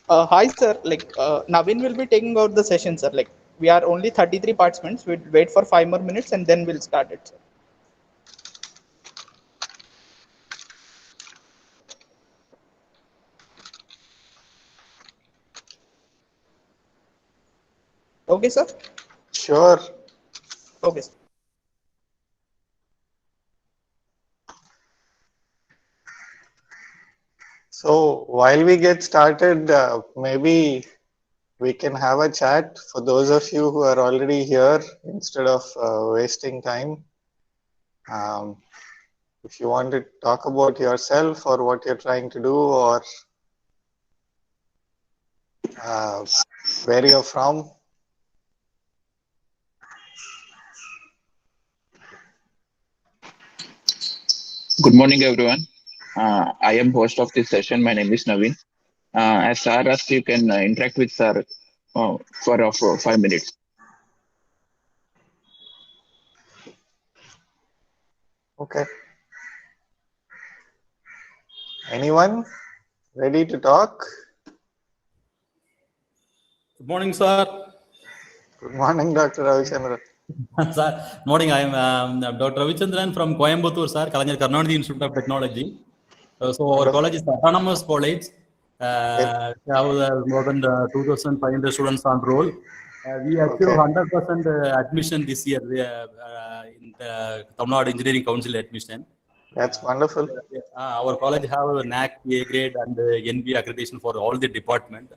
Hi, sir. Navin will be taking out the session, sir. We are only 33 participants. We'll wait for 5 more minutes and then we'll start it, sir. Okay, sir? Sure. Okay, sir. So while we get started, maybe we can have a chat for those of you who are already here instead of wasting time. If you want to talk about yourself or what you're trying to do or where you're from. Good morning, everyone. I am host of this session. My name is Naveen. As Sir asked, you can interact with Sir for 5 minutes. Okay. Anyone ready to talk? Good morning, sir. Good morning, Dr. Ravichandran. Sir, morning. I am Dr. Ravichandran from Coimbatore, sir, Kalanyar Karnataka Institute of Technology. So our college is autonomous college. We have more than 2,500 students on roll. We achieved 100% admission this year in the Tamil Nadu Engineering Council admission. That's wonderful. Our college have a NAAC A grade and NB accreditation for all the department.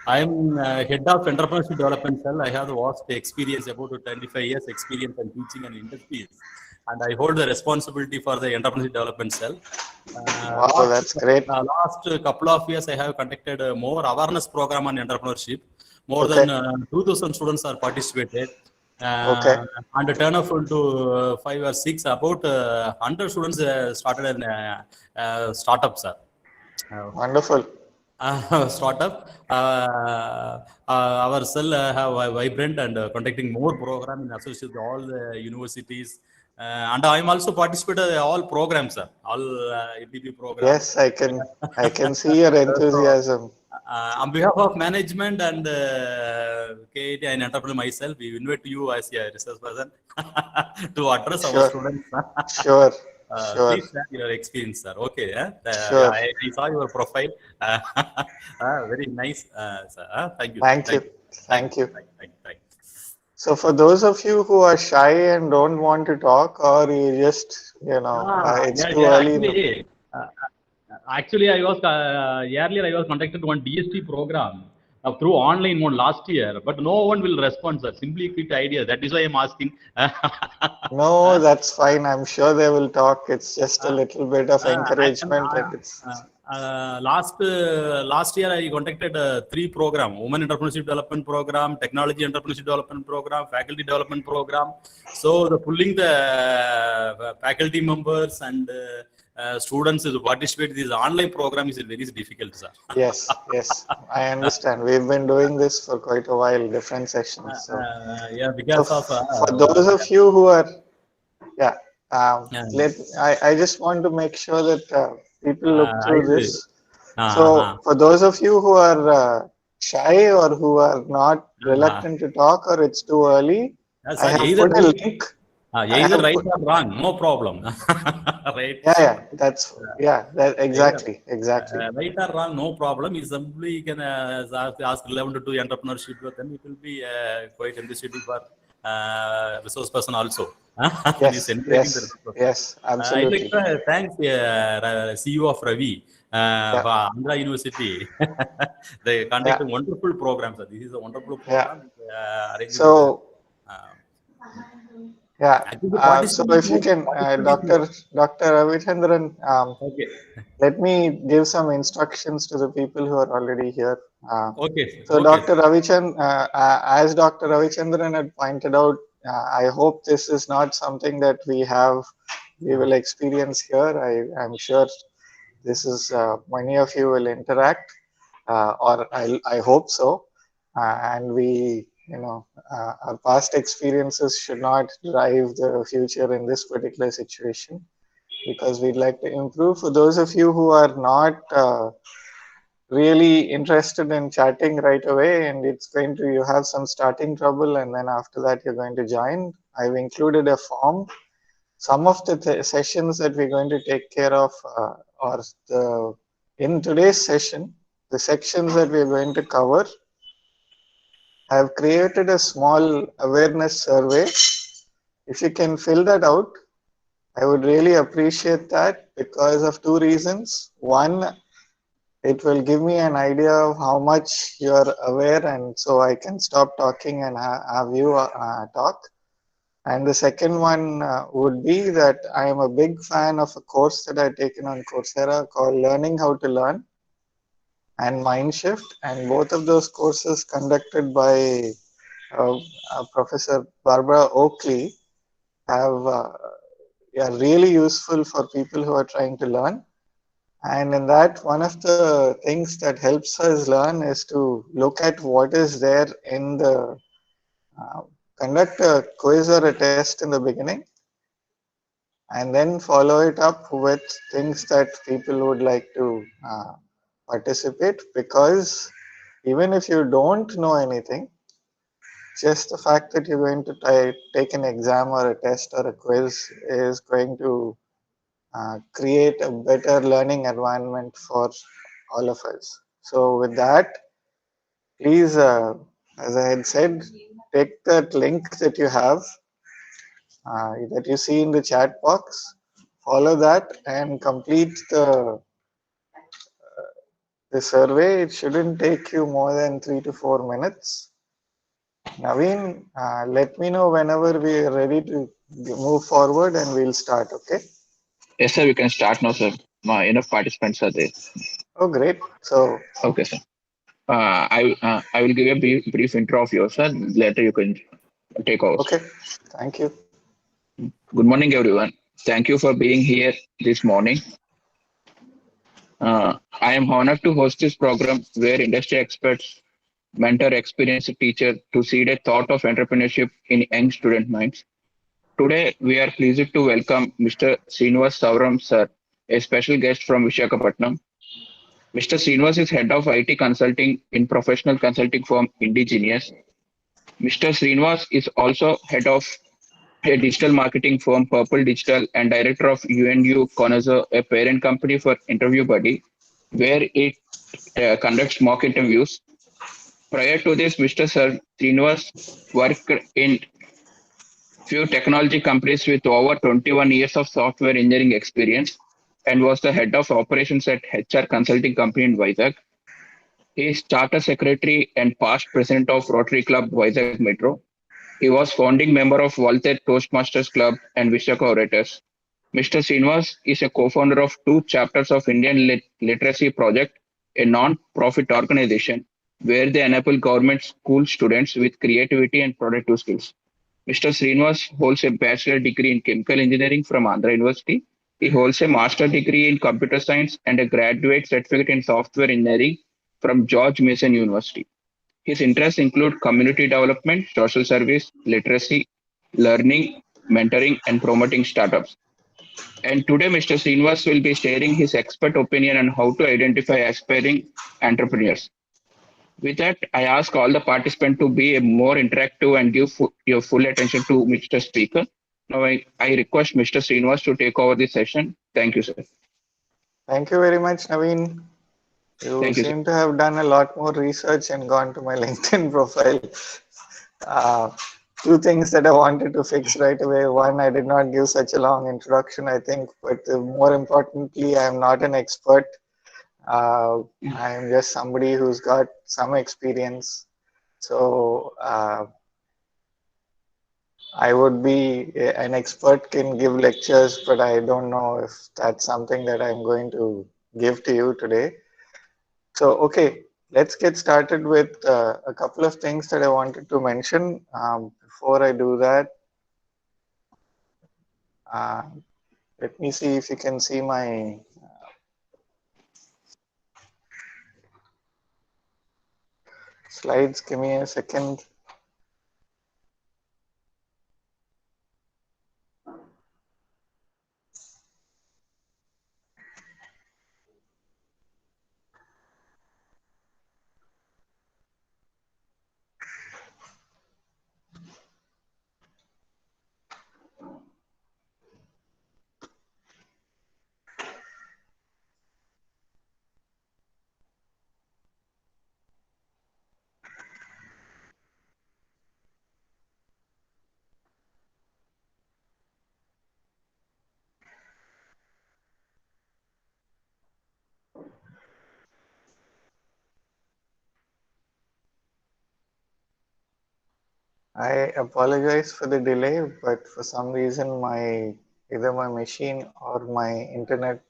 I am head of entrepreneurship development cell. I have the vast experience, about 25 years experience in teaching and industries, and I hold the responsibility for the entrepreneurship development cell. Wow, that's great. Last couple of years, I have conducted more awareness program on entrepreneurship. More than 2,000 students are participated. And turn off into 5 or 6, about 100 students started in startups. Wonderful. Startup. Our cell have a vibrant and conducting more program in association with all the universities. And I'm also participated in all programs, sir. All EDP programs. Yes, I can see your enthusiasm. On behalf of management and G.I.T.A and Entrepreneurial myself, we invite you as a research person to address our students. Sure. Please share your experience, sir. Okay. Sure. I saw your profile. Very nice, sir. Thank you. Thank you. So for those of you who are shy and don't want to talk, or you just, it's too early. Actually, I was earlier I was conducted one DST program through online mode last year, but no one will respond, sir. Simply quick idea. That is why I'm asking. No, that's fine. I'm sure they will talk. It's just a little bit of encouragement. Last year I conducted 3 program: Women Entrepreneurship Development Program, Technology Entrepreneurship Development Program, Faculty Development Program. So the pulling the faculty members and students to participate in this online program is very difficult, sir. Yes, I understand. We've been doing this for quite a while, different sessions. So, because for those of you who are, I just want to make sure that people look through this. So, for those of you who are shy or who are not reluctant to talk or it's too early, I have put a link. Either right or wrong, no problem. Right? Exactly. Right or wrong, no problem. You simply can ask relevant to entrepreneurship, then it will be quite enthusiastic for resource person also. Yes, absolutely. I'd like to thank CEO of Ravi, Andhra University. They conduct wonderful programs. This is a wonderful program. So if you can, Dr. Ravichandran, let me give some instructions to the people who are already here. So Dr. Ravichandran, as Dr. Ravichandran had pointed out, I hope this is not something that we will experience here. I'm sure this is many of you will interact, or I hope so, and we. Our past experiences should not drive the future in this particular situation. because we'd like to improve. For those of you who are not really interested in chatting right away, and you have some starting trouble, and then after that you're going to join, I've included a form. Some of the sessions that we're going to take care of in today's session, the sections that we're going to cover, I've created a small awareness survey. If you can fill that out, I would really appreciate that, because of two reasons. One, it will give me an idea of how much you're aware, and so I can stop talking and have you talk. And the second one would be that I am a big fan of a course that I've taken on Coursera called Learning How to Learn and Mindshift, and both of those courses conducted by Professor Barbara Oakley are really useful for people who are trying to learn. And in that, one of the things that helps us learn is to look at what is there in the conduct a quiz or a test in the beginning, and then follow it up with things that people would like to participate. Because even if you don't know anything, just the fact that you're going to take an exam or a test or a quiz is going to create a better learning environment for all of us. So with that, please, as I had said, take that link that you have, that you see in the chat box, follow that and complete the survey. It shouldn't take you more than 3 to 4 minutes. Naveen, let me know whenever we are ready to move forward, and we'll start, okay? Yes, sir, we can start now, sir. Enough participants are there. Oh, great. So, okay, sir. I will give a brief intro of yours, sir. Later you can take over. Okay, thank you. Good morning, everyone. Thank you for being here this morning. I am honored to host this program where industry experts mentor experienced teachers to seed a thought of entrepreneurship in young student minds. Today, we are pleased to welcome Mr. Srinivas Savram, sir, a special guest from Visakhapatnam. Mr. Srinivas is head of IT consulting in professional consulting firm Indigenous. Mr. Srinivas is also head of a digital marketing firm, Purple Digital, and director of UNU Connoisseur, a parent company for Interview Buddy, where it conducts mock interviews. Prior to this, Mr. Srinivas worked in few technology companies with over 21 years of software engineering experience and was the head of operations at HR consulting company in Vizag. He is charter secretary and past president of Rotary Club Vizag Metro. He was founding member of Voltaire Toastmasters Club and Vishaka Orators. Mr. Srinivas is a co-founder of two chapters of Indian Literacy Project, a non-profit organization where they enable government school students with creativity and productive skills. Mr. Srinivas holds a bachelor degree in chemical engineering from Andhra University. He holds a master degree in computer science and a graduate certificate in software engineering from George Mason University. His interests include community development, social service, literacy, learning, mentoring, and promoting startups. And today, Mr. Srinivas will be sharing his expert opinion on how to identify aspiring entrepreneurs. With that, I ask all the participants to be more interactive and give your full attention to Mr. Speaker. Now, I request Mr. Srinivas to take over the session. Thank you, sir. Thank you very much, Naveen. You seem to have done a lot more research and gone to my LinkedIn profile. Two things that I wanted to fix right away. One, I did not give such a long introduction, I think, but more importantly, I am not an expert. I am just somebody who's got some experience. So I would be an expert, can give lectures, but I don't know if that's something that I'm going to give to you today. So, okay, let's get started with a couple of things that I wanted to mention. Before I do that, let me see if you can see my slides. Give me a second. I apologize for the delay, but for some reason either my machine or my internet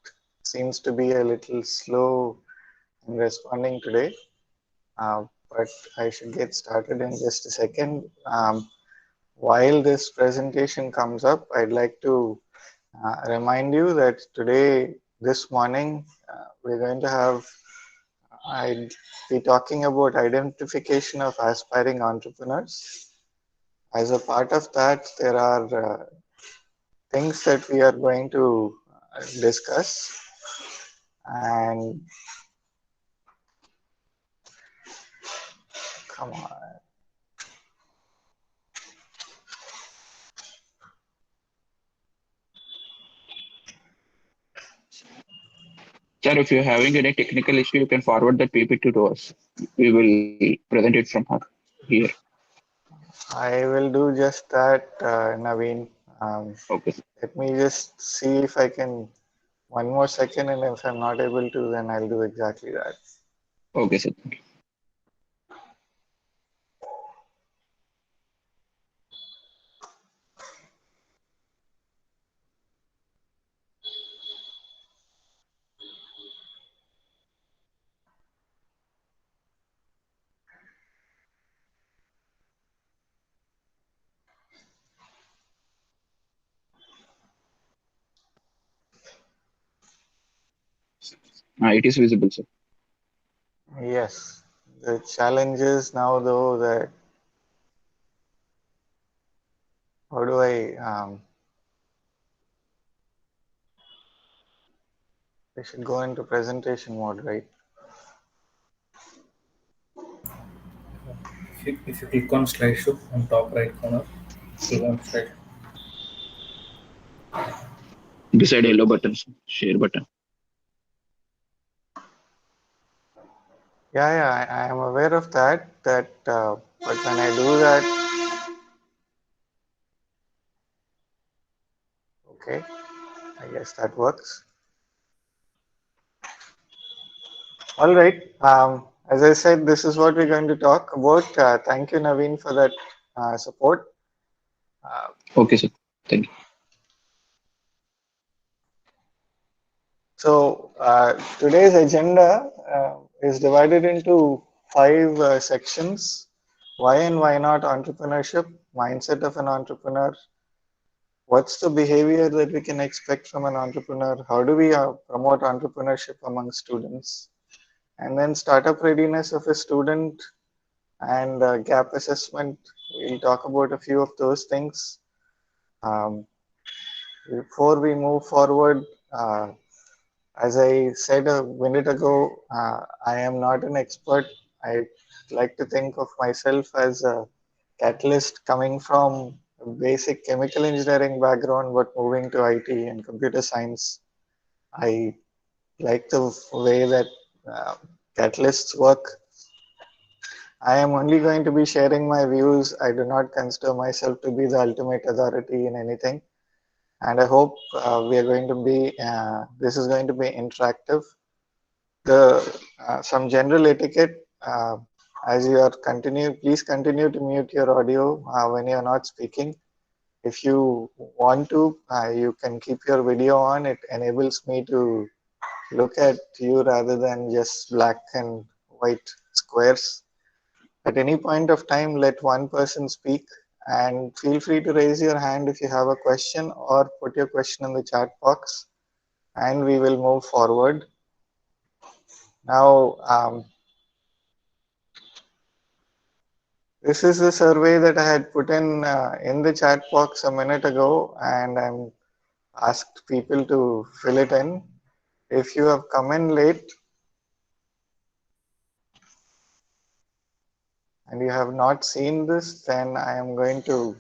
seems to be a little slow in responding today. But I should get started in just a second. While this presentation comes up, I'd like to remind you that today, this morning, we're going to have, I'd be talking about identification of aspiring entrepreneurs. As a part of that, there are things that we are going to discuss, and come on. Sir, if you're having any technical issue, you can forward that PPT to us. We will present it from here. I will do just that, Naveen. Okay. Let me just see if I can. One more second, and if I'm not able to, then I'll do exactly that. Okay, sir. It is visible, sir. Yes. The challenge is now, though, that how do I should go into presentation mode, right? If you click on slideshow on top right corner, click on slideshow. Beside yellow button, share button. Yeah, I am aware of that. But when I do that, okay, I guess that works. All right. As I said, this is what we're going to talk about. Thank you, Naveen, for that support. Okay, sir. Thank you. So today's agenda is divided into 5 sections. Why and why not entrepreneurship, mindset of an entrepreneur, what's the behavior that we can expect from an entrepreneur, how do we promote entrepreneurship among students, and then startup readiness of a student and gap assessment. We'll talk about a few of those things. Before we move forward, as I said a minute ago, I am not an expert. I like to think of myself as a catalyst coming from a basic chemical engineering background, but moving to IT and computer science. I like the way that catalysts work. I am only going to be sharing my views. I do not consider myself to be the ultimate authority in anything. And I hope we are going to be, this is going to be interactive. Some general etiquette, as you are please continue to mute your audio when you are not speaking. If you want to, you can keep your video on. It enables me to look at you rather than just black and white squares. At any point of time, let one person speak, and feel free to raise your hand if you have a question, or put your question in the chat box and we will move forward. Now, this is the survey that I had put in the chat box a minute ago, and I'm asked people to fill it in. If you have come in late and you have not seen this, then I am going to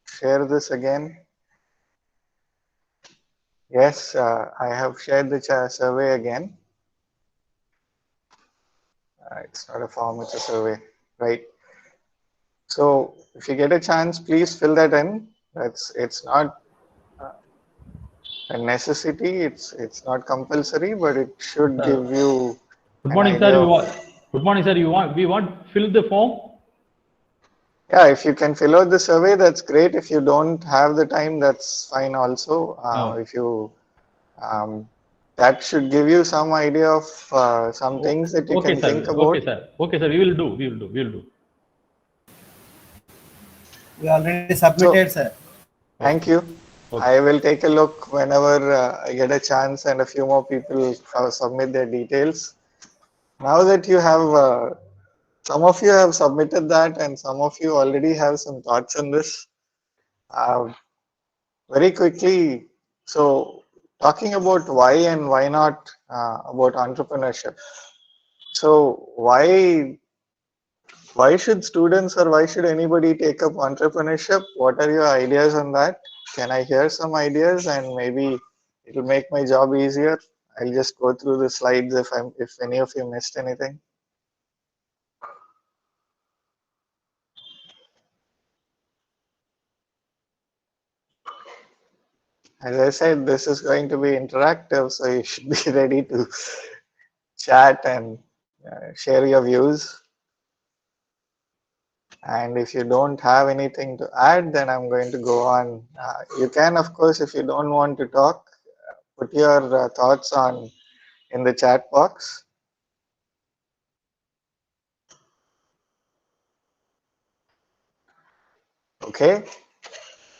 share this again. Yes, I have shared the survey again. It's not a form, it's a survey, right? So if you get a chance, please fill that in. It's not a necessity, it's not compulsory, but it should give you Good an morning, idea sir. of. Good morning, sir. We want fill the form. Yeah, if you can fill out the survey, that's great. If you don't have the time, that's fine also. If you that should give you some idea of some things that you can think about. Okay, sir. Okay, sir. We will do. We will do. We will do. We already submitted, sir. Thank you. I will take a look whenever I get a chance and a few more people submit their details. Now that you have, some of you have submitted that and some of you already have some thoughts on this. Very quickly, so talking about why and why not about entrepreneurship. So why should students or why should anybody take up entrepreneurship? What are your ideas on that? Can I hear some ideas and maybe it'll make my job easier? I'll just go through the slides if any of you missed anything. As I said, this is going to be interactive, so you should be ready to chat and share your views. And if you don't have anything to add, then I'm going to go on. You can, of course, if you don't want to talk, put your thoughts on in the chat box. Okay,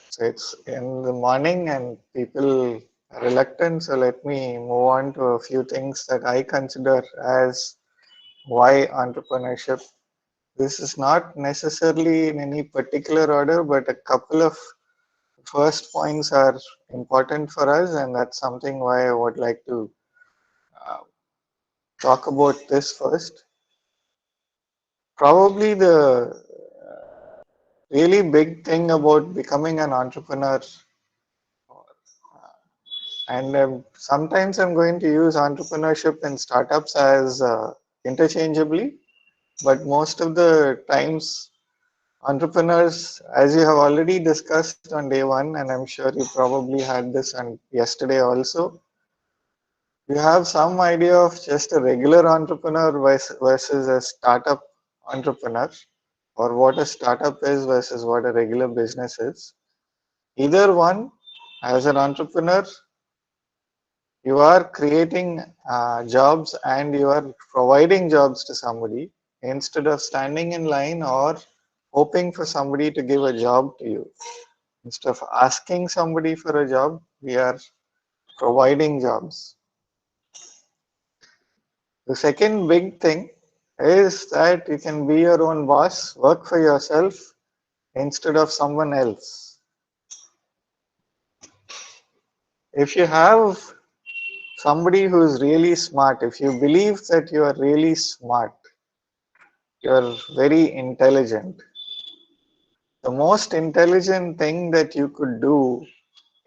so it's in the morning and people are reluctant, so let me move on to a few things that I consider as why entrepreneurship. This is not necessarily in any particular order, but a couple of first points are important for us, and that's something why I would like to talk about this first. Probably the really big thing about becoming an entrepreneur, and sometimes I'm going to use entrepreneurship and startups as interchangeably, but most of the times entrepreneurs, as you have already discussed on day one, and I'm sure you probably had this on yesterday also, you have some idea of just a regular entrepreneur versus a startup entrepreneur, or what a startup is versus what a regular business is. Either one, as an entrepreneur, you are creating jobs and you are providing jobs to somebody instead of standing in line or hoping for somebody to give a job to you. Instead of asking somebody for a job, we are providing jobs. The second big thing is that you can be your own boss, work for yourself instead of someone else. If you have somebody who is really smart, if you believe that you are really smart, you are very intelligent, the most intelligent thing that you could do,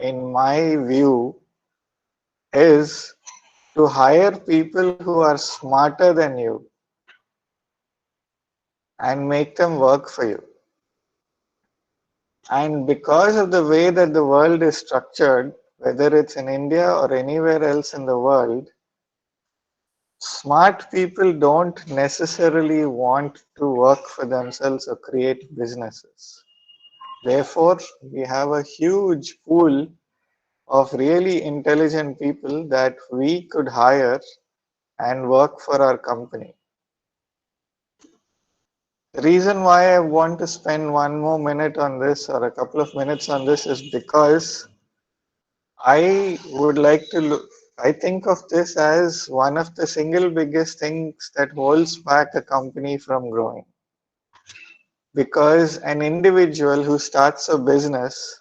in my view, is to hire people who are smarter than you and make them work for you. And because of the way that the world is structured, whether it's in India or anywhere else in the world, smart people don't necessarily want to work for themselves or create businesses. Therefore, we have a huge pool of really intelligent people that we could hire and work for our company. The reason why I want to spend one more minute on this or a couple of minutes on this is because I would like to look, I think of this as one of the single biggest things that holds back a company from growing. Because an individual who starts a business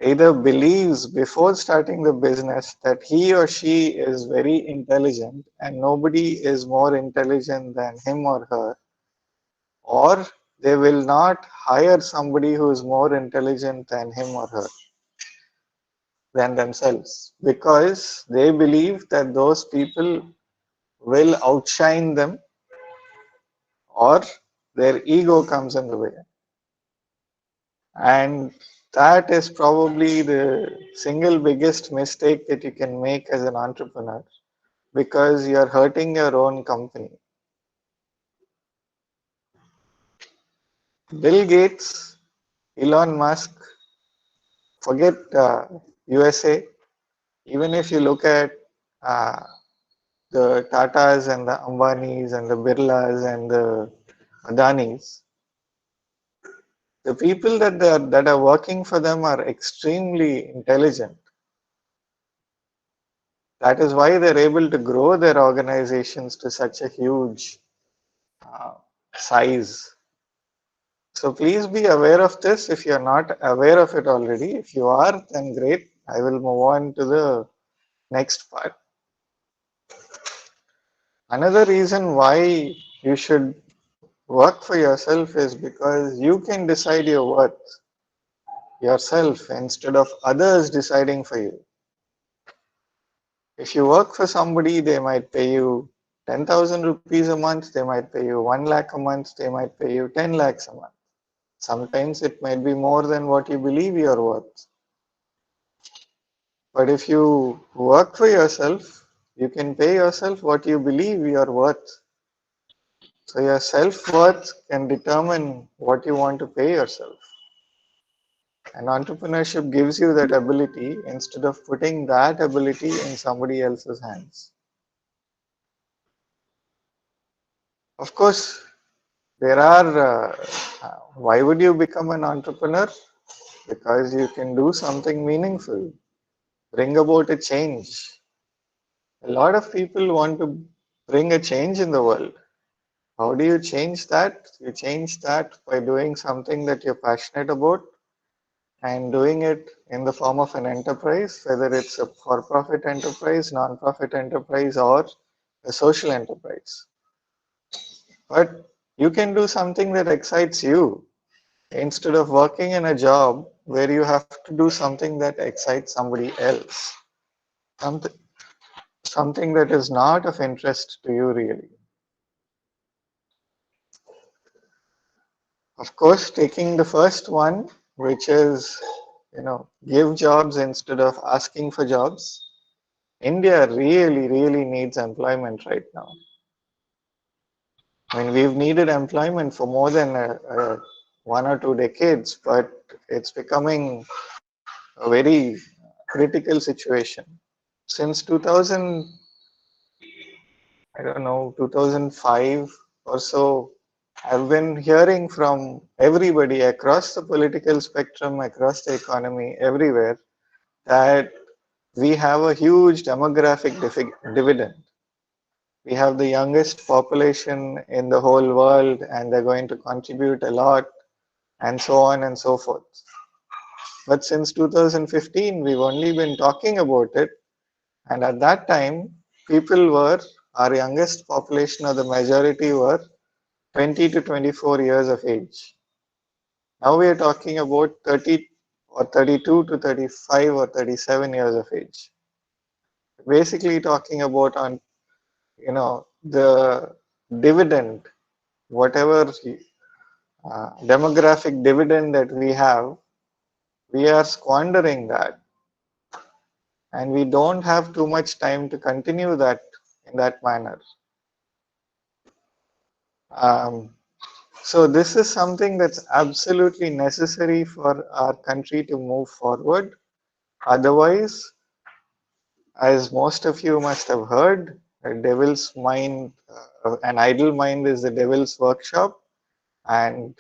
either believes before starting the business that he or she is very intelligent and nobody is more intelligent than him or her, or they will not hire somebody who is more intelligent than him or her than themselves, because they believe that those people will outshine them or their ego comes in the way. And that is probably the single biggest mistake that you can make as an entrepreneur, because you're hurting your own company. Bill Gates, Elon Musk, forget USA. Even if you look at the Tatas and the Ambanis and the Birlas and the Adanis, the people that are working for them are extremely intelligent. That is why they're able to grow their organizations to such a huge size. So please be aware of this if you're not aware of it already. If you are, then great. I will move on to the next part. Another reason why you should work for yourself is because you can decide your worth yourself instead of others deciding for you. If you work for somebody, they might pay you 10,000 rupees a month, they might pay you 1 lakh a month, they might pay you 10 lakhs a month. Sometimes it might be more than what you believe you're worth. But if you work for yourself, you can pay yourself what you believe you're worth. So your self-worth can determine what you want to pay yourself. And entrepreneurship gives you that ability instead of putting that ability in somebody else's hands. Of course, there are, why would you become an entrepreneur? Because you can do something meaningful, bring about a change. A lot of people want to bring a change in the world. How do you change that? You change that by doing something that you're passionate about and doing it in the form of an enterprise, whether it's a for-profit enterprise, non-profit enterprise, or a social enterprise. But you can do something that excites you instead of working in a job where you have to do something that excites somebody else, something that is not of interest to you really. Of course, taking the first one, which is, give jobs instead of asking for jobs. India really needs employment right now. I mean, we've needed employment for more than 1 or 2 decades, but it's becoming a very critical situation. Since 2000, I don't know, 2005 or so, I've been hearing from everybody across the political spectrum, across the economy, everywhere, that we have a huge demographic dividend. We have the youngest population in the whole world, and they're going to contribute a lot, and so on and so forth. But since 2015, we've only been talking about it, and at that time, our youngest population or the majority were 20 to 24 years of age. Now we are talking about 30 or 32 to 35 or 37 years of age. Basically talking about the dividend, whatever demographic dividend that we have, we are squandering that. And we don't have too much time to continue that in that manner. So this is something that's absolutely necessary for our country to move forward. Otherwise, as most of you must have heard, a devil's mind, an idle mind is the devil's workshop. And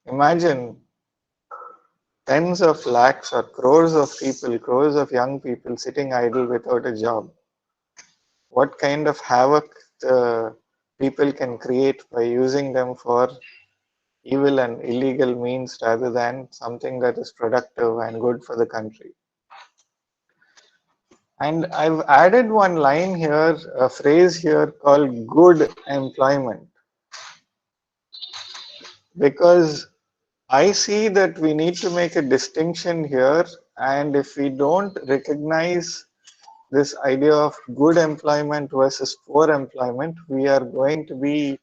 imagine tens of lakhs or crores of people, crores of young people sitting idle without a job. What kind of havoc the people can create by using them for evil and illegal means rather than something that is productive and good for the country. And I've added one line here, a phrase here called good employment, because I see that we need to make a distinction here, and if we don't recognize this idea of good employment versus poor employment, we are going to be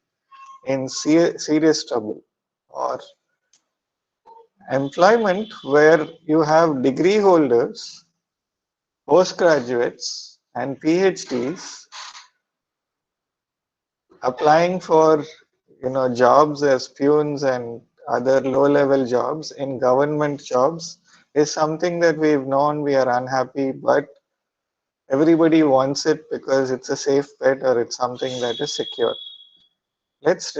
in serious trouble. Or employment where you have degree holders, postgraduates, and PhDs applying for jobs as peons and other low-level jobs in government jobs is something that we've known, we are unhappy, but everybody wants it because it's a safe bet or it's something that is secure. Let's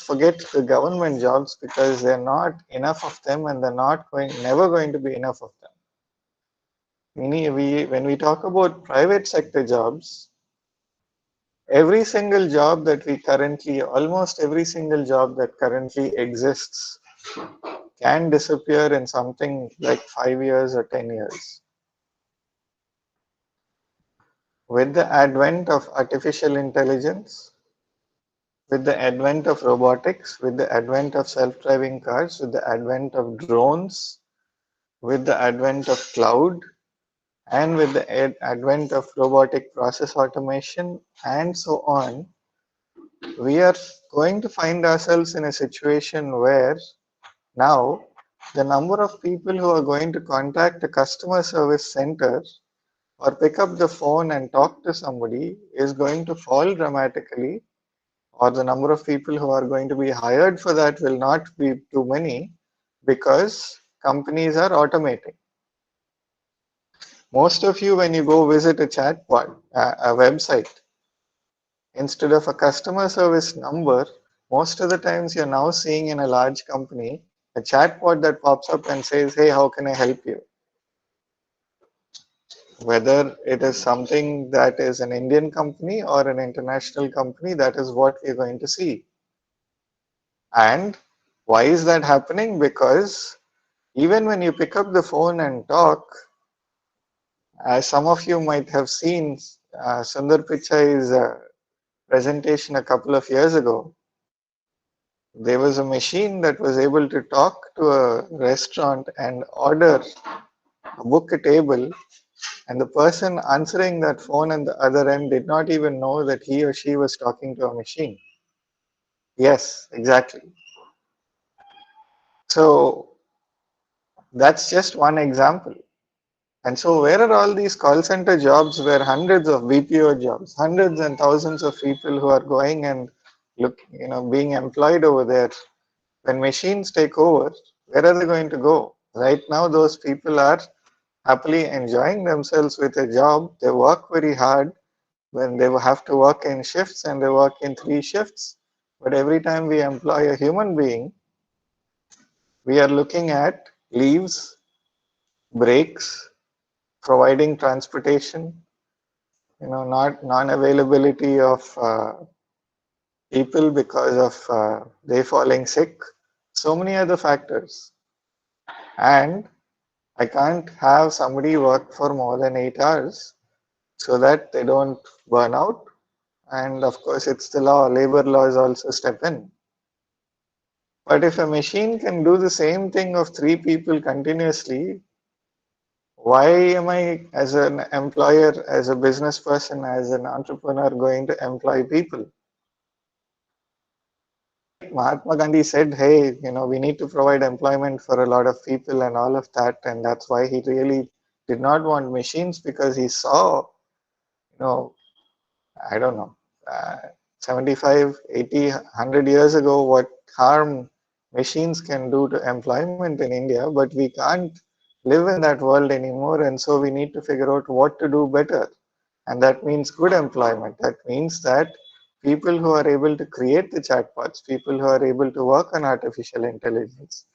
forget the government jobs because they're not enough of them and they're never going to be enough of them. When we talk about private sector jobs, every single job that almost every single job that currently exists can disappear in something like 5 years or 10 years. With the advent of artificial intelligence, with the advent of robotics, with the advent of self-driving cars, with the advent of drones, with the advent of cloud, and with the advent of robotic process automation, and so on, we are going to find ourselves in a situation where now the number of people who are going to contact a customer service center or pick up the phone and talk to somebody is going to fall dramatically, or the number of people who are going to be hired for that will not be too many because companies are automating. Most of you, when you go visit a chatbot, a website, instead of a customer service number, most of the times you're now seeing in a large company a chatbot that pops up and says, hey, how can I help you? Whether it is something that is an Indian company or an international company, that is what we're going to see. And why is that happening? Because even when you pick up the phone and talk, as some of you might have seen Sundar Pichai's presentation a couple of years ago, there was a machine that was able to talk to a restaurant and book a table, and the person answering that phone on the other end did not even know that he or she was talking to a machine. Yes, exactly. So that's just one example. And so where are all these call center jobs where hundreds of BPO jobs, hundreds and thousands of people who are going and being employed over there? When machines take over, where are they going to go? Right now, those people are happily enjoying themselves with a job. They work very hard when they have to work in shifts and they work in 3 shifts. But every time we employ a human being, we are looking at leaves, breaks, providing transportation, not non-availability of people because of they falling sick, so many other factors. And I can't have somebody work for more than 8 hours so that they don't burn out. And of course, it's the law, labor laws also step in. But if a machine can do the same thing of 3 people continuously, why am I, as an employer, as a business person, as an entrepreneur, going to employ people? Mahatma Gandhi said, hey, we need to provide employment for a lot of people and all of that. And that's why he really did not want machines, because he saw, I don't know, 75, 80, 100 years ago, what harm machines can do to employment in India. But we can't live in that world anymore. And so we need to figure out what to do better. And that means good employment. That means that people who are able to create the chatbots, people who are able to work on artificial intelligence,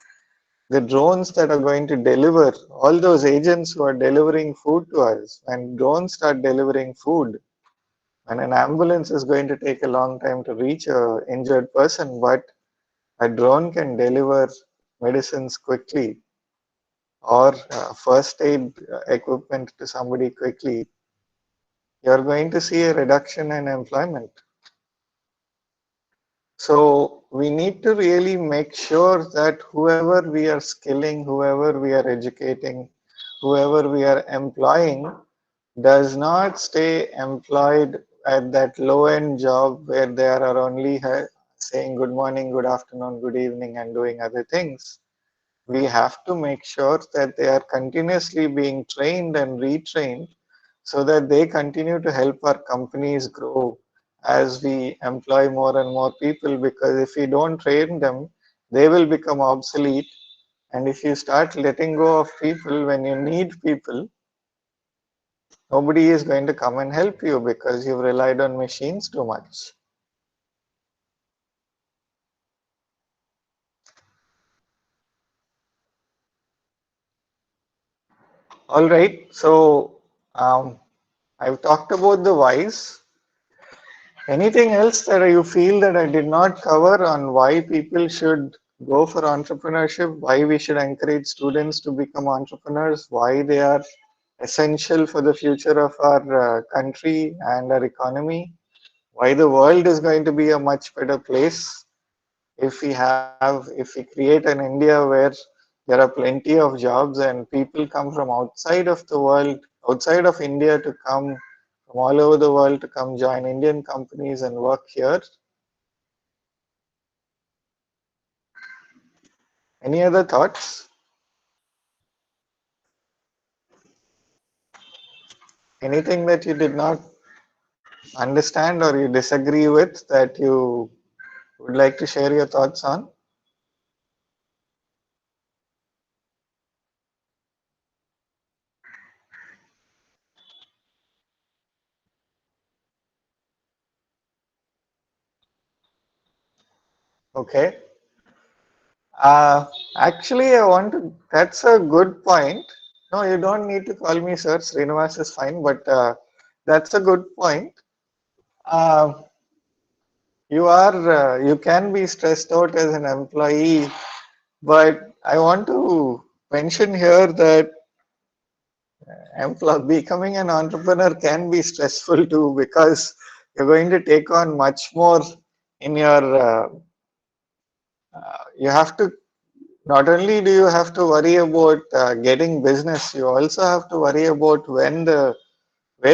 the drones that are going to deliver, all those agents who are delivering food to us, when drones start delivering food, when an ambulance is going to take a long time to reach an injured person, but a drone can deliver medicines quickly or first aid equipment to somebody quickly, you're going to see a reduction in employment. So we need to really make sure that whoever we are skilling, whoever we are educating, whoever we are employing does not stay employed at that low-end job where they are only saying good morning, good afternoon, good evening and doing other things. We have to make sure that they are continuously being trained and retrained so that they continue to help our companies grow as we employ more and more people, because if we don't train them, they will become obsolete. And if you start letting go of people when you need people, nobody is going to come and help you because you've relied on machines too much. All right, so I've talked about the whys. Anything else that you feel that I did not cover on why people should go for entrepreneurship, why we should encourage students to become entrepreneurs, why they are essential for the future of our country and our economy, why the world is going to be a much better place if we create an India where there are plenty of jobs and people come from outside of the world, outside of India to come from all over the world to come join Indian companies and work here. Any other thoughts? Anything that you did not understand or you disagree with that you would like to share your thoughts on? Okay. Actually, that's a good point. No, you don't need to call me sir. Srinivas is fine, but that's a good point. Uh, you can be stressed out as an employee, but I want to mention here that becoming an entrepreneur can be stressful too because you're going to take on much more in your, you have to, not only do you have to worry about getting business, you also have to worry about where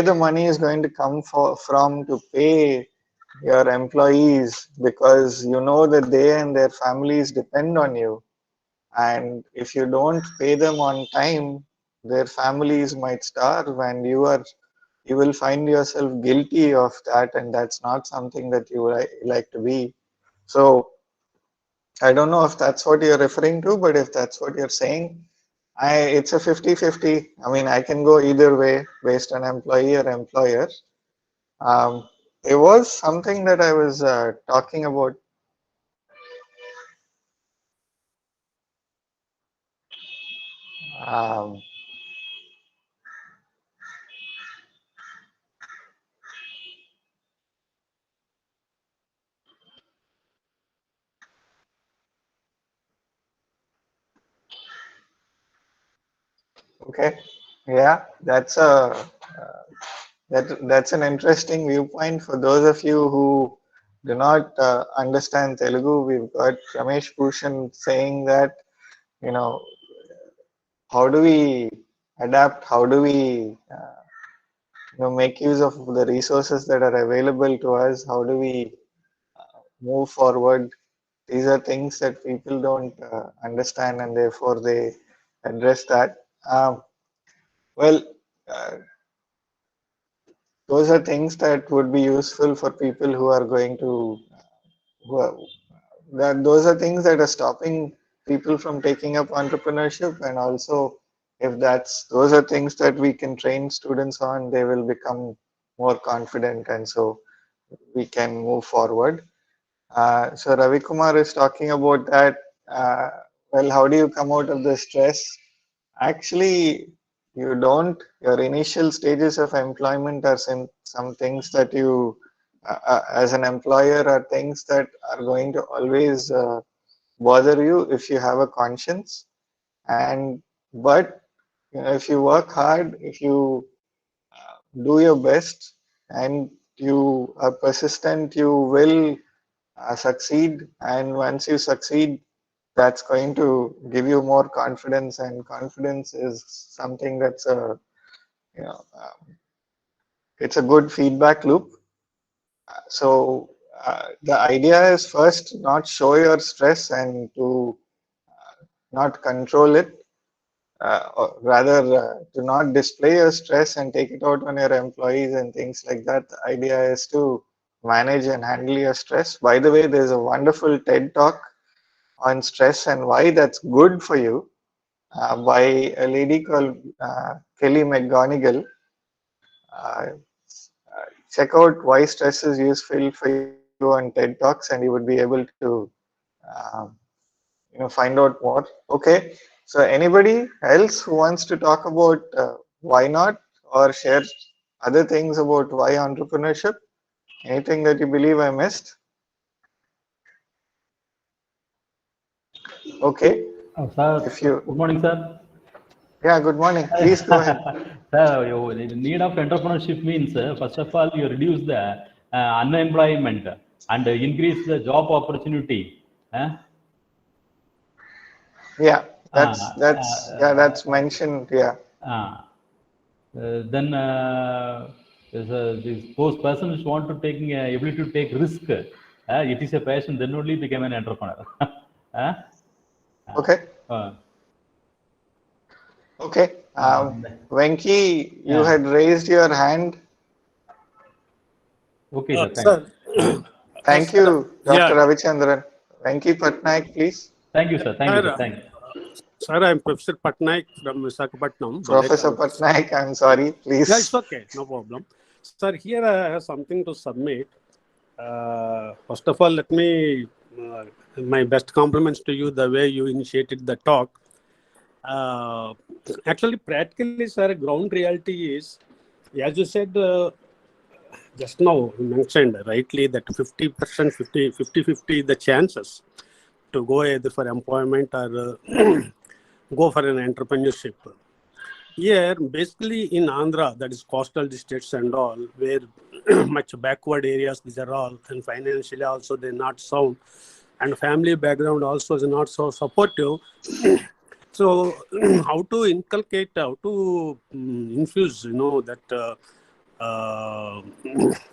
the money is going to come from to pay your employees because you know that they and their families depend on you. And if you don't pay them on time, their families might starve and you will find yourself guilty of that, and that's not something that you like to be. So I don't know if that's what you're referring to, but if that's what you're saying, it's a 50-50. I mean, I can go either way based on employee or employer. There was something that I was talking about. Um, okay, yeah, that's an interesting viewpoint for those of you who do not understand Telugu. We've got Ramesh Bhushan saying that, you know, how do we adapt? How do we make use of the resources that are available to us? How do we move forward? These are things that people don't understand, and therefore they address that. Well, uh, those are things that would be useful for people who are going to who are, that those are things that are stopping people from taking up entrepreneurship, and also if that's those are things that we can train students on, they will become more confident, and so we can move forward. So Ravi Kumar is talking about that. Uh, well, how do you come out of the stress? Actually, you don't. Your initial stages of employment are some things that you, as an employer, are things that are going to always bother you if you have a conscience. And but if you work hard, if you do your best, and you are persistent, you will succeed. And once you succeed, that's going to give you more confidence, and confidence is something that's a you know it's a good feedback loop. So the idea is first not show your stress and to not control it, or rather to not display your stress and take it out on your employees and things like that. The idea is to manage and handle your stress. By the way, there's a wonderful TED talk on stress and why that's good for you by a lady called Kelly McGonigal. Check out why stress is useful for you on TED Talks, and you would be able to find out more. Okay, so anybody else who wants to talk about why not, or share other things about why entrepreneurship? Anything that you believe I missed? Okay. Sir, If you, good morning, sir. yeah, good morning. Please go ahead. Sir, the need of entrepreneurship means, first of all, you reduce the unemployment and increase the job opportunity. Yeah, that's mentioned. Yeah. Then those persons want to take ability to take risk. It is a passion. Then only become an entrepreneur. Okay. Okay. Venki, you had raised your hand. Okay, sir. Thank you, Dr. Ravichandran. Venki Patnaik, please. Thank you, sir. Thank you, sir. Thank you. Sir, I am Professor Patnaik from Visakhapatnam. Professor Patnaik, I'm sorry, please. Yeah, it's okay, no problem. Sir, here I have something to submit. First of all, let me, my best compliments to you, the way you initiated the talk. Actually, practically, sir, ground reality is, as you said, just now you mentioned rightly that 50%, 50-50 the chances to go either for employment or go for an entrepreneurship. Here, basically in Andhra, that is coastal districts and all, where much backward areas, these are all, and financially also they're not sound, and family background also is not so supportive. So, how to inculcate, how to infuse, that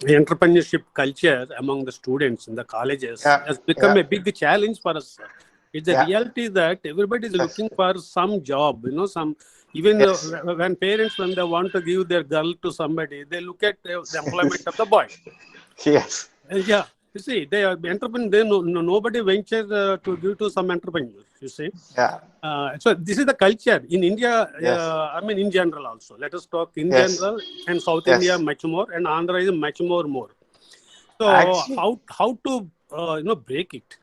entrepreneurship culture among the students in the colleges has become a big challenge for us. It's a reality that everybody is looking for some job, some, even when parents, when they want to give their girl to somebody, they look at the employment of the boy. Yes. Yeah. You see, they are entrepreneur. Nobody ventures to give to some entrepreneurs. You see. Yeah. So this is the culture in India. I mean, in general also. Let us talk in general, and South India much more, and Andhra is much more. So actually, how to break it?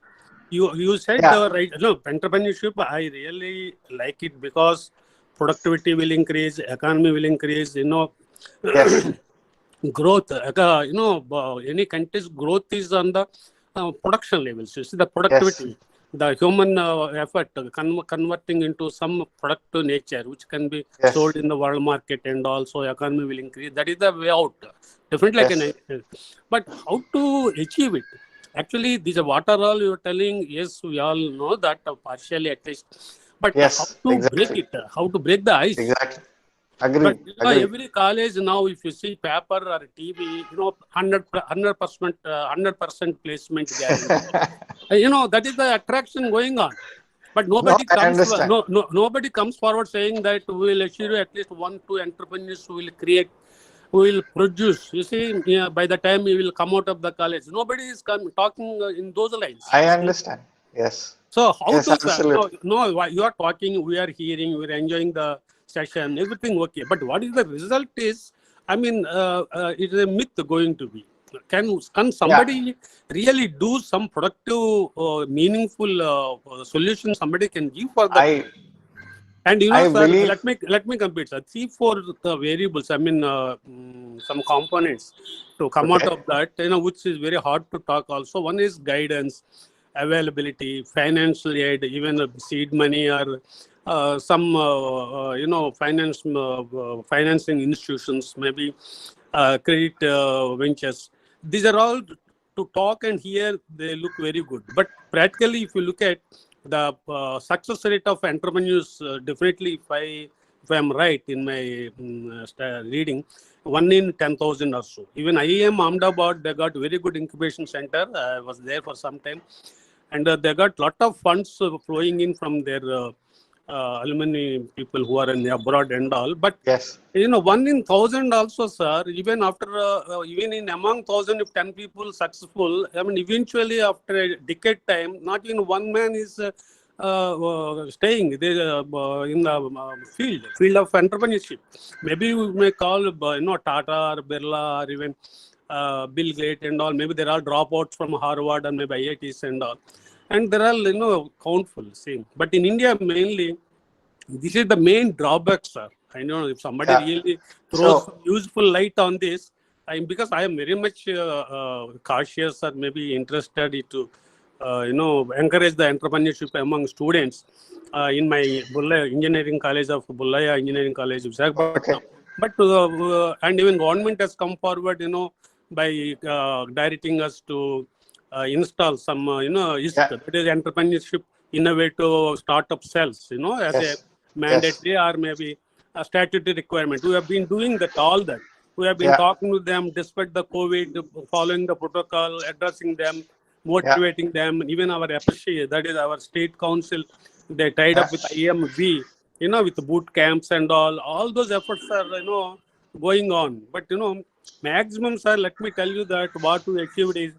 You said right. No, entrepreneurship. I really like it because productivity will increase, economy will increase. Growth, any country's growth is on the production levels. You see the productivity, the human effort converting into some product to nature, which can be sold in the world market, and also economy will increase. That is the way out. Definitely, but how to achieve it? Actually, this is what are all you are telling. Yes, we all know that partially at least. But how to break it? How to break the ice? Exactly. Agreed. But every college now, if you see paper or TV, 100% placement guarantee. That is the attraction going on. But nobody nobody comes forward saying that we will assure you at least 1-2 entrepreneurs who will create, who will produce. You see, by the time you will come out of the college, nobody is talking in those lines. I understand. Yes. So how no, you are talking, we are hearing, we are enjoying the session, everything okay. But what is the result is, I mean, it is a myth going to be. Can somebody really do some productive, meaningful solution somebody can give for that? And sir, let me complete, sir. 3-4 variables, I mean, some components to come out of that, which is very hard to talk also. One is guidance, availability, financial aid, even seed money or some, financing institutions, maybe credit ventures. These are all to talk and hear, they look very good. But practically, if you look at the success rate of entrepreneurs, definitely, if I am right in my reading, 1 in 10,000 or so. Even IIM Ahmedabad, they got very good incubation center. I was there for some time, and they got lot of funds flowing in from their alumni people who are in abroad and all. But yes, 1 in 1,000 also, sir. Even after, even in among 1,000, if 10 people successful, I mean, eventually after a decade time, not even one man is staying in the field of entrepreneurship. Maybe we may call, Tata or Birla or even Bill Gates and all. Maybe there are dropouts from Harvard and maybe IITs and all. And there are, countful, same. But in India, mainly, this is the main drawback, sir. I know if somebody really throws some useful light on this, because I am very much cautious or maybe interested to, encourage the entrepreneurship among students in my Engineering College of Bullaya Engineering College, Visakhapatnam. But and even government has come forward, by directing us to install some, ISC, that is entrepreneurship innovative startup cells, as a mandatory or maybe a statutory requirement. We have been doing that, all that. We have been talking to them despite the COVID, following the protocol, addressing them, motivating them. Even our FSC, that is our state council, they tied up with IMV, with boot camps and all those efforts are, going on. But, maximum, sir, let me tell you that what we achieved is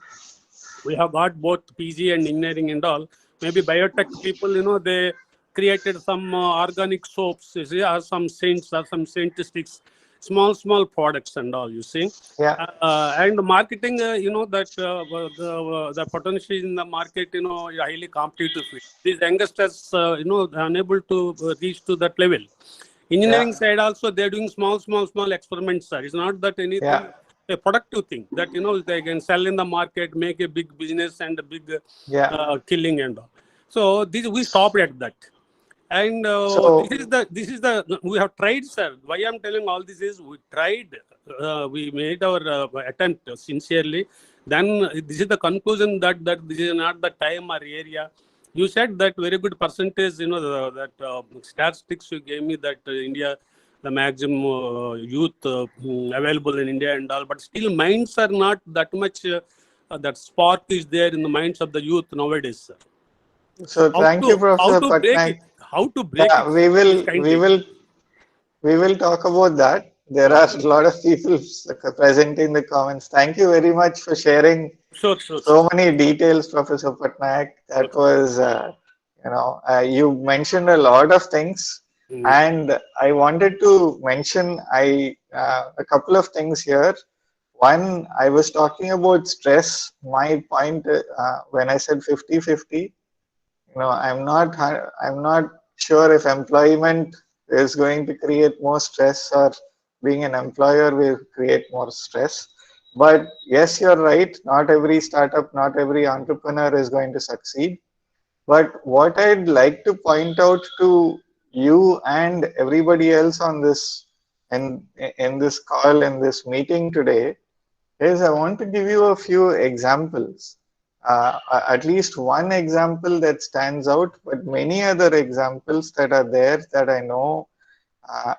we have got both PG and engineering and all. Maybe biotech people, they created some organic soaps, or some scents or some scent sticks, small products and all, you see. And marketing, that the potential in the market, is highly competitive field. These youngsters, unable to reach to that level. Engineering side also, they're doing small experiments, sir. It's not that anything, a productive thing that, they can sell in the market, make a big business and a big killing and all. So this, we stopped at that. And this is the we have tried, sir. Why I'm telling all this is we tried, we made our attempt sincerely. Then this is the conclusion that this is not the time or area. You said that very good percentage, that statistics you gave me that India, the maximum youth available in India and all, but still minds are not that much, that spark is there in the minds of the youth nowadays, sir. So thank you, Professor Patnaik. How to break it? We will talk about that. There are a lot of people present in the comments. Thank you very much for sharing so many details, Professor Patnaik. That was, you mentioned a lot of things, and I wanted to mention a couple of things here. One, I was talking about stress. My point when I said 50-50, I'm not sure if employment is going to create more stress or being an employer will create more stress. But yes, you're right. Not every startup, not every entrepreneur is going to succeed. But what I'd like to point out to you and everybody else on this, in this call, in this meeting today, is I want to give you a few examples. At least one example that stands out, but many other examples that are there that I know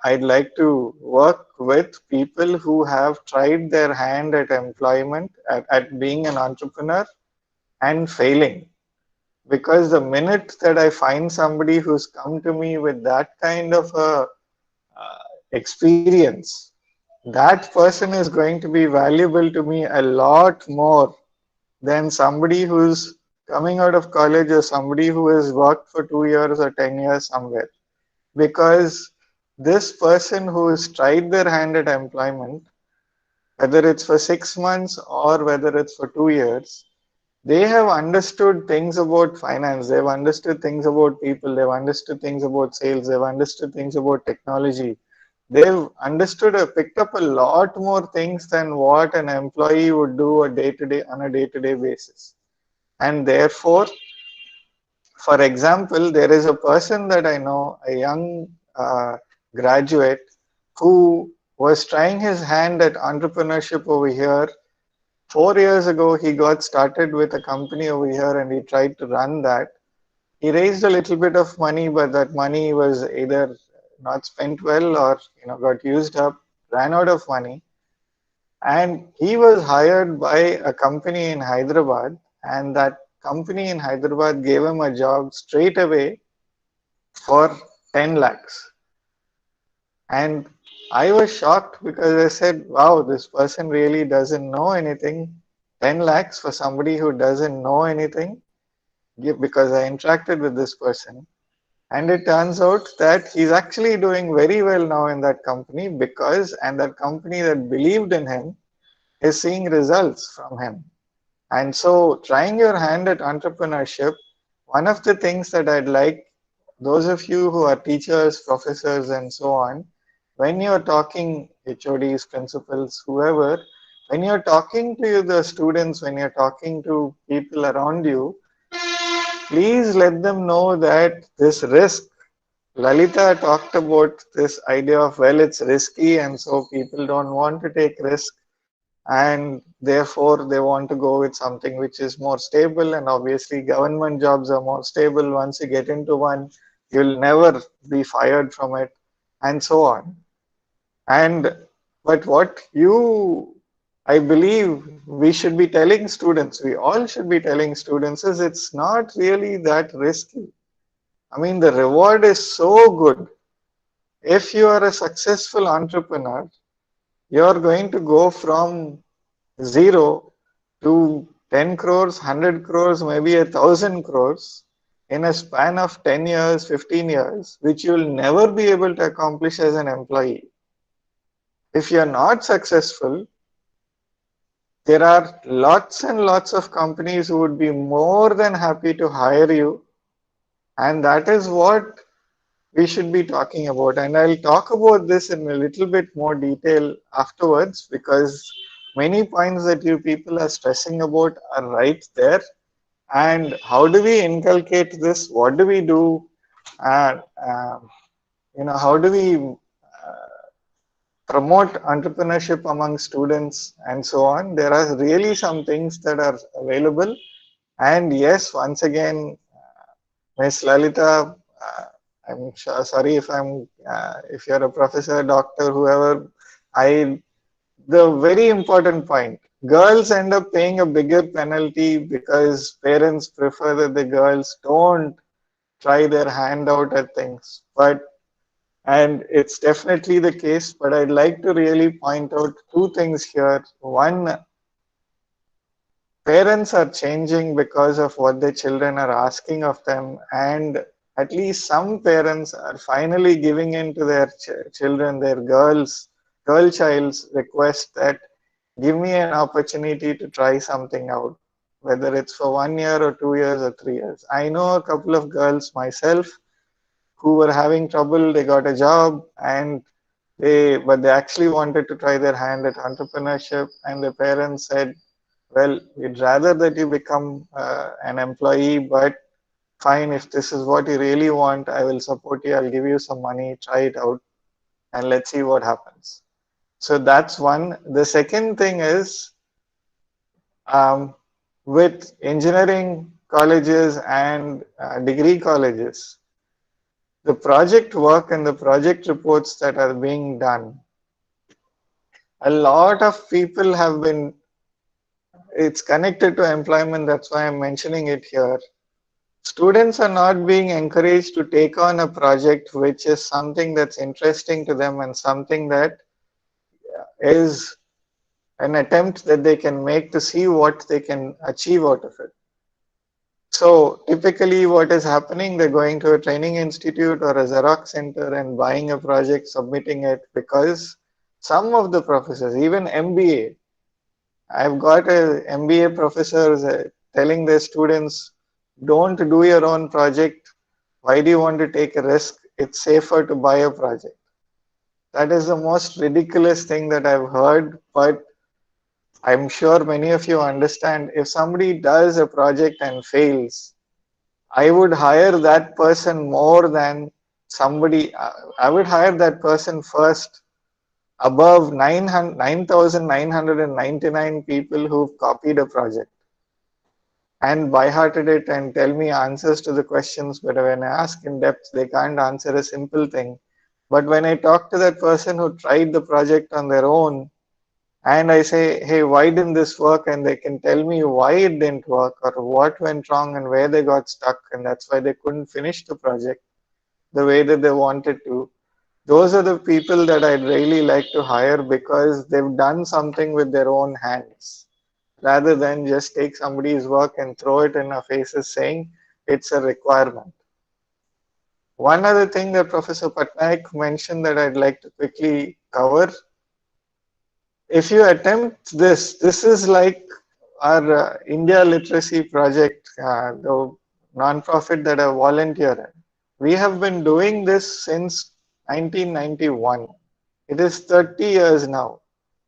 I'd like to work with people who have tried their hand at employment, at being an entrepreneur and failing. Because the minute that I find somebody who's come to me with that kind of a experience, that person is going to be valuable to me a lot more than somebody who's coming out of college or somebody who has worked for 2 years or 10 years somewhere. Because this person who has tried their hand at employment, whether it's for 6 months or whether it's for 2 years, they have understood things about finance, they've understood things about people, they've understood things about sales, they've understood things about technology. They've understood or picked up a lot more things than what an employee would do on a day-to-day basis. And therefore, for example, there is a person that I know, a young graduate who was trying his hand at entrepreneurship over here. 4 years ago, he got started with a company over here and he tried to run that. He raised a little bit of money, but that money was either not spent well or got used up, ran out of money. And he was hired by a company in Hyderabad, and that company in Hyderabad gave him a job straight away for 10 lakhs. And I was shocked because I said, wow, this person really doesn't know anything. 10 lakhs for somebody who doesn't know anything, because I interacted with this person. And it turns out that he's actually doing very well now in that company and that company that believed in him is seeing results from him. And so trying your hand at entrepreneurship, one of the things that I'd like those of you who are teachers, professors, and so on, when you're talking HODs, principals, whoever, when you're talking to the students, when you're talking to people around you, please let them know that this risk, Lalita talked about this idea of, well, it's risky and so people don't want to take risk and therefore they want to go with something which is more stable, and obviously government jobs are more stable. Once you get into one, you'll never be fired from it and so on. But what I believe we should be telling students, we all should be telling students, is it's not really that risky. I mean, the reward is so good. If you are a successful entrepreneur, you're going to go from 0 to 10 crores, 100 crores, maybe 1,000 crores in a span of 10 years, 15 years, which you'll never be able to accomplish as an employee. If you're not successful, there are lots and lots of companies who would be more than happy to hire you. And that is what we should be talking about. And I'll talk about this in a little bit more detail afterwards, because many points that you people are stressing about are right there. And how do we inculcate this? What do we do? And how do we promote entrepreneurship among students and so on? There are really some things that are available. And yes, once again, Ms. Lalita, I'm sorry if you're a professor, doctor, whoever, the very important point, girls end up paying a bigger penalty because parents prefer that the girls don't try their hand out at things. And it's definitely the case, but I'd like to really point out two things here. One, parents are changing because of what their children are asking of them, and at least some parents are finally giving in to their children, their girl child's request that give me an opportunity to try something out, whether it's for 1 year or 2 years or 3 years. I know a couple of girls myself who were having trouble. They got a job but they actually wanted to try their hand at entrepreneurship, and the parents said, well, we'd rather that you become an employee, but fine, if this is what you really want, I will support you, I'll give you some money, try it out, and let's see what happens. So that's one. The second thing is, with engineering colleges and degree colleges, the project work and the project reports that are being done, a lot of people have been, it's connected to employment, that's why I'm mentioning it here. Students are not being encouraged to take on a project which is something that's interesting to them and something that is an attempt that they can make to see what they can achieve out of it. So typically what is happening, they're going to a training institute or a Xerox center and buying a project, submitting it, because some of the professors, even MBA, I've got a MBA professors telling their students, don't do your own project. Why do you want to take a risk? It's safer to buy a project. That is the most ridiculous thing that I've heard, but I'm sure many of you understand. If somebody does a project and fails, I would hire that person more than somebody, I would hire that person first above 9,999 people who've copied a project and by-hearted it and tell me answers to the questions, but when I ask in depth, they can't answer a simple thing. But when I talk to that person who tried the project on their own, and I say, hey, why didn't this work? And they can tell me why it didn't work or what went wrong and where they got stuck, and that's why they couldn't finish the project. the way that they wanted to. Those are the people that I'd really like to hire because they've done something with their own hands, rather than just take somebody's work and throw it in our faces saying it's a requirement. One other thing that Professor Patnaik mentioned that I'd like to quickly cover. If you attempt this is like our India Literacy Project, the non-profit that I volunteer in. We have been doing this since 1991. It is 30 years now.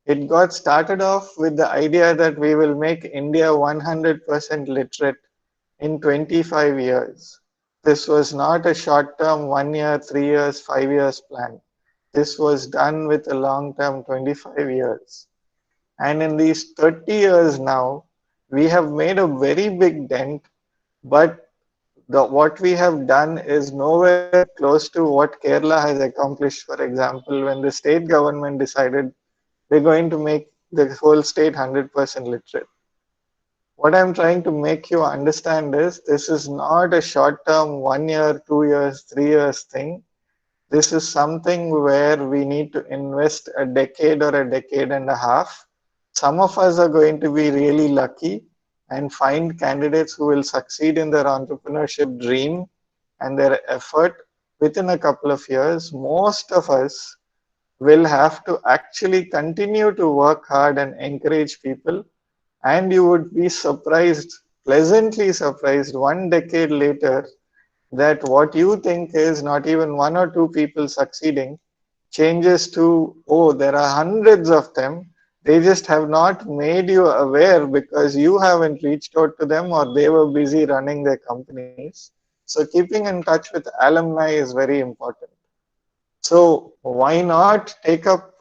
It got started off with the idea that we will make India 100% literate in 25 years. This was not a short-term 1 year, 3 years, 5 years plan. This was done with a long-term 25 years. And in these 30 years now, we have made a very big dent, but what we have done is nowhere close to what Kerala has accomplished. For example, when the state government decided we're going to make the whole state 100% literate. What I'm trying to make you understand is this is not a short term 1 year, 2 years, 3 years thing. This is something where we need to invest a decade or a decade and a half. Some of us are going to be really lucky and find candidates who will succeed in their entrepreneurship dream and their effort within a couple of years. Most of us will have to actually continue to work hard and encourage people, and you would be surprised, pleasantly surprised, 1 decade later that what you think is not even 1 or 2 people succeeding changes to, oh, there are hundreds of them. They just have not made you aware because you haven't reached out to them or they were busy running their companies. So keeping in touch with alumni is very important. So why not take up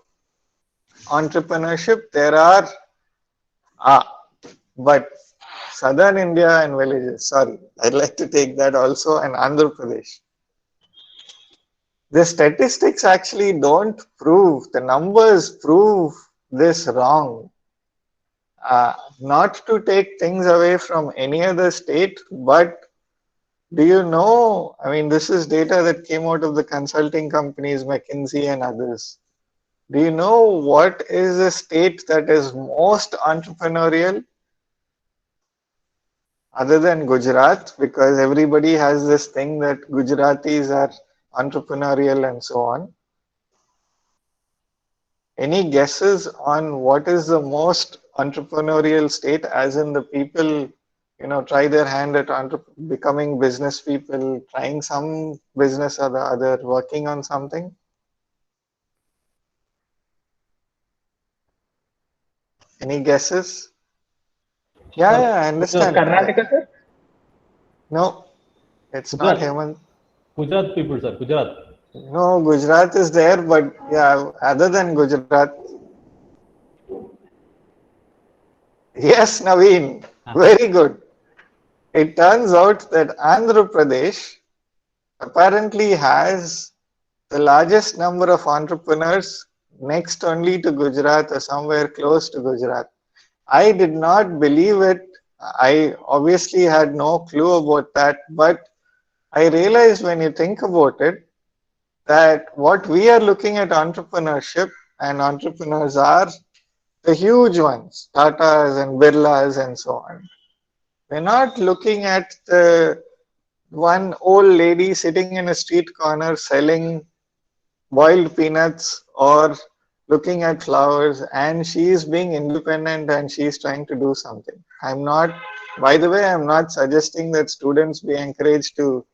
entrepreneurship? There are, but Southern India and villages, sorry, I'd like to take that also, and Andhra Pradesh. The statistics actually don't prove, the numbers prove this wrong. Not to take things away from any other state, but do you know, I mean, this is data that came out of the consulting companies, McKinsey and others. Do you know what is a state that is most entrepreneurial other than Gujarat? Because everybody has this thing that Gujaratis are entrepreneurial and so on. Any guesses on what is the most entrepreneurial state, as in the people, you know, try their hand at becoming business people, trying some business or the other, working on something? Any guesses? Yeah, yeah, I understand. Karnataka, sir? No, it's Gujarat. not Hemant. Gujarat people, sir. Gujarat. No, Gujarat is there, but yeah, other than Gujarat. Yes, Naveen, very good. It turns out that Andhra Pradesh apparently has the largest number of entrepreneurs, next only to Gujarat or somewhere close to Gujarat. I did not believe it. I obviously had no clue about that, but I realized when you think about it, that what we are looking at entrepreneurship, and entrepreneurs are the huge ones, Tatas and Birlas and so on. We're not looking at the one old lady sitting in a street corner selling boiled peanuts or looking at flowers, and she is being independent and she is trying to do something. I'm not, by the way, I'm not suggesting that students be encouraged to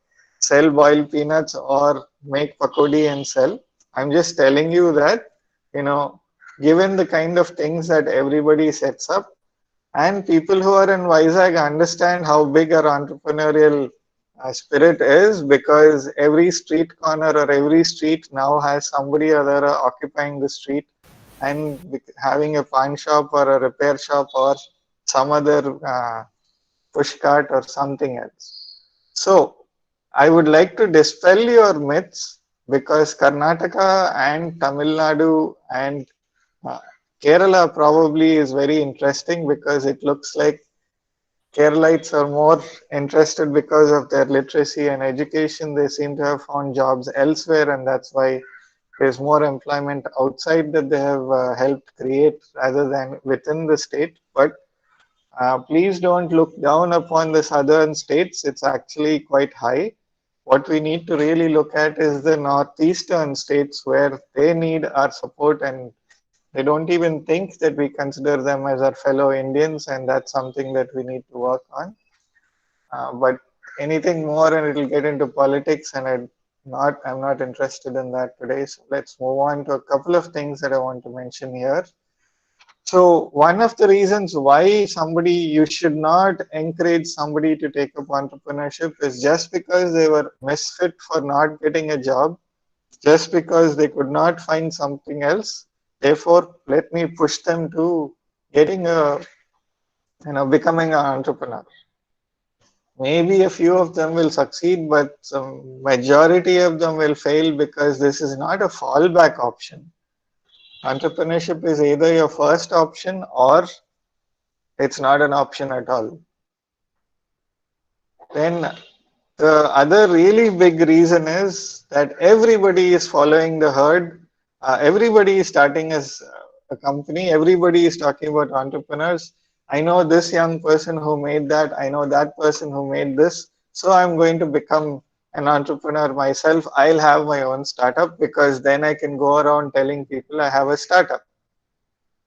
sell boiled peanuts or make pakodi and sell. I'm just telling you that, you know, given the kind of things that everybody sets up, and people who are in Vizag understand how big our entrepreneurial spirit is, because every street corner or every street now has somebody or other occupying the street and having a pawn shop or a repair shop or some other push cart or something else. So I would like to dispel your myths, because Karnataka and Tamil Nadu and Kerala probably is very interesting because it looks like Keralites are more interested because of their literacy and education. They seem to have found jobs elsewhere, and that's why there's more employment outside that they have helped create rather than within the state. But please don't look down upon the southern states. It's actually quite high. What we need to really look at is the northeastern states where they need our support, and they don't even think that we consider them as our fellow Indians, and that's something that we need to work on. But anything more and it'll get into politics, and I'm not interested in that today. So let's move on to a couple of things that I want to mention here. So one of the reasons why you should not encourage somebody to take up entrepreneurship is just because they were misfit for not getting a job, just because they could not find something else. Therefore, let me push them to getting becoming an entrepreneur. Maybe a few of them will succeed, but some majority of them will fail because this is not a fallback option. Entrepreneurship is either your first option or it's not an option at all. Then the other really big reason is that everybody is following the herd. Everybody is starting as a company. Everybody is talking about entrepreneurs. I know this young person who made that. I know that person who made this. So I'm going to become an entrepreneur myself. I'll have my own startup because then I can go around telling people I have a startup.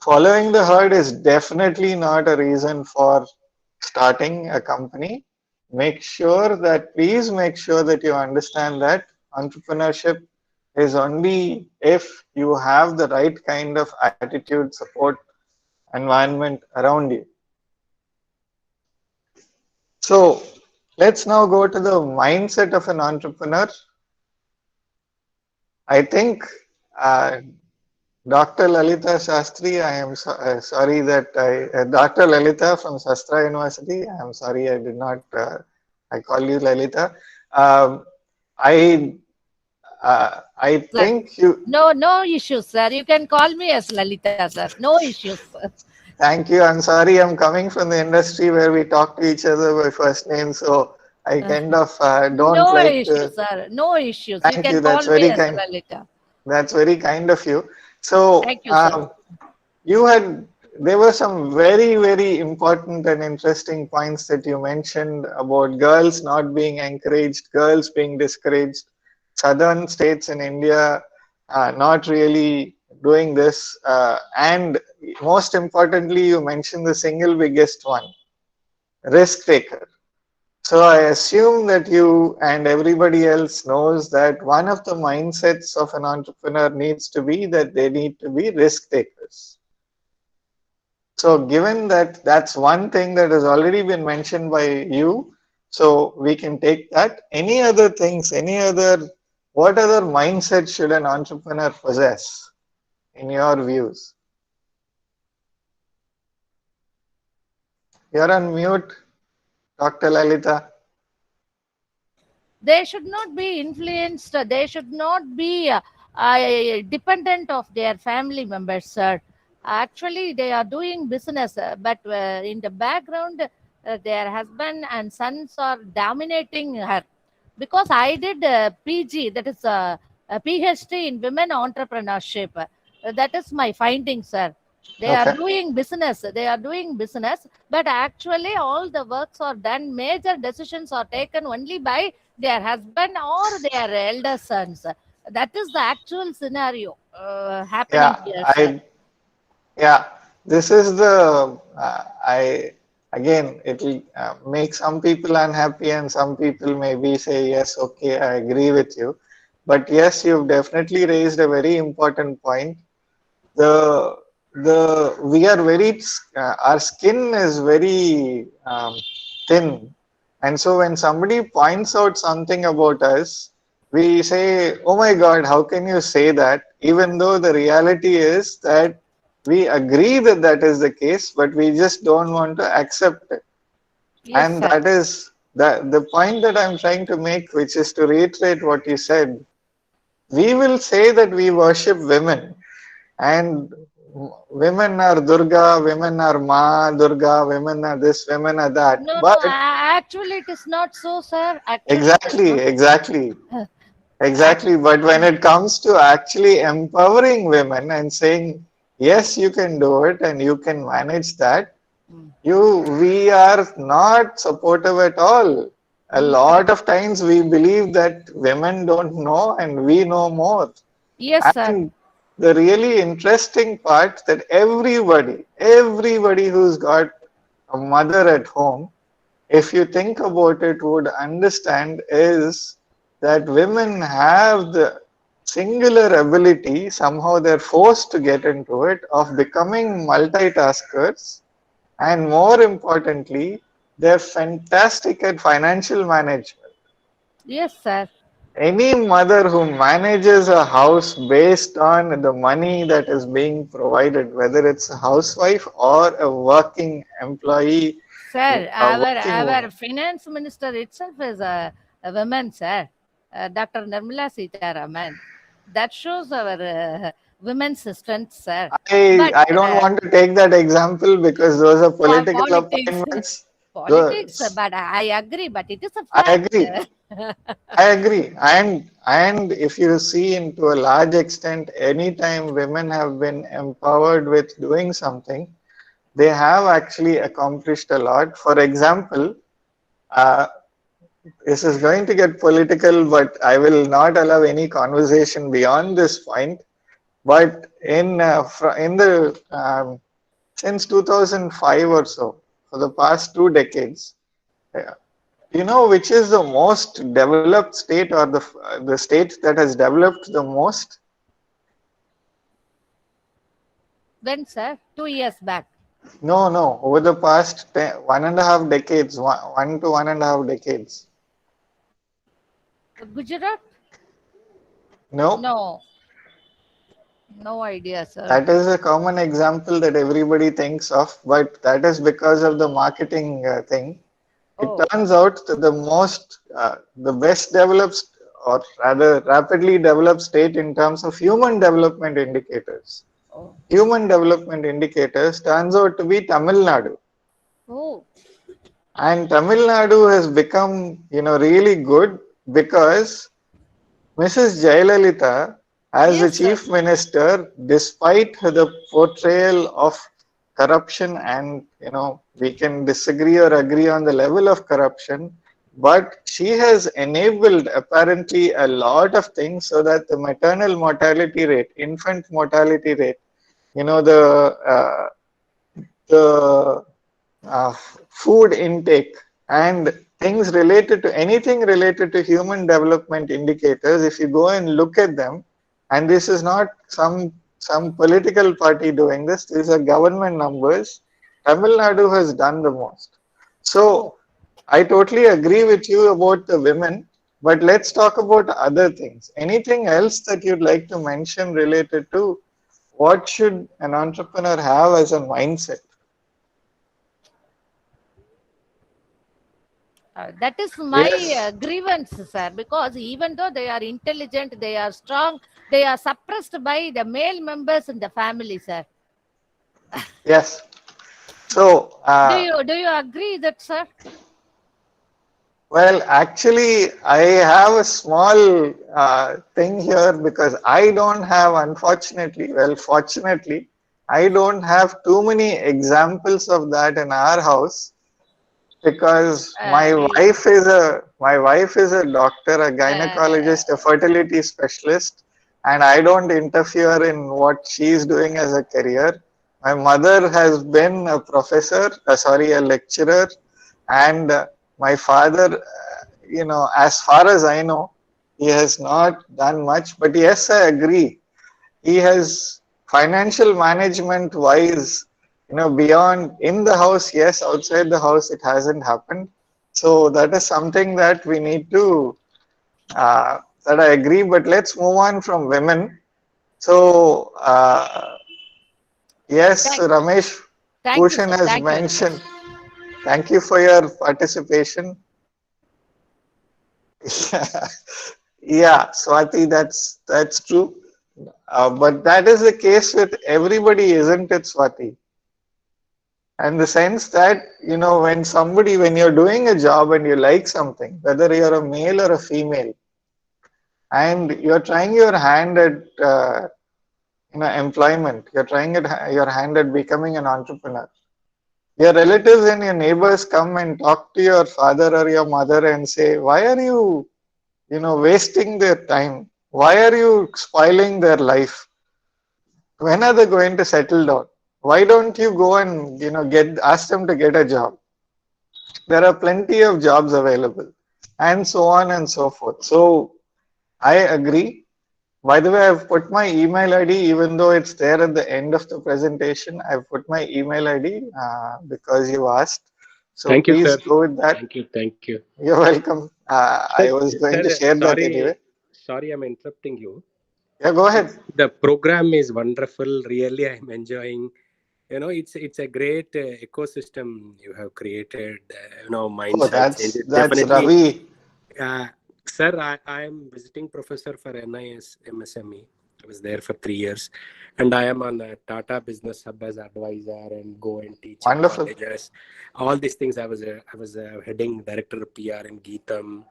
Following the herd is definitely not a reason for starting a company. Please make sure that you understand that entrepreneurship is only if you have the right kind of attitude, support, environment around you. So let's now go to the mindset of an entrepreneur. I think Dr. Lalita Shastri, I am sorry that Dr. Lalita from Sastra University, I am sorry I did not, I call you Lalita. I think you... No issues, sir. You can call me as Lalita, sir. No issues. Thank you. I'm sorry. I'm coming from the industry where we talk to each other by first name, so I kind of don't no like issues, sir. No issues. Thank you can you. That's call me very as kind. Lalita. That's very kind of you. So, thank you, sir. There were some very, very important and interesting points that you mentioned about girls not being encouraged, girls being discouraged, southern states in India not really doing this, and most importantly, you mentioned the single biggest one, risk taker. So I assume that you and everybody else knows that one of the mindsets of an entrepreneur needs to be that they need to be risk takers. So given that that's one thing that has already been mentioned by you, so we can take that. Any other things, what other mindset should an entrepreneur possess in your views? You're on mute, Dr. Lalita. They should not be influenced. They should not be dependent of their family members, sir. Actually, they are doing business, but in the background, their husband and sons are dominating her. Because I did PG, that is a PhD in women entrepreneurship. That is my finding, sir. They are doing business. They are doing business, but actually all the works are done. Major decisions are taken only by their husband or their elder sons. That is the actual scenario happening here, sir. This is the again, it will make some people unhappy, and some people maybe say, yes, okay, I agree with you. But yes, you've definitely raised a very important point. We are very, our skin is very thin. And so when somebody points out something about us, we say, oh my God, how can you say that? Even though the reality is that we agree that that is the case, but we just don't want to accept it. Yes, and sir. that is the point that I'm trying to make, which is to reiterate what you said. We will say that we worship women, and women are Durga, women are Ma Durga, women are this, women are that. No, But actually it is not so, sir. Actually, it is exactly, not. exactly, Act- exactly. But when it comes to actually empowering women and saying, yes, you can do it and you can manage that, we are not supportive at all. A lot of times we believe that women don't know and we know more. Yes, sir. And the really interesting part that everybody who's got a mother at home, if you think about it, would understand is that women have the singular ability, somehow they're forced to get into it, of becoming multitaskers, and more importantly, they're fantastic at financial management. Yes, sir. Any mother who manages a house based on the money that is being provided, whether it's a housewife or a working employee, Sir, a working our woman. finance minister itself is a woman, sir. Dr. Nirmala Sitharaman. That shows our women's strength, sir. But I don't want to take that example because those are political politics, appointments. politics, Those, but I agree, but it is a I fact. agree. I agree. And if you see into a large extent, anytime women have been empowered with doing something, they have actually accomplished a lot. For example, uh, this is going to get political, but I will not allow any conversation beyond this point. But in the since 2005 or so, for the past 2 decades, do you know which is the most developed state or the state that has developed the most? When, sir? 2 years back. No, no. Over the past 1.5 decades, 1 to 1.5 decades. Gujarat? No, No, no idea, sir. that is a common example that everybody thinks of, but that is because of the marketing thing. It Oh, turns out that the best developed, or rather rapidly developed state in terms of human development indicators. oh, Human development indicators turns out to be Tamil Nadu. oh, And Tamil Nadu has become, really good because Mrs. Jayalalitha, as the yes, sir. chief minister, despite the portrayal of corruption, and we can disagree or agree on the level of corruption, but she has enabled apparently a lot of things so that the maternal mortality rate, infant mortality rate, the food intake and things related to anything related to human development indicators, if you go and look at them, and this is not some political party doing this, these are government numbers, Tamil Nadu has done the most. Oh, So I totally agree with you about the women, but let's talk about other things. Anything else that you'd like to mention related to what should an entrepreneur have as a mindset? that is my Yes, grievance, sir, because even though they are intelligent, they are strong, they are suppressed by the male members in the family, sir. yes. So, Do you agree that, sir? well, actually, I have a small thing here because I don't have, unfortunately, well, fortunately, I don't have too many examples of that in our house because You, my wife is a doctor, a uh, gynecologist, a fertility specialist, and I don't interfere in what she's doing as a career. My mother has been a professor, sorry, a lecturer, and my father, as far as I know, he has not done much. But yes, I agree. He has financial management wise, beyond in the house, yes, outside the house, it hasn't happened. So that is something that we need to, that I agree. But let's move on from women. So, yes, thank, Ramesh thank you, Bhushan sir. has Thank you very much. mentioned. Thank you for your participation. Yeah, Swati, that's true. But that is the case with everybody, isn't it, Swati? And the sense that, when you're doing a job and you like something, whether you're a male or a female, and you're trying your hand at employment, you're trying your hand at becoming an entrepreneur. Your relatives and your neighbors come and talk to your father or your mother and say, why are you, wasting their time? Why are you spoiling their life? When are they going to settle down? Why don't you go and, ask them to get a job? There are plenty of jobs available, and so on and so forth. So I agree. By the way, I've put my email ID, even though it's there at the end of the presentation. I've put my email ID because you asked. So thank you, please sir. go with that. Thank you. You're welcome. I was going to share that anyway. Sorry, I'm interrupting you. Yeah, go ahead. The program is wonderful. Really, I'm enjoying. It's a great ecosystem you have created. Mindset that's definitely. Ravi. Sir, I am visiting professor for NIS MSME. I was there for 3 years, and I am on a Tata Business Hub as advisor and go and teach in colleges. All these things. I was heading director of PR in GITA.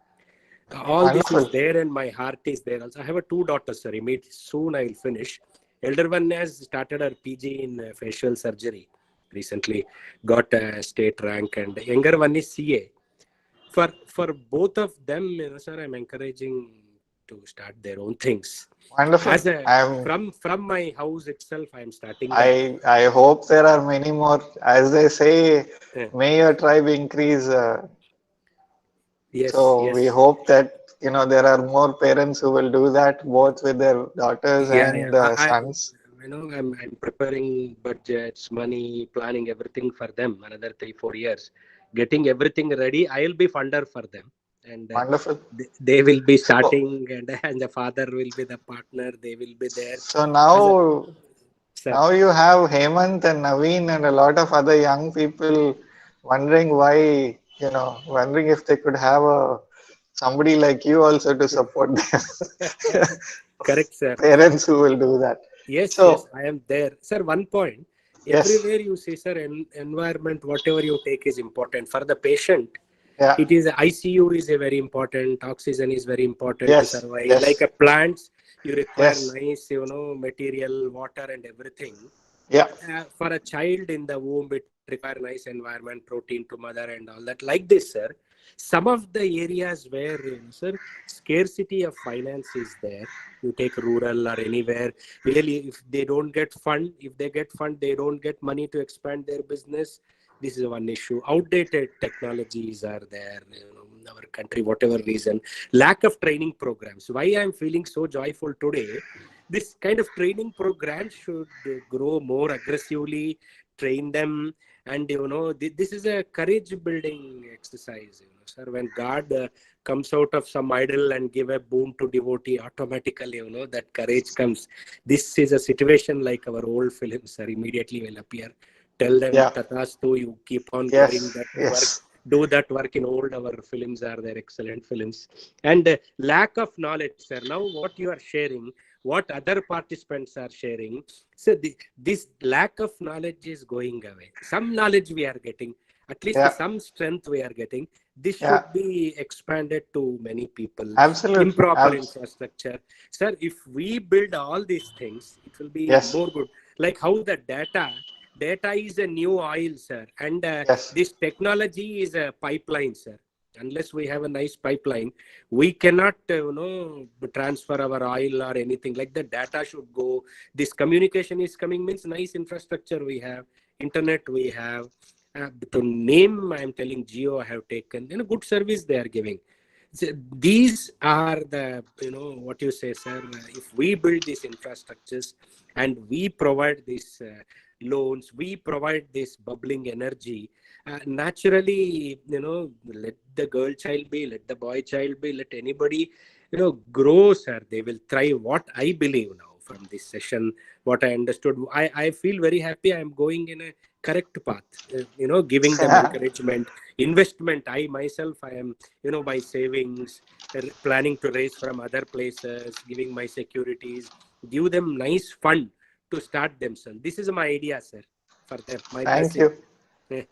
All this is there, and my heart is there. Also, I have 2 daughters, sir. Soon I will finish. Elder one has started her PG in facial surgery. Recently got a state rank, and younger one is CA. For both of them, sir, I'm encouraging to start their own things. Wonderful. From my house itself, I am starting. I hope there are many more. As they say, may your tribe increase. Yes. We hope that there are more parents who will do that, both with their daughters and sons. I'm preparing budgets, money, planning everything for them. Another 3-4 years, getting everything ready. I'll be funder for them, and wonderful. They will be starting, and the father will be the partner. They will be there. So now you have Hemant and Naveen and a lot of other young people wondering why, wondering if they could have somebody like you also to support them. Correct, sir. Parents who will do that. Yes, I am there. Sir, one point. Everywhere you say, sir, environment, whatever you take is important. For the patient, it is ICU is a very important. Oxygen is very important to survive. Like a plants, you require nice, material, water and everything. For a child in the womb, it requires nice environment, protein to mother and all that. Like this, sir. Some of the areas where, sir, scarcity of finance is there. You take rural or anywhere. Really, if they don't get fund, they don't get money to expand their business. This is one issue. Outdated technologies are there, in our country, whatever reason. Lack of training programs. Why I'm feeling so joyful today? This kind of training program should grow more aggressively, train them. And, this is a courage building exercise. Sir, when God comes out of some idol and give a boon to devotee, automatically, that courage comes. This is a situation like our old films, sir, immediately will appear. Tell them, Tatastu, you keep on doing that work. Do that work in old, our films are there, excellent films. And lack of knowledge, sir. Now what you are sharing, what other participants are sharing, so this lack of knowledge is going away. Some knowledge we are getting, at least some strength we are getting. This should be expanded to many people. Absolutely. Improper infrastructure. Sir, if we build all these things, it will be more good. Like how the data is a new oil, sir. And this technology is a pipeline, sir. Unless we have a nice pipeline, we cannot, transfer our oil or anything. Like the data should go. This communication is coming, means nice infrastructure we have, internet we have. To name, I'm telling Jio, I have taken, good service they are giving. So these are the, what you say, sir. If we build these infrastructures and we provide these loans, we provide this bubbling energy, naturally, let the girl child be, let the boy child be, let anybody, grow, sir. They will thrive. What I believe now from this session, what I understood, I feel very happy. I am going in a correct path, giving them encouragement, investment. I myself, I am, my savings, planning to raise from other places, giving my securities, give them nice fund to start themselves. This is my idea, sir, for them. My Thank blessing. you.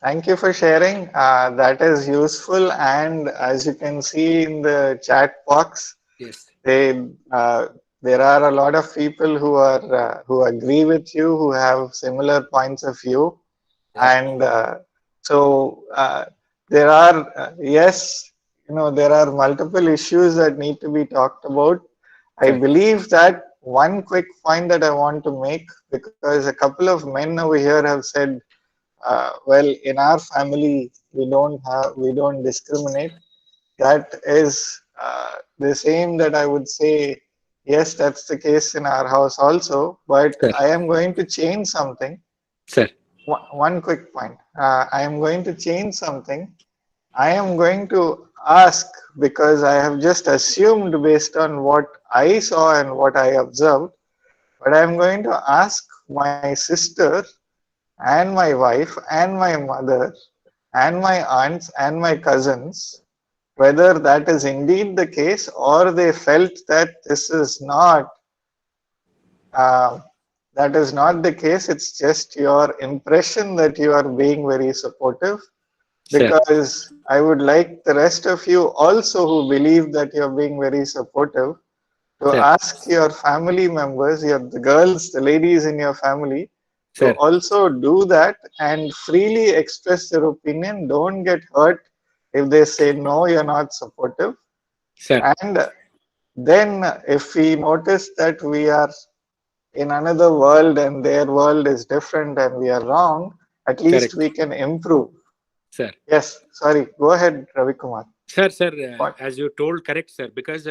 Thank you for sharing. That is useful, and as you can see in the chat box, yes, there are a lot of people who agree with you, who have similar points of view, and there are yes, there are multiple issues that need to be talked about. I believe that one quick point that I want to make, because a couple of men over here have said, well, in our family we don't discriminate. That is the same that I would say, yes, that's the case in our house also, but sir. I am going to change something. Sir. One quick point. I am going to change something. I am going to ask, because I have just assumed based on what I saw and what I observed, but I am going to ask my sister and my wife and my mother and my aunts and my cousins whether that is indeed the case, or they felt that this is not that is not the case. It's just your impression that you are being very supportive. Because I would like the rest of you also who believe that you're being very supportive to ask your family members, the girls, the ladies in your family, to also do that and freely express their opinion. Don't get hurt if they say no, you're not supportive. And then if we notice that we are in another world and their world is different and we are wrong, at least we can improve. Sir. Yes, sorry. Go ahead, Ravi Kumar. Sir, as you told, correct, sir, because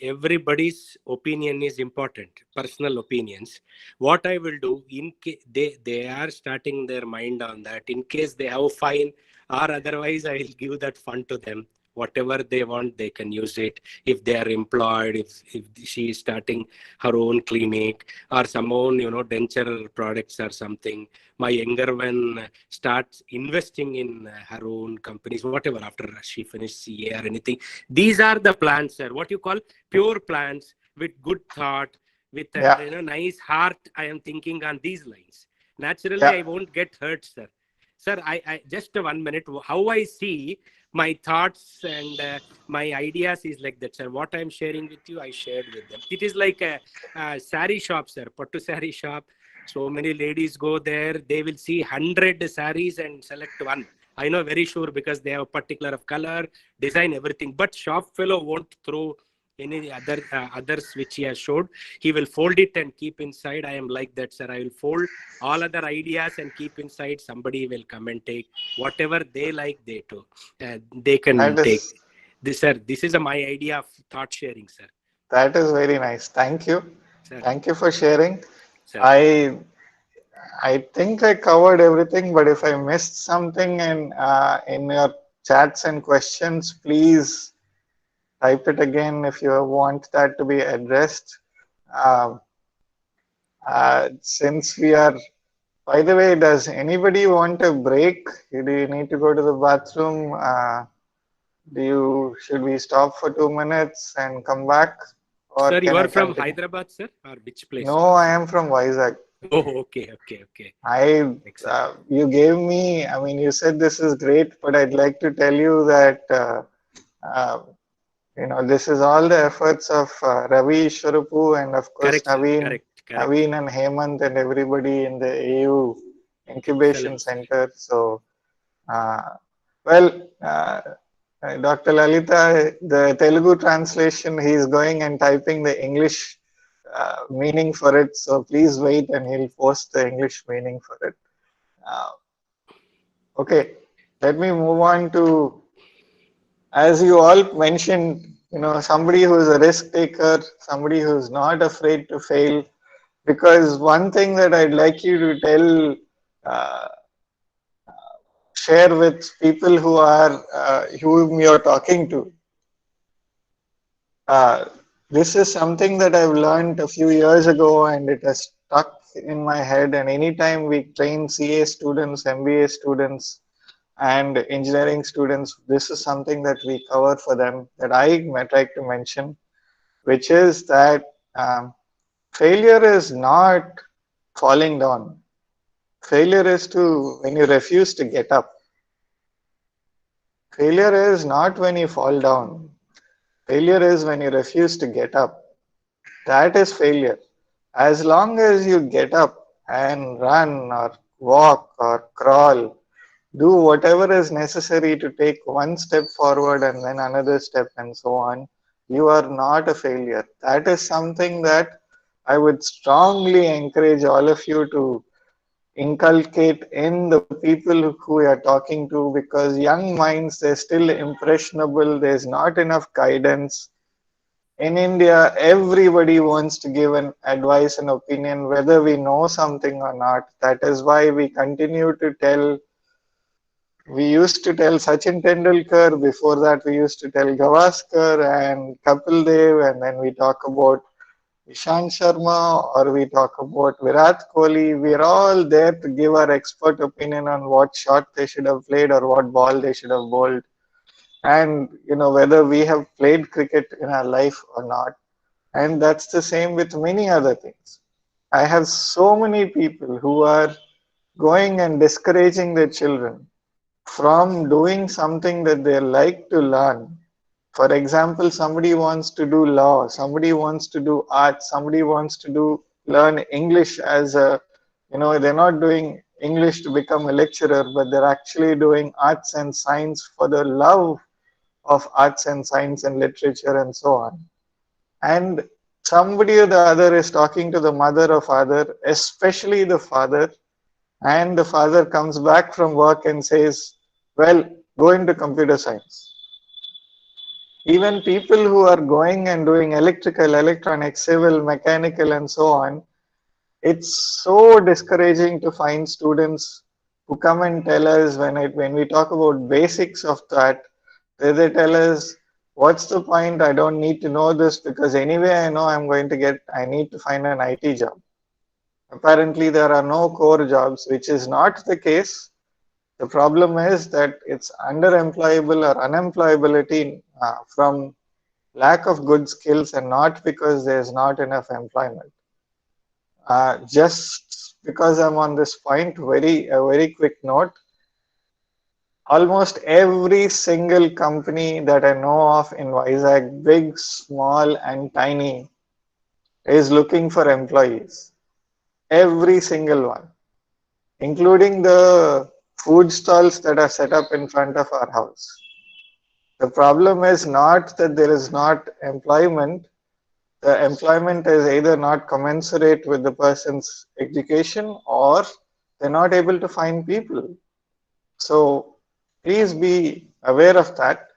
everybody's opinion is important, personal opinions. What I will do, in case they are starting their mind on that, in case they have fine, or otherwise I will give that fund to them. Whatever they want, they can use it. If they are employed, if she is starting her own clinic or some own, denture products or something. My younger one starts investing in her own companies, whatever, after she finishes CA or anything. These are the plans, sir. What you call pure plans with good thought, with a nice heart. I am thinking on these lines. Naturally, I won't get hurt, sir. Sir, I just 1 minute. How I see my thoughts and my ideas is like that, sir. What I'm sharing with you, I shared with them. It is like a sari shop, sir. Pattu sari shop. So many ladies go there. They will see 100 saris and select one. I know very sure, because they have a particular of color, design, everything. But shop fellow won't throw any others which he has showed. He will fold it and keep inside. I am like that, sir. I will fold all other ideas and keep inside. Somebody will come and take whatever they like. They can take this, sir. This is my idea of thought sharing, sir. That is very nice. Thank you. Sir. Thank you for sharing. Sir. I think I covered everything, but if I missed something in your chats and questions, please type it again if you want that to be addressed. Since we are, by the way, does anybody want a break? Do you need to go to the bathroom? Should we stop for 2 minutes and come back? Or sir, you are from continue? Hyderabad, sir, or which place? No, I am from Vizag. Oh, okay. You gave me, you said this is great, but I'd like to tell you that, this is all the efforts of Ravi Ishwarapu and of course Naveen and Hemant and everybody in the AU Incubation Center. So, Dr. Lalita, the Telugu translation, he is going and typing the English meaning for it. So please wait and he'll post the English meaning for it. Okay, let me move on to, as you all mentioned, somebody who is a risk taker, somebody who is not afraid to fail. Because one thing that I'd like you to share with people whom you're talking to. This is something that I've learned a few years ago and it has stuck in my head. And anytime we train CA students, MBA students, and engineering students, this is something that we cover for them that I try to mention. which is that failure is not falling down. Failure is when you refuse to get up. Failure is not when you fall down. Failure is when you refuse to get up. That is failure. As long as you get up and run or walk or crawl, do whatever is necessary to take one step forward and then another step and so on, you are not a failure. That is something that I would strongly encourage all of you to inculcate in the people who you are talking to, because young minds, they're still impressionable, there's not enough guidance. In India, everybody wants to give an advice and opinion whether we know something or not. That is why we continue to tell. We used to tell Sachin Tendulkar, before that we used to tell Gavaskar and Kapil Dev, and then we talk about Ishant Sharma or we talk about Virat Kohli. We're all there to give our expert opinion on what shot they should have played or what ball they should have bowled. And whether we have played cricket in our life or not. And that's the same with many other things. I have so many people who are going and discouraging their children from doing something that they like to learn. For example, somebody wants to do law, somebody wants to do art, somebody wants to learn English as they're not doing English to become a lecturer, but they're actually doing arts and science for the love of arts and science and literature and so on. And somebody or the other is talking to the mother or father, especially the father, and the father comes back from work and says, well, go into computer science. Even people who are going and doing electrical, electronics, civil, mechanical, and so on, it's so discouraging to find students who come and tell us when we talk about basics of that, they tell us, what's the point? I don't need to know this because anyway I know I need to find an IT job. Apparently there are no core jobs, which is not the case. The problem is that it's underemployable or unemployability from lack of good skills and not because there's not enough employment. Just because I'm on this point, a very quick note. Almost every single company that I know of in Vizag, big, small, and tiny, is looking for employees. Every single one, including the food stalls that are set up in front of our house. The problem is not that there is not employment. The employment is either not commensurate with the person's education or they're not able to find people. So please be aware of that.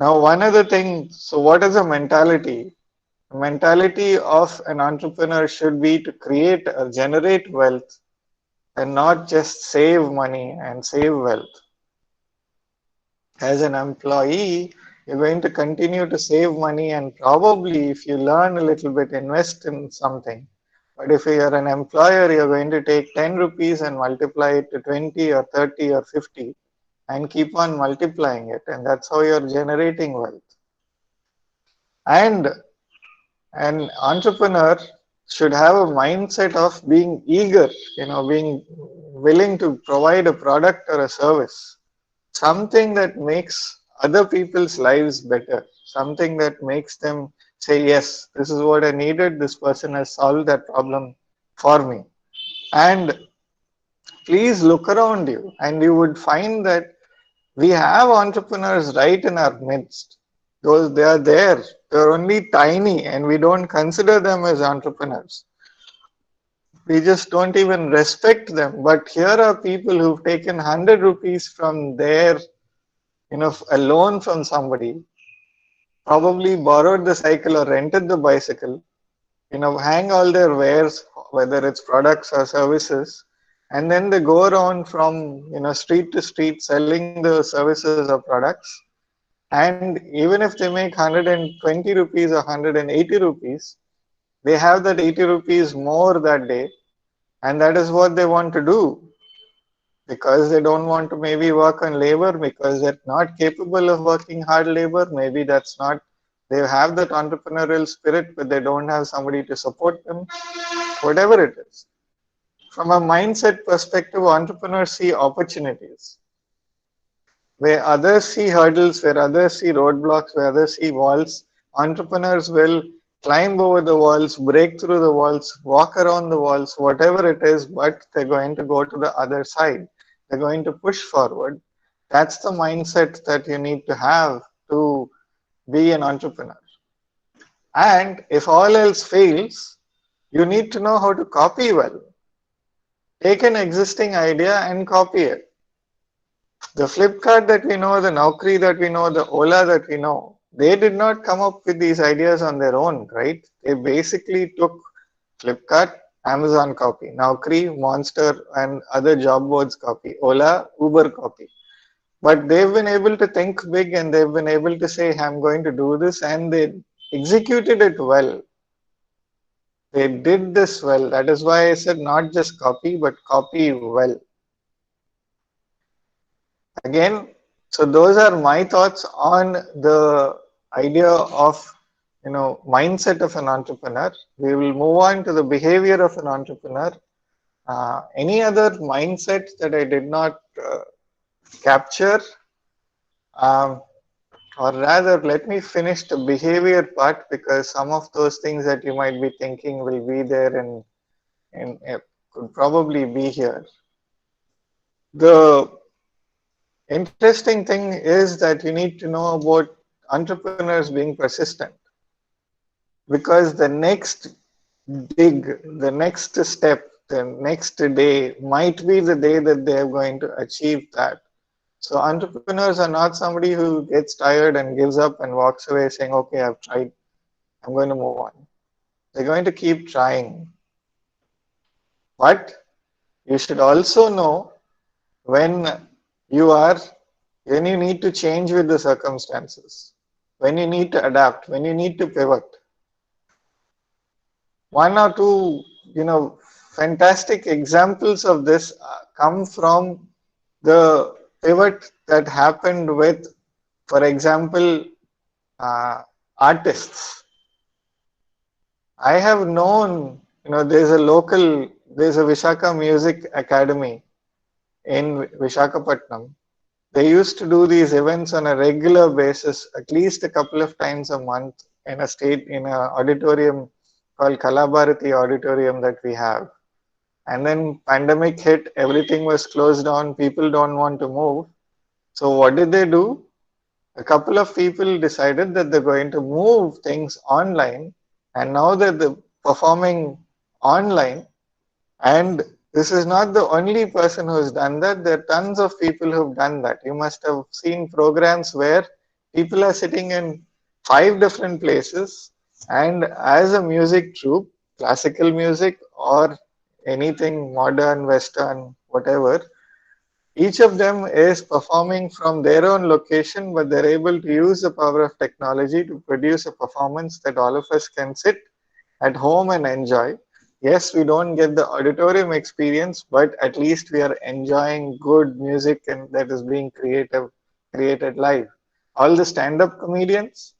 Now, one other thing, so what is a mentality? The mentality of an entrepreneur should be to create or generate wealth and not just save money and save wealth. As an employee, you're going to continue to save money and probably if you learn a little bit, invest in something. But if you're an employer, you're going to take 10 rupees and multiply it to 20 or 30 or 50 and keep on multiplying it. And that's how you're generating wealth. And an entrepreneur should have a mindset of being eager, being willing to provide a product or a service. Something that makes other people's lives better, something that makes them say, yes, this is what I needed, this person has solved that problem for me. And please look around you and you would find that we have entrepreneurs right in our midst. Those they are there, they're only tiny and we don't consider them as entrepreneurs. We just don't even respect them. But here are people who've taken 100 rupees from their a loan from somebody, probably borrowed the cycle or rented the bicycle, hang all their wares, whether it's products or services, and then they go around from, street to street selling the services or products. And even if they make 120 rupees or 180 rupees, they have that 80 rupees more that day. And that is what they want to do. Because they don't want to maybe work on labor, because they're not capable of working hard labor. Maybe that's not They have that entrepreneurial spirit, but they don't have somebody to support them, whatever it is. From a mindset perspective, entrepreneurs see opportunities. Where others see hurdles, where others see roadblocks, where others see walls, entrepreneurs will climb over the walls, break through the walls, walk around the walls, whatever it is, but they're going to go to the other side. They're going to push forward. That's the mindset that you need to have to be an entrepreneur. And if all else fails, you need to know how to copy well. Take an existing idea and copy it. The Flipkart that we know, the Naukri that we know, the Ola that we know, they did not come up with these ideas on their own, right? They basically took Flipkart, Amazon copy, Naukri, Monster and other job boards copy, Ola, Uber copy. But they've been able to think big and they've been able to say, I'm going to do this, and they executed it well. They did this well. That is why I said not just copy, but copy well. Again, so those are my thoughts on the idea of, mindset of an entrepreneur. We will move on to the behavior of an entrepreneur. Any other mindset that I did not capture? Or rather, let me finish the behavior part, because some of those things that you might be thinking will be there and could probably be here. The interesting thing is that you need to know about entrepreneurs being persistent, because the next dig, the next step, the next day might be the day that they are going to achieve that. So entrepreneurs are not somebody who gets tired and gives up and walks away saying, okay, I've tried, I'm going to move on. They're going to keep trying. But you should also know when you need to change with the circumstances, when you need to adapt, when you need to pivot. One or two, fantastic examples of this come from the pivot that happened with, for example, artists. I have known, there's a Visakha Music Academy in Visakhapatnam. They used to do these events on a regular basis, at least a couple of times a month, in an auditorium called Kalabharati Auditorium that we have. And then pandemic hit, everything was closed down, people don't want to move. So what did they do? A couple of people decided that they're going to move things online, and now that they're performing online, and this is not the only person who's done that, there are tons of people who've done that. You must have seen programs where people are sitting in 5 different places, and as a music troupe, classical music or anything modern, western, whatever, each of them is performing from their own location, but they're able to use the power of technology to produce a performance that all of us can sit at home and enjoy. Yes, we don't get the auditorium experience, but at least we are enjoying good music and that is being created live. All the stand-up comedians,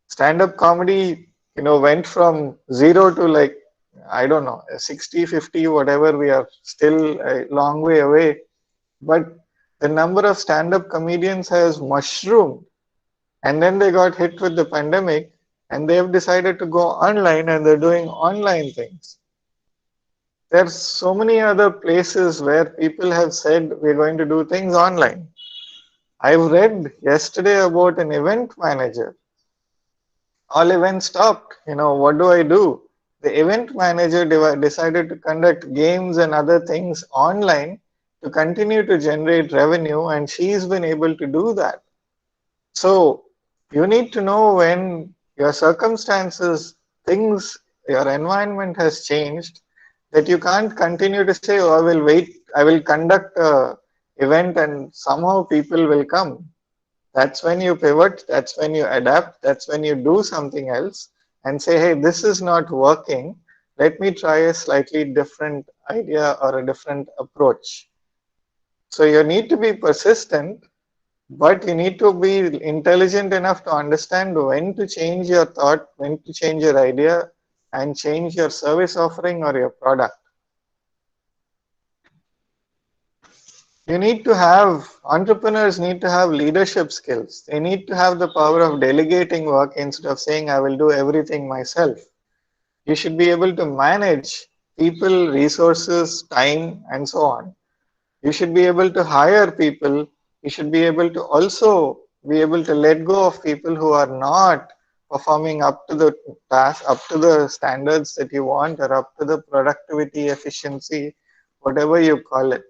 stand-up comedy, went from 0 to I don't know, 60, 50, whatever, we are still a long way away. But the number of stand-up comedians has mushroomed, and then they got hit with the pandemic and they've decided to go online and they're doing online things. There's so many other places where people have said we're going to do things online. I've read yesterday about an event manager. All events stopped. What do I do? The event manager decided to conduct games and other things online to continue to generate revenue, and she's been able to do that. So you need to know when your circumstances, your environment has changed, that you can't continue to say, oh, I will conduct an event and somehow people will come. That's when you pivot, that's when you adapt, that's when you do something else and say, hey, this is not working. Let me try a slightly different idea or a different approach. So you need to be persistent, but you need to be intelligent enough to understand when to change your thought, when to change your idea, and change your service offering or your product. You need to have, entrepreneurs need to have leadership skills. They need to have the power of delegating work instead of saying, I will do everything myself. You should be able to manage people, resources, time, and so on. You should be able to hire people. You should be able to also be able to let go of people who are not performing up to the task, up to the standards that you want, or up to the productivity, efficiency, whatever you call it.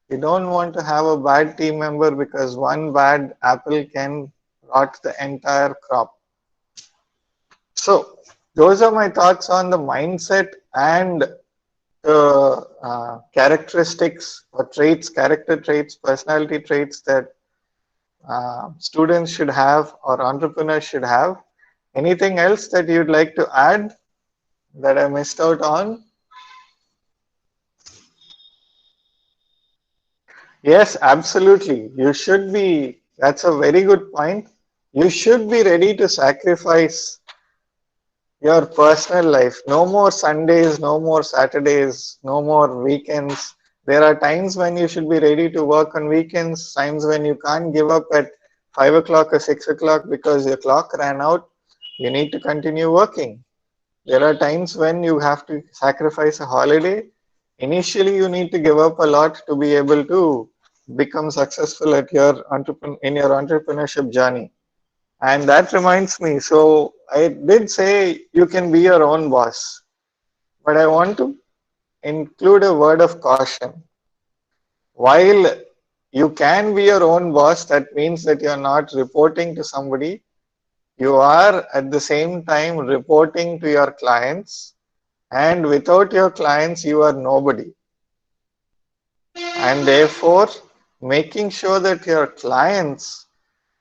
You don't want to have a bad team member because one bad apple can rot the entire crop. So, those are my thoughts on the mindset and characteristics or traits, character traits, personality traits that students should have or entrepreneurs should have. Anything else that you'd like to add that I missed out on? Yes, absolutely. You should be, that's a very good point. You should be ready to sacrifice your personal life. No more Sundays, no more Saturdays, no more weekends. There are times when you should be ready to work on weekends, times when you can't give up at 5 o'clock or 6 o'clock because your clock ran out. You need to continue working. There are times when you have to sacrifice a holiday. Initially, you need to give up a lot to be able to become successful at your in your entrepreneurship journey. And that reminds me, so I did say you can be your own boss, but I want to include a word of caution. While you can be your own boss, that means that you're not reporting to somebody. You are at the same time reporting to your clients, and without your clients, you are nobody. And therefore, making sure that your clients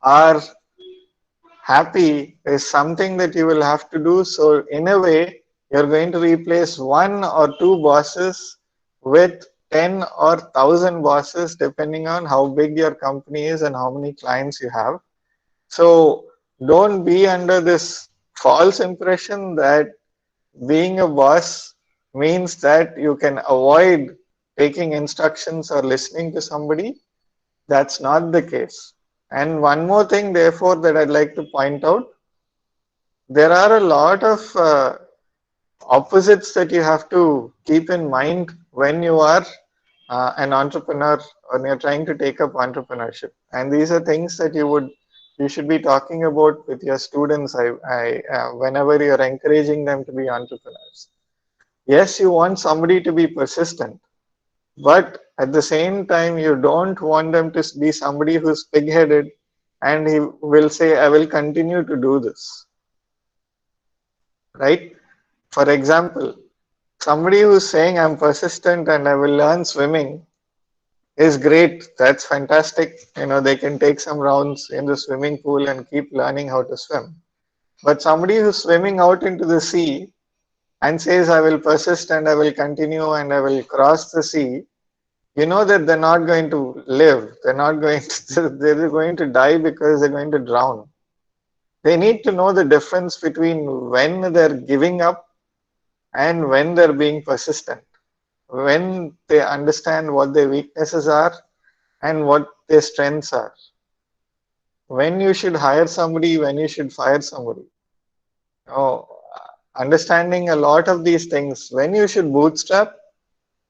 are happy is something that you will have to do. So in a way, you're going to replace 1 or 2 bosses with 10 or 1,000 bosses, depending on how big your company is and how many clients you have. So don't be under this false impression that being a boss means that you can avoid taking instructions or listening to somebody. That's not the case. And one more thing, therefore, that I'd like to point out, there are a lot of opposites that you have to keep in mind when you are an entrepreneur or you're trying to take up entrepreneurship. And these are things that you should be talking about with your students whenever you're encouraging them to be entrepreneurs. Yes, you want somebody to be persistent, but at the same time, you don't want them to be somebody who's pig-headed and he will say, I will continue to do this. Right? For example, somebody who's saying, I'm persistent and I will learn swimming is great. That's fantastic. You know, they can take some rounds in the swimming pool and keep learning how to swim. But somebody who's swimming out into the sea and says, I will persist and I will continue and I will cross the sea, you know that they're not going to live. They're not going to, they're going to die because they're going to drown. They need to know the difference between when they're giving up and when they're being persistent. When they understand what their weaknesses are and what their strengths are. When you should hire somebody, when you should fire somebody. Oh, understanding a lot of these things. When you should bootstrap,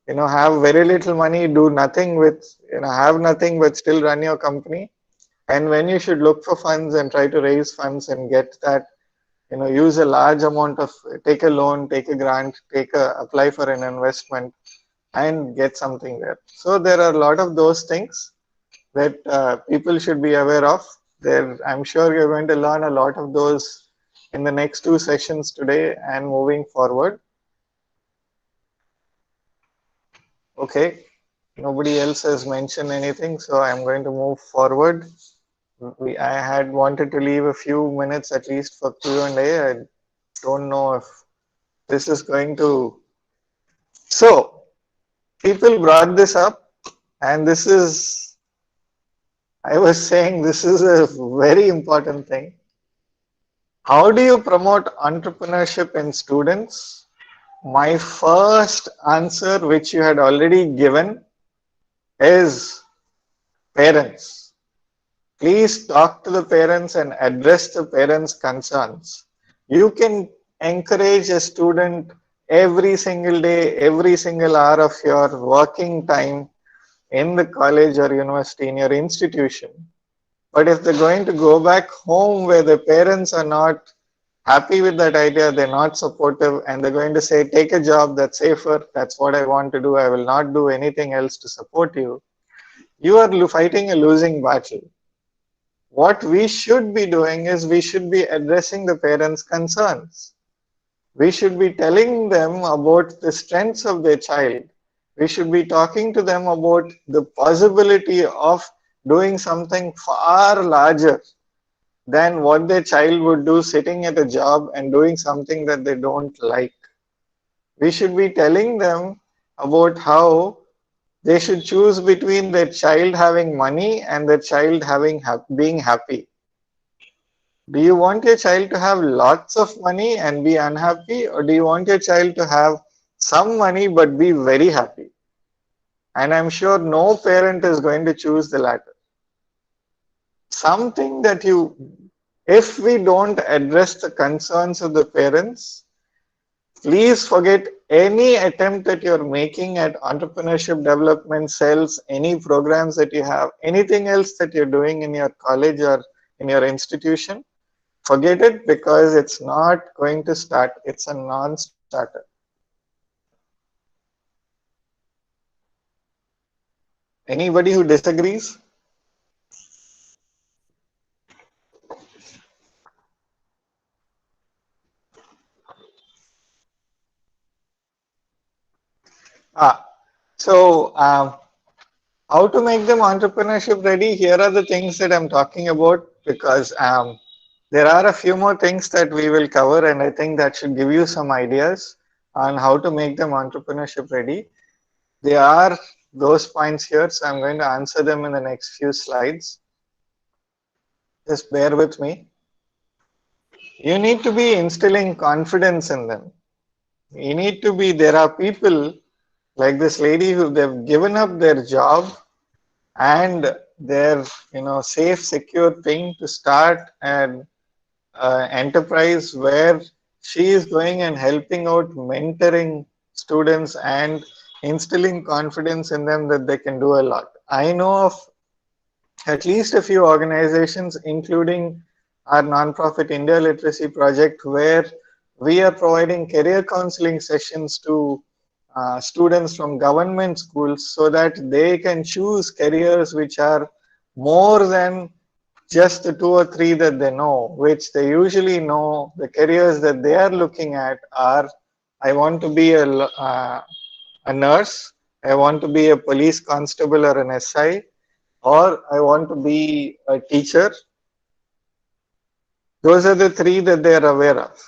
have very little money, do nothing with, have nothing but still run your company. And when you should look for funds and try to raise funds and get that, use a large amount of, take a loan, take a grant, apply for an investment and get something there. So there are a lot of those things that people should be aware of. I'm sure you're going to learn a lot of those in the next 2 sessions today and moving forward. Okay, nobody else has mentioned anything, so I'm going to move forward. I had wanted to leave a few minutes at least for Q&A. I don't know if this is going to... So, people brought this up, and this is I was saying this is a very important thing. How do you promote entrepreneurship in students? My first answer, which you had already given, is parents. Please talk to the parents and address the parents' concerns. You can encourage a student every single day, every single hour of your working time in the college or university, in your institution. But if they're going to go back home where the parents are not happy with that idea, they're not supportive, and they're going to say, take a job that's safer, that's what I want to do, I will not do anything else to support you, you are fighting a losing battle. What we should be doing is we should be addressing the parents' concerns. We should be telling them about the strengths of their child. We should be talking to them about the possibility of doing something far larger than what their child would do sitting at a job and doing something that they don't like. We should be telling them about how they should choose between their child having money and their child being happy. Do you want your child to have lots of money and be unhappy, or do you want your child to have some money but be very happy? And I'm sure no parent is going to choose the latter. Something that if we don't address the concerns of the parents, please forget any attempt that you're making at entrepreneurship development cells, any programs that you have, anything else that you're doing in your college or in your institution. Forget it, because it's not going to start. It's a non-starter. Anybody who disagrees? So how to make them entrepreneurship ready? Here are the things that I'm talking about, because there are a few more things that we will cover, and I think that should give you some ideas on how to make them entrepreneurship ready. There are those points here, so I'm going to answer them in the next few slides. Just bear with me. You need to be instilling confidence in them. You need to be, there are people like this lady who they've given up their job and their safe, secure thing to start an enterprise where she is going and helping out, mentoring students and instilling confidence in them that they can do a lot. I know of at least a few organizations, including our nonprofit India Literacy Project, where we are providing career counseling sessions to students from government schools so that they can choose careers which are more than just the 2 or 3 that they know, which they usually know. The careers that they are looking at are, I want to be a nurse, I want to be a police constable or an SI, or I want to be a teacher. Those are the 3 that they are aware of,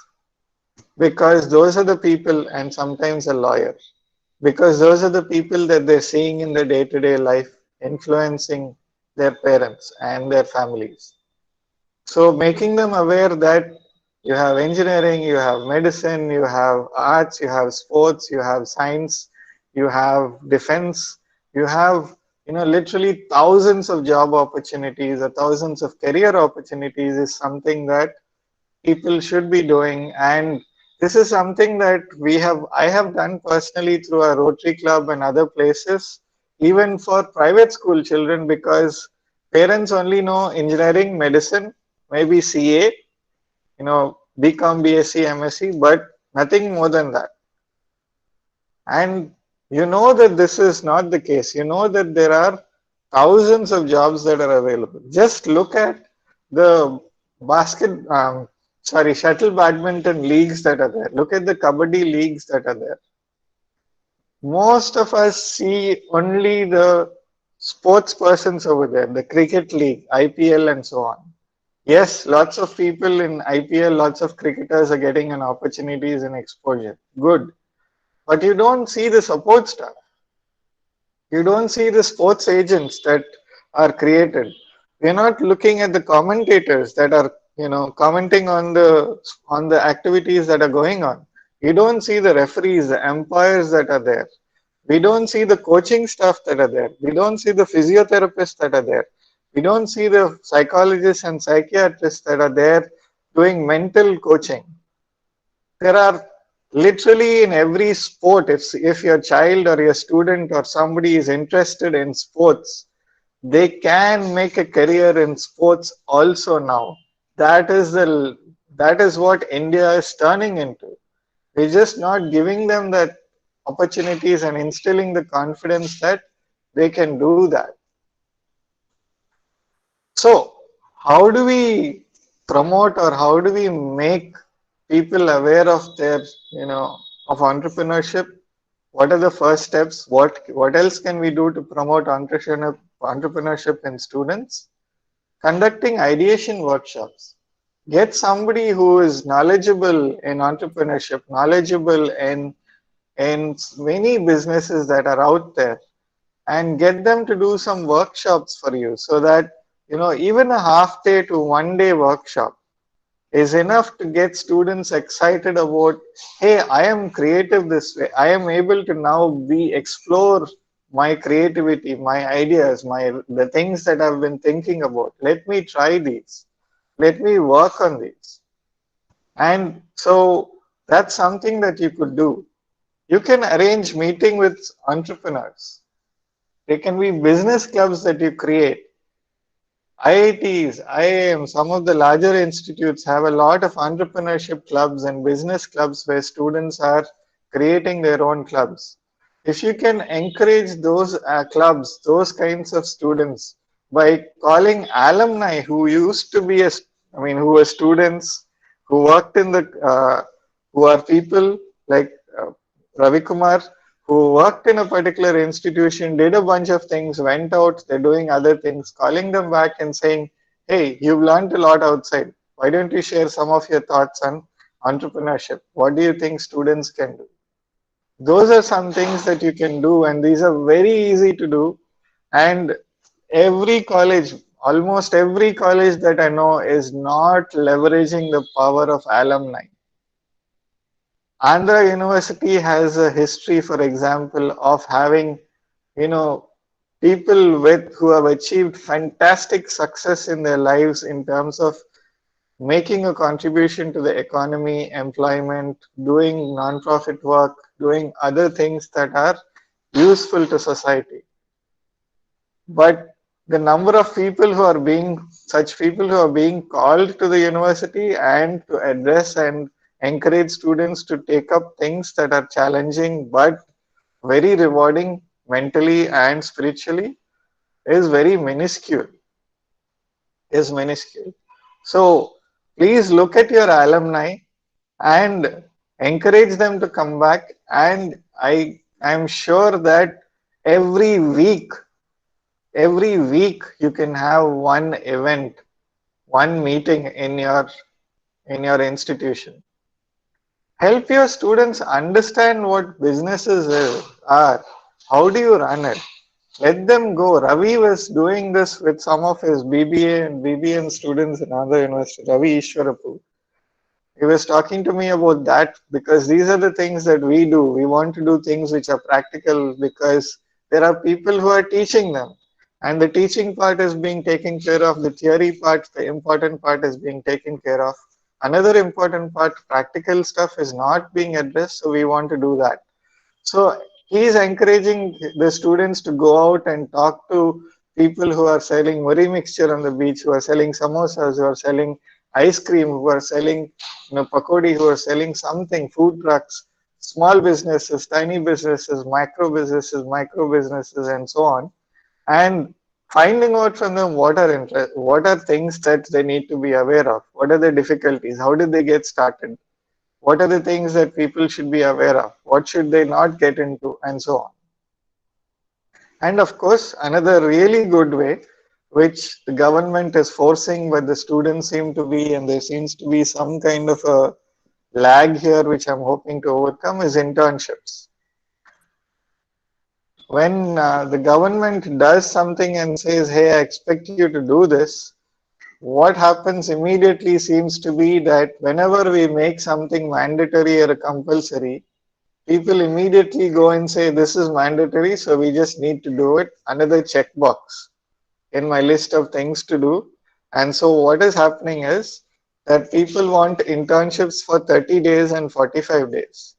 because those are the people, and sometimes a lawyer, because those are the people that they're seeing in their day-to-day life, influencing their parents and their families. So making them aware that you have engineering, you have medicine, you have arts, you have sports, you have science, you have defense, you have literally thousands of job opportunities or thousands of career opportunities is something that people should be doing. And this is something that I have done personally through a Rotary Club and other places, even for private school children, because parents only know engineering, medicine, maybe CA, BCom, BSc, MSc, but nothing more than that. And you know that this is not the case. You know that there are thousands of jobs that are available. Just look at the shuttle badminton leagues that are there. Look at the kabaddi leagues that are there. Most of us see only the sports persons over there, the cricket league, IPL and so on. Yes, lots of people in IPL, lots of cricketers are getting an opportunities and exposure. Good. But you don't see the support staff. You don't see the sports agents that are created. We are not looking at the commentators that are, commenting on the activities that are going on. We don't see the referees, the umpires that are there. We don't see the coaching staff that are there. We don't see the physiotherapists that are there. We don't see the psychologists and psychiatrists that are there doing mental coaching. There are literally in every sport, if your child or your student or somebody is interested in sports, they can make a career in sports also now. That is what India is turning into. We're just not giving them that opportunities and instilling the confidence that they can do that. So, how do we promote or how do we make people aware of their, of entrepreneurship? What are the first steps? What else can we do to promote entrepreneurship in students? Conducting ideation workshops. Get somebody who is knowledgeable in entrepreneurship, knowledgeable in many businesses that are out there, and get them to do some workshops for you, so that even a half day to 1 day workshop is enough to get students excited about, hey, I am creative this way. I am able to now explore my creativity, my ideas, the things that I've been thinking about. Let me try these. Let me work on these. And so that's something that you could do. You can arrange meeting with entrepreneurs. There can be business clubs that you create. IITs, IIMs, some of the larger institutes have a lot of entrepreneurship clubs and business clubs where students are creating their own clubs. If you can encourage those clubs, those kinds of students, by calling alumni who used to be who were students, who worked in who are people like Ravi Kumar, who worked in a particular institution, did a bunch of things, went out, they're doing other things, calling them back and saying, hey, you've learned a lot outside. Why don't you share some of your thoughts on entrepreneurship? What do you think students can do? Those are some things that you can do, and these are very easy to do. And every college, almost every college that I know, is not leveraging the power of alumni. Andhra University has a history, for example, of having, people who have achieved fantastic success in their lives in terms of making a contribution to the economy, employment, doing non-profit work, doing other things that are useful to society. But the number of people such people who are being called to the university and to address and encourage students to take up things that are challenging but very rewarding mentally and spiritually is very minuscule. So please look at your alumni and encourage them to come back. And I am sure that every week you can have one event, one meeting in your institution. Help your students understand what businesses are. How do you run it? Let them go. Ravi was doing this with some of his BBA and BBN students in Andhra University, Ravi Ishwarapu. He was talking to me about that, because these are the things that we do. We want to do things which are practical, because there are people who are teaching them. And the teaching part is being taken care of. The theory part, the important part, is being taken care of. Another important part, practical stuff, is not being addressed. So we want to do that. So he is encouraging the students to go out and talk to people who are selling muri mixture on the beach, who are selling samosas, who are selling ice cream, who are selling pakodi, who are selling something, food trucks, small businesses, tiny businesses, micro businesses, and so on. And finding out from them what are things that they need to be aware of, what are the difficulties, how did they get started, what are the things that people should be aware of, what should they not get into, and so on. And of course, another really good way, which the government is forcing but the students seem to be, and there seems to be some kind of a lag here which I'm hoping to overcome, is internships. when the government does something and says, hey, I expect you to do this, what happens immediately seems to be that whenever we make something mandatory or compulsory, people immediately go and say, this is mandatory, so we just need to do it. Another checkbox in my list of things to do. And so what is happening is that people want internships for 30 days and 45 days.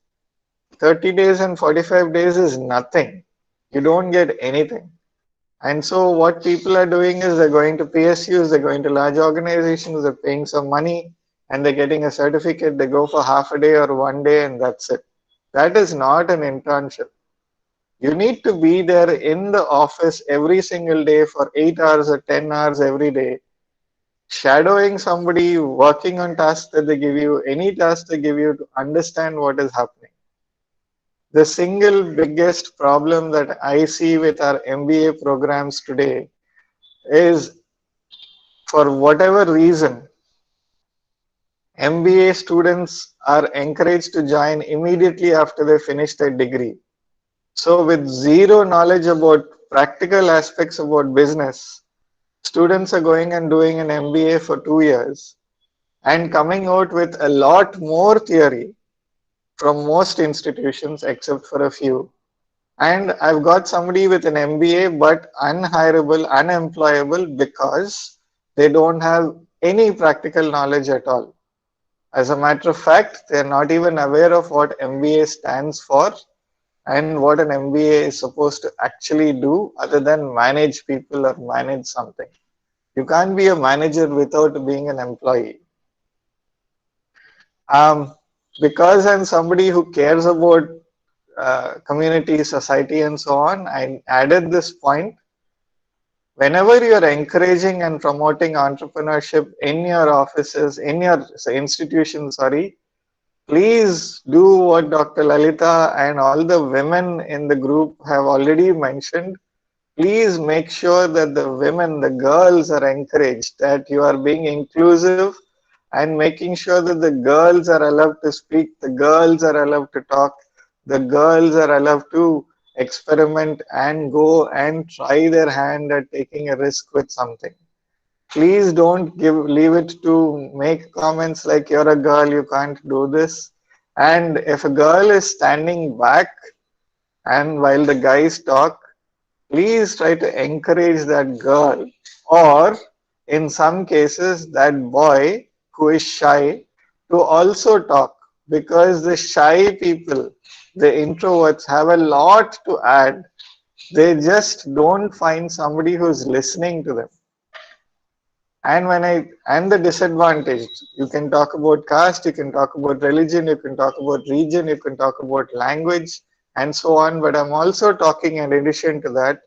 30 days and 45 days is nothing. You don't get anything. And so what people are doing is they're going to PSUs, they're going to large organizations, they're paying some money and they're getting a certificate. They go for half a day or 1 day and that's it. That is not an internship. You need to be there in the office every single day for 8 hours or 10 hours every day, shadowing somebody, working on tasks that they give you, any task they give you to understand what is happening. The single biggest problem that I see with our MBA programs today is, for whatever reason, MBA students are encouraged to join immediately after they finish their degree. So with zero knowledge about practical aspects about business, students are going and doing an MBA for 2 years and coming out with a lot more theory from most institutions except for a few. And I've got somebody with an MBA but unhireable, unemployable because they don't have any practical knowledge at all. As a matter of fact, they're not even aware of what MBA stands for and what an MBA is supposed to actually do other than manage people or manage something. You can't be a manager without being an employee. Because I'm somebody who cares about community, society, and so on, I added this point. Whenever you're encouraging and promoting entrepreneurship in your offices, in your institutions, please do what Dr. Lalita and all the women in the group have already mentioned. Please make sure that the women, the girls are encouraged, that you are being inclusive and making sure that the girls are allowed to speak, the girls are allowed to talk, the girls are allowed to experiment and go and try their hand at taking a risk with something. Please don't leave it to make comments like you're a girl, you can't do this. And if a girl is standing back and while the guys talk, please try to encourage that girl, or in some cases that boy who is shy, to also talk, because the shy people, the introverts, have a lot to add. They just don't find somebody who's listening to them. And the disadvantage, you can talk about caste, you can talk about religion, you can talk about region, you can talk about language and so on, but I'm also talking in addition to that,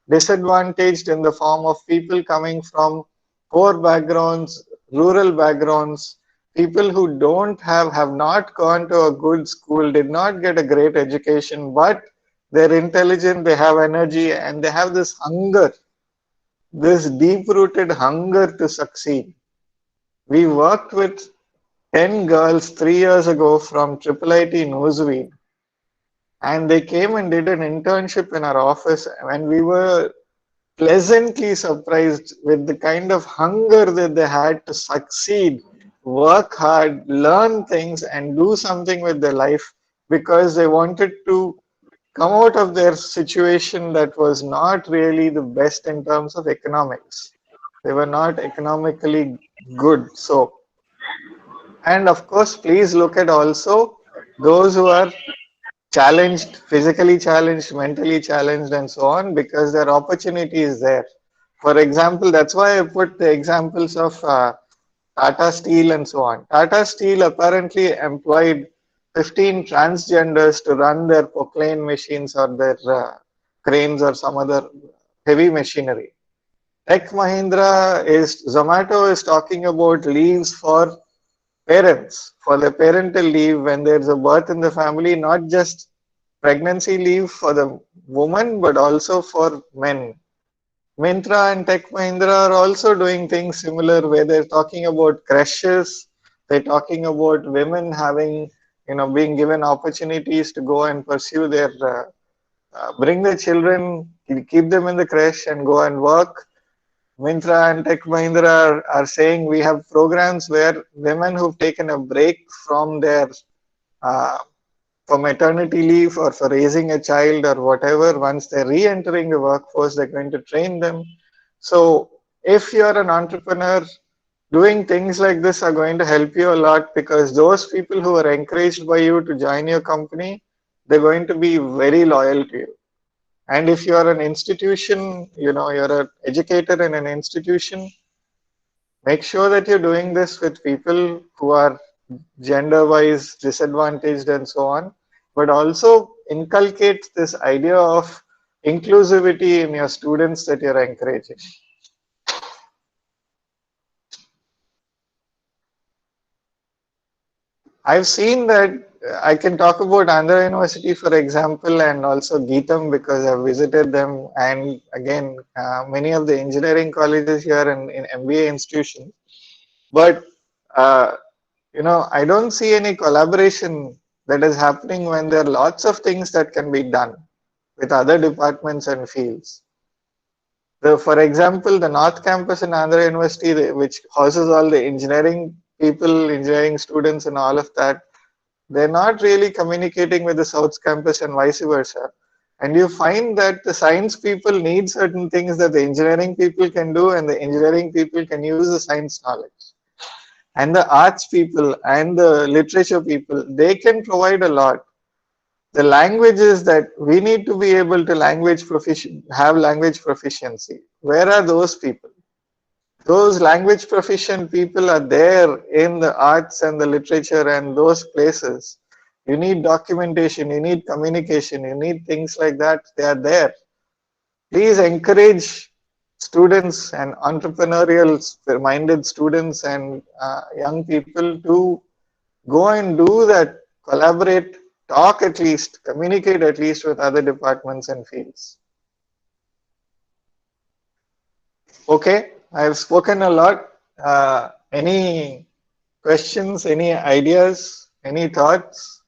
disadvantaged in the form of people coming from poor backgrounds, rural backgrounds, people who have not gone to a good school, did not get a great education, but they're intelligent, they have energy, and they have this hunger, this deep-rooted hunger to succeed. We worked with 10 girls 3 years ago from IIIT Newsweek, and they came and did an internship in our office, and we were pleasantly surprised with the kind of hunger that they had to succeed, work hard, learn things, and do something with their life, because they wanted to come out of their situation that was not really the best in terms of economics. They were not economically good. So, and of course, please look at also those who are challenged, physically challenged, mentally challenged, and so on, because their opportunity is there. For example, that's why I put the examples of Tata Steel and so on. Tata Steel apparently employed 15 transgenders to run their proclaim machines or their cranes or some other heavy machinery. Tech Mahindra Zomato is talking about leaves for parents, for the parental leave when there's a birth in the family, not just pregnancy leave for the woman, but also for men. Myntra and Tech Mahindra are also doing things similar, where they're talking about creches, they're talking about women having, being given opportunities to go and pursue their bring the children, keep them in the creche and go and work. Myntra and Tech Mahindra are saying we have programs where women who've taken a break from their uh, for maternity leave or for raising a child or whatever, once they're re-entering the workforce, they're going to train them. So if you're an entrepreneur, doing things like this are going to help you a lot, because those people who are encouraged by you to join your company, they're going to be very loyal to you. And if you are an institution, you're an educator in an institution, make sure that you're doing this with people who are gender wise disadvantaged and so on, but also inculcate this idea of inclusivity in your students that you're encouraging. I've seen that. I can talk about Andhra University, for example, and also GITA because I've visited them, and again, many of the engineering colleges here and in MBA institutions. But I don't see any collaboration that is happening when there are lots of things that can be done with other departments and fields. For example, the North Campus in Andhra University, which houses all the engineering people, engineering students and all of that, they're not really communicating with the South Campus and vice versa. And you find that the science people need certain things that the engineering people can do, and the engineering people can use the science knowledge. And the arts people and the literature people, they can provide a lot. The languages that we need to be able to have language proficiency. Where are those people? Those language proficient people are there in the arts and the literature and those places. You need documentation, you need communication, you need things like that. They are there. Please encourage students and entrepreneurial minded students and young people to go and do that, collaborate, talk at least, communicate at least with other departments and fields. Okay, I've spoken a lot. Any questions, any ideas, any thoughts?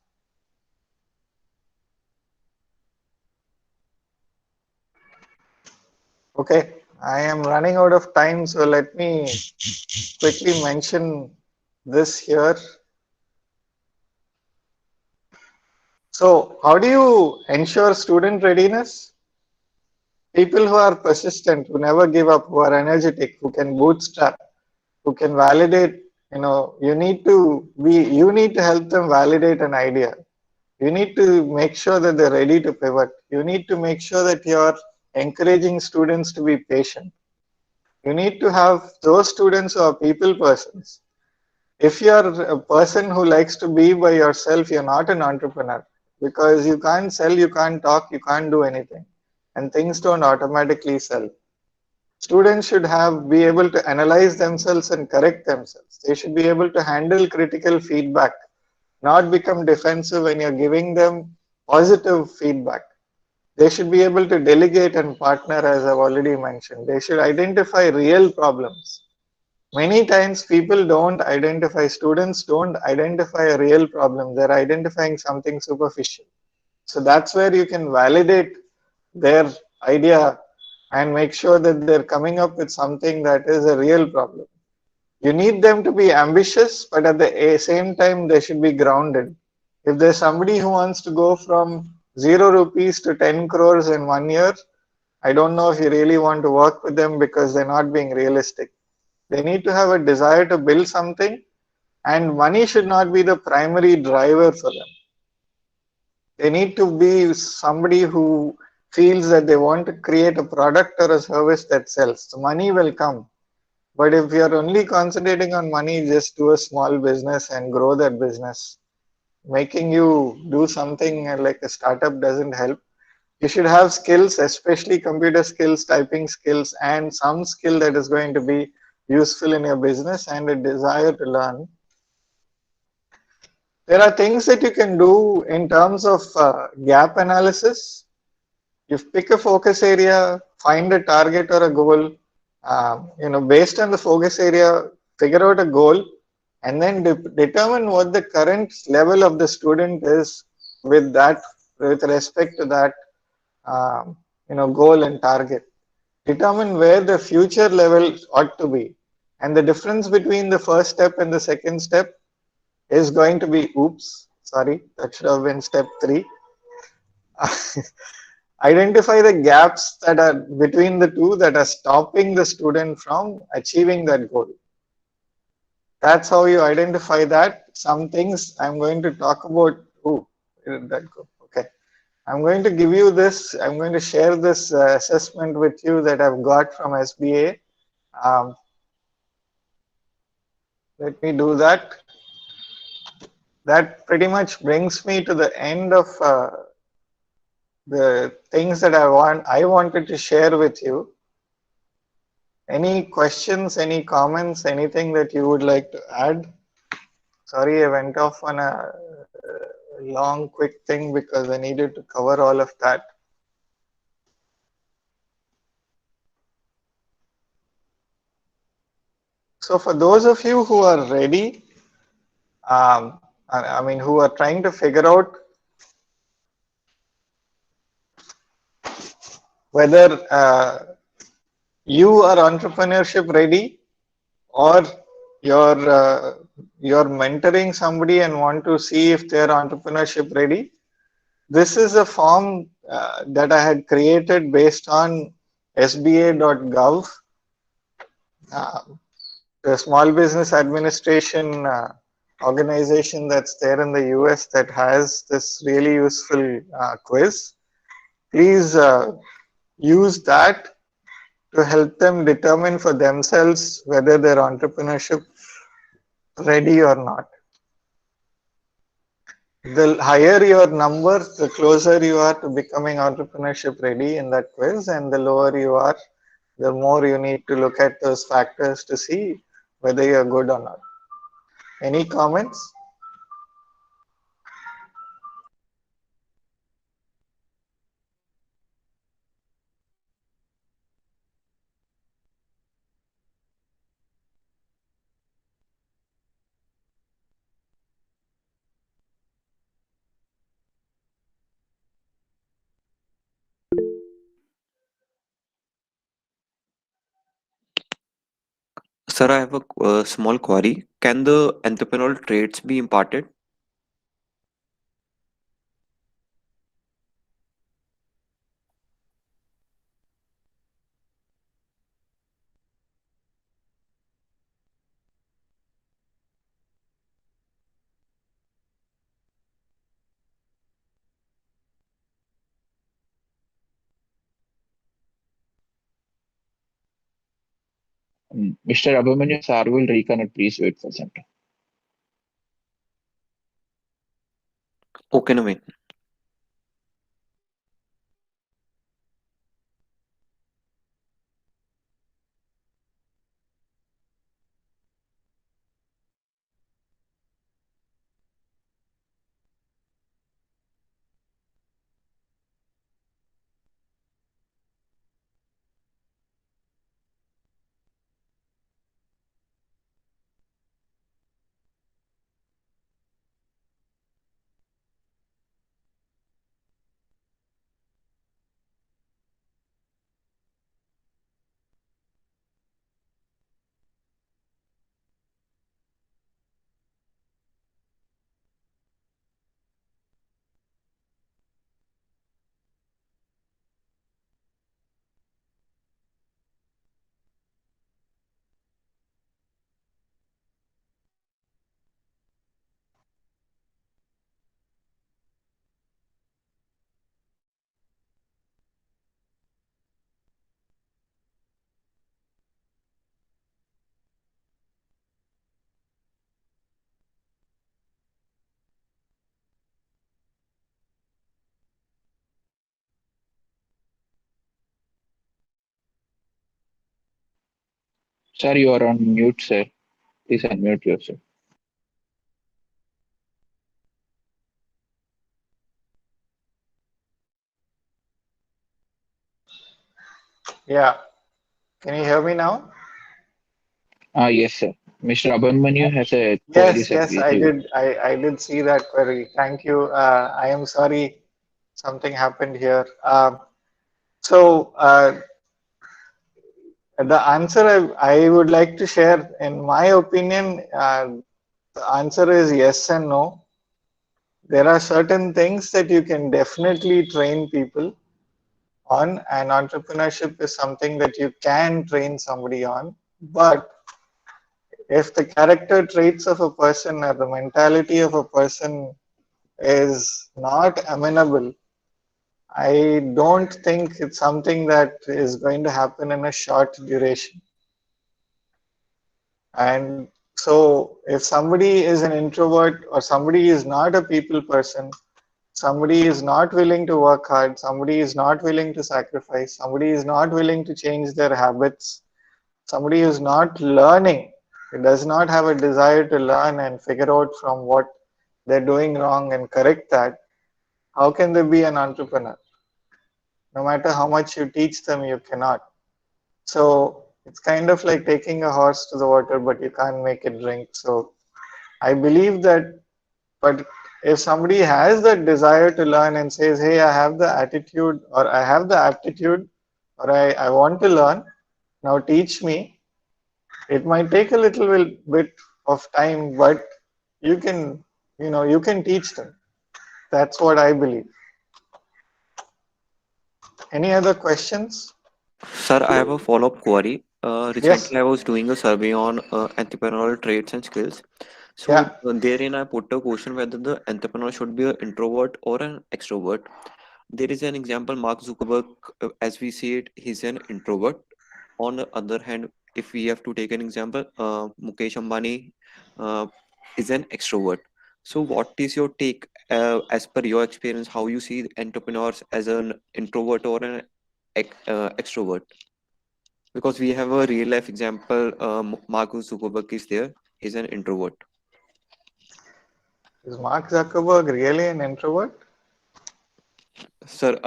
Okay, I am running out of time, so let me quickly mention this here. So, how do you ensure student readiness? People who are persistent, who never give up, who are energetic, who can bootstrap, who can validate, you need to help them validate an idea. You need to make sure that they're ready to pivot. You need to make sure that you're encouraging students to be patient. You need to have those students who are people persons. If you're a person who likes to be by yourself, you're not an entrepreneur, because you can't sell, you can't talk, you can't do anything, and things don't automatically sell. Students should be able to analyze themselves and correct themselves. They should be able to handle critical feedback, not become defensive when you're giving them positive feedback. They should be able to delegate and partner, as I've already mentioned. They should identify real problems. Many times people don't identify, students don't identify a real problem. They're identifying something superficial. So that's where you can validate their idea and make sure that they're coming up with something that is a real problem. You need them to be ambitious, but at the same time, they should be grounded. If there's somebody who wants to go from 0 rupees to 10 crores in 1 year, I don't know if you really want to work with them, because they're not being realistic. They need to have a desire to build something, and money should not be the primary driver for them. They need to be somebody who feels that they want to create a product or a service that sells. The money will come. But if you're only concentrating on money, just do a small business and grow that business. Making you do something like a startup doesn't help. You should have skills, especially computer skills, typing skills, and some skill that is going to be useful in your business, and a desire to learn. There are things that you can do in terms of gap analysis. You pick a focus area, find a target or a goal, based on the focus area, figure out a goal, and then determine what the current level of the student is with respect to that. goal and target. Determine where the future level ought to be. And the difference between the first step and the second step is going to be, oops, sorry, that should have been step 3. Identify the gaps that are between the two that are stopping the student from achieving that goal. That's how you identify that. Some things I'm going to talk about. Oh, where did that go? Okay. I'm going to give you this. I'm going to share this assessment with you that I've got from SBA. Let me do that. That pretty much brings me to the end of the things that I wanted to share with you. Any questions, any comments, anything that you would like to add? Sorry, I went off on a long, quick thing because I needed to cover all of that. So for those of you who are ready, who are trying to figure out whether you are entrepreneurship ready, or you're mentoring somebody and want to see if they're entrepreneurship ready, this is a form that I had created based on sba.gov, the Small Business Administration organization that's there in the US that has this really useful quiz. Please use that to help them determine for themselves whether they're entrepreneurship ready or not. The higher your number, the closer you are to becoming entrepreneurship ready in that quiz, and the lower you are, the more you need to look at those factors to see whether you're good or not. Any comments? Sir, I have a small query. Can the entrepreneurial traits be imparted? Mr. Abhimanyu sir will reconnect. Please wait for some time. Okay, Naveen. Sir, you are on mute, sir. Please unmute yourself. Yeah. Can you hear me now? Yes, sir. Mr. Abhimanyu has a query, Yes, sir. yes, I did. I did see that query. Thank you. I am sorry something happened here. So the answer I would like to share, in my opinion, the answer is yes and no. There are certain things that you can definitely train people on, and entrepreneurship is something that you can train somebody on. But if the character traits of a person or the mentality of a person is not amenable, I don't think it's something that is going to happen in a short duration. And so, if somebody is an introvert or somebody is not a people person, somebody is not willing to work hard, somebody is not willing to sacrifice, somebody is not willing to change their habits, somebody is not learning, it does not have a desire to learn and figure out from what they're doing wrong and correct that, how can they be an entrepreneur? No matter how much you teach them, you cannot. So it's kind of like taking a horse to the water, but you can't make it drink. So I believe that, but if somebody has that desire to learn and says, hey, I have the attitude or I have the aptitude or I want to learn, now teach me. It might take a little bit of time, but you can, you can teach them. That's what I believe. Any other questions? Sir, I have a follow-up query. Yes. Recently, I was doing a survey on entrepreneurial traits and skills. So Yeah. therein, I put a question whether the entrepreneur should be an introvert or an extrovert. There is an example, Mark Zuckerberg, as we see it, he's an introvert. On the other hand, if we have to take an example, Mukesh Ambani is an extrovert. So, what is your take, as per your experience, how you see entrepreneurs as an introvert or an extrovert? Because we have a real life example, Mark Zuckerberg is there, he's an introvert. Is Mark Zuckerberg really an introvert? Sir,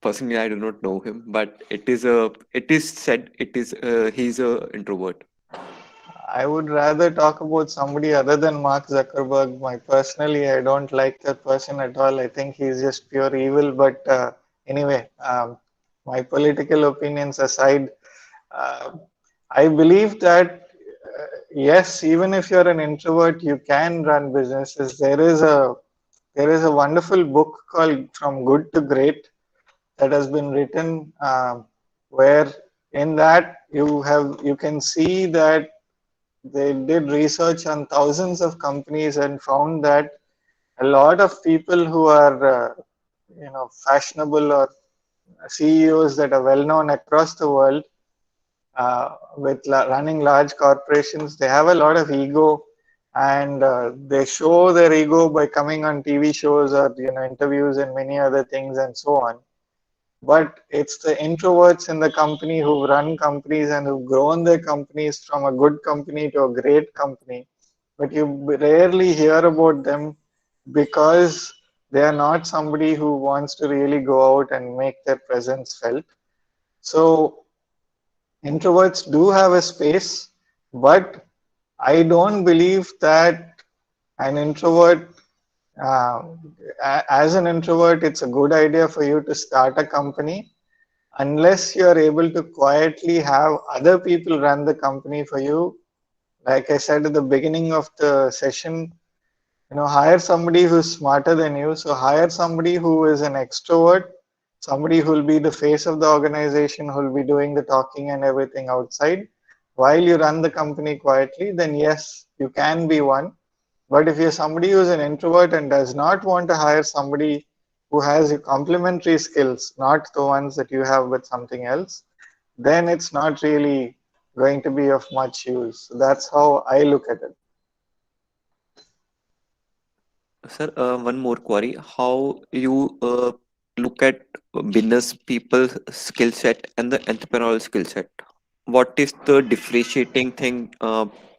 personally, I do not know him, but it is said he's a introvert. I would rather talk about somebody other than Mark Zuckerberg. Personally, I don't like that person at all. I think he's just pure evil. But anyway, my political opinions aside, uh, I believe that yes, even if you're an introvert, you can run businesses. There is a wonderful book called From Good to Great that has been written, where in that you can see that they did research on thousands of companies and found that a lot of people who are fashionable or CEOs that are well known across the world, with running large corporations, they have a lot of ego, and they show their ego by coming on TV shows or interviews and many other things and so on. But it's the introverts in the company who've run companies and who've grown their companies from a good company to a great company. But you rarely hear about them because they are not somebody who wants to really go out and make their presence felt. So introverts do have a space, but I don't believe that an introvert, uh, as an introvert, it's a good idea for you to start a company unless you are able to quietly have other people run the company for you. Like I said at the beginning of the session, hire somebody who's smarter than you. So hire somebody who is an extrovert, somebody who will be the face of the organization, who will be doing the talking and everything outside while you run the company quietly. Then yes, you can be one. But if you're somebody who's an introvert and does not want to hire somebody who has complementary skills, not the ones that you have with something else, then it's not really going to be of much use. So that's how I look at it. Sir, one more query. How you look at business people's skill set and the entrepreneurial skill set? What is the differentiating thing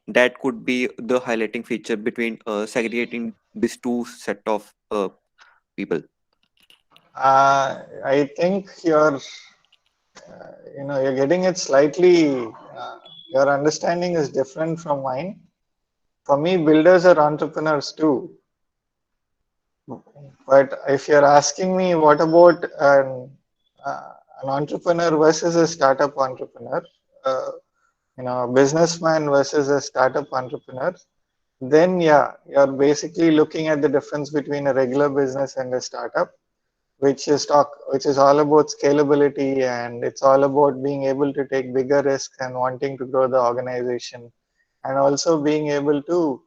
that could be the highlighting feature between segregating these two set of people? I think you're getting it slightly. Your understanding is different from mine. For me, builders are entrepreneurs too. But if you're asking me, what about an entrepreneur versus a startup entrepreneur, a businessman versus a startup entrepreneur, then yeah, you're basically looking at the difference between a regular business and a startup, which is all about scalability, and it's all about being able to take bigger risks and wanting to grow the organization, and also being able to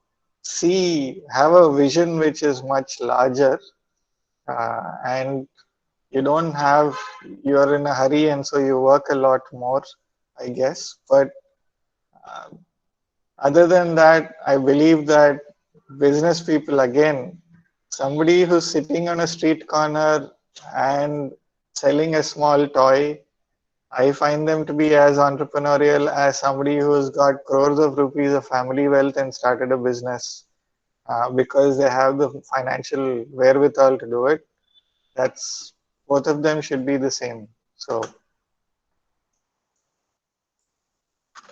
have a vision which is much larger, and you're in a hurry, and so you work a lot more, I guess. But uh, other than that, I believe that business people, again, somebody who's sitting on a street corner and selling a small toy, I find them to be as entrepreneurial as somebody who's got crores of rupees of family wealth and started a business, because they have the financial wherewithal to do it. That's Both of them should be the same. So,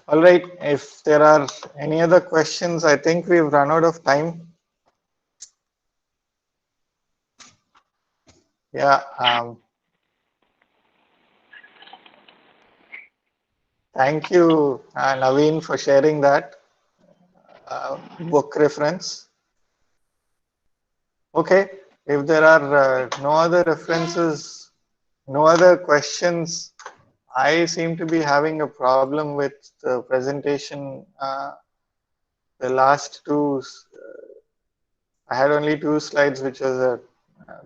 all right, if there are any other questions, I think we've run out of time. Yeah. Thank you, Naveen, for sharing that book reference. Okay, if there are no other references, no other questions, I seem to be having a problem with the presentation. The last two, I had only two slides, which was a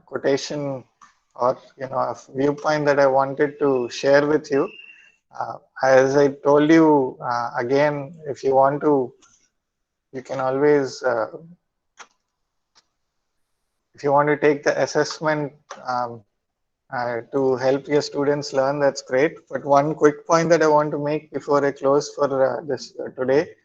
quotation or a viewpoint that I wanted to share with you. As I told you, again, if you want to, you can always, if you want to take the assessment to help your students learn, that's great. But one quick point that I want to make before I close for this today.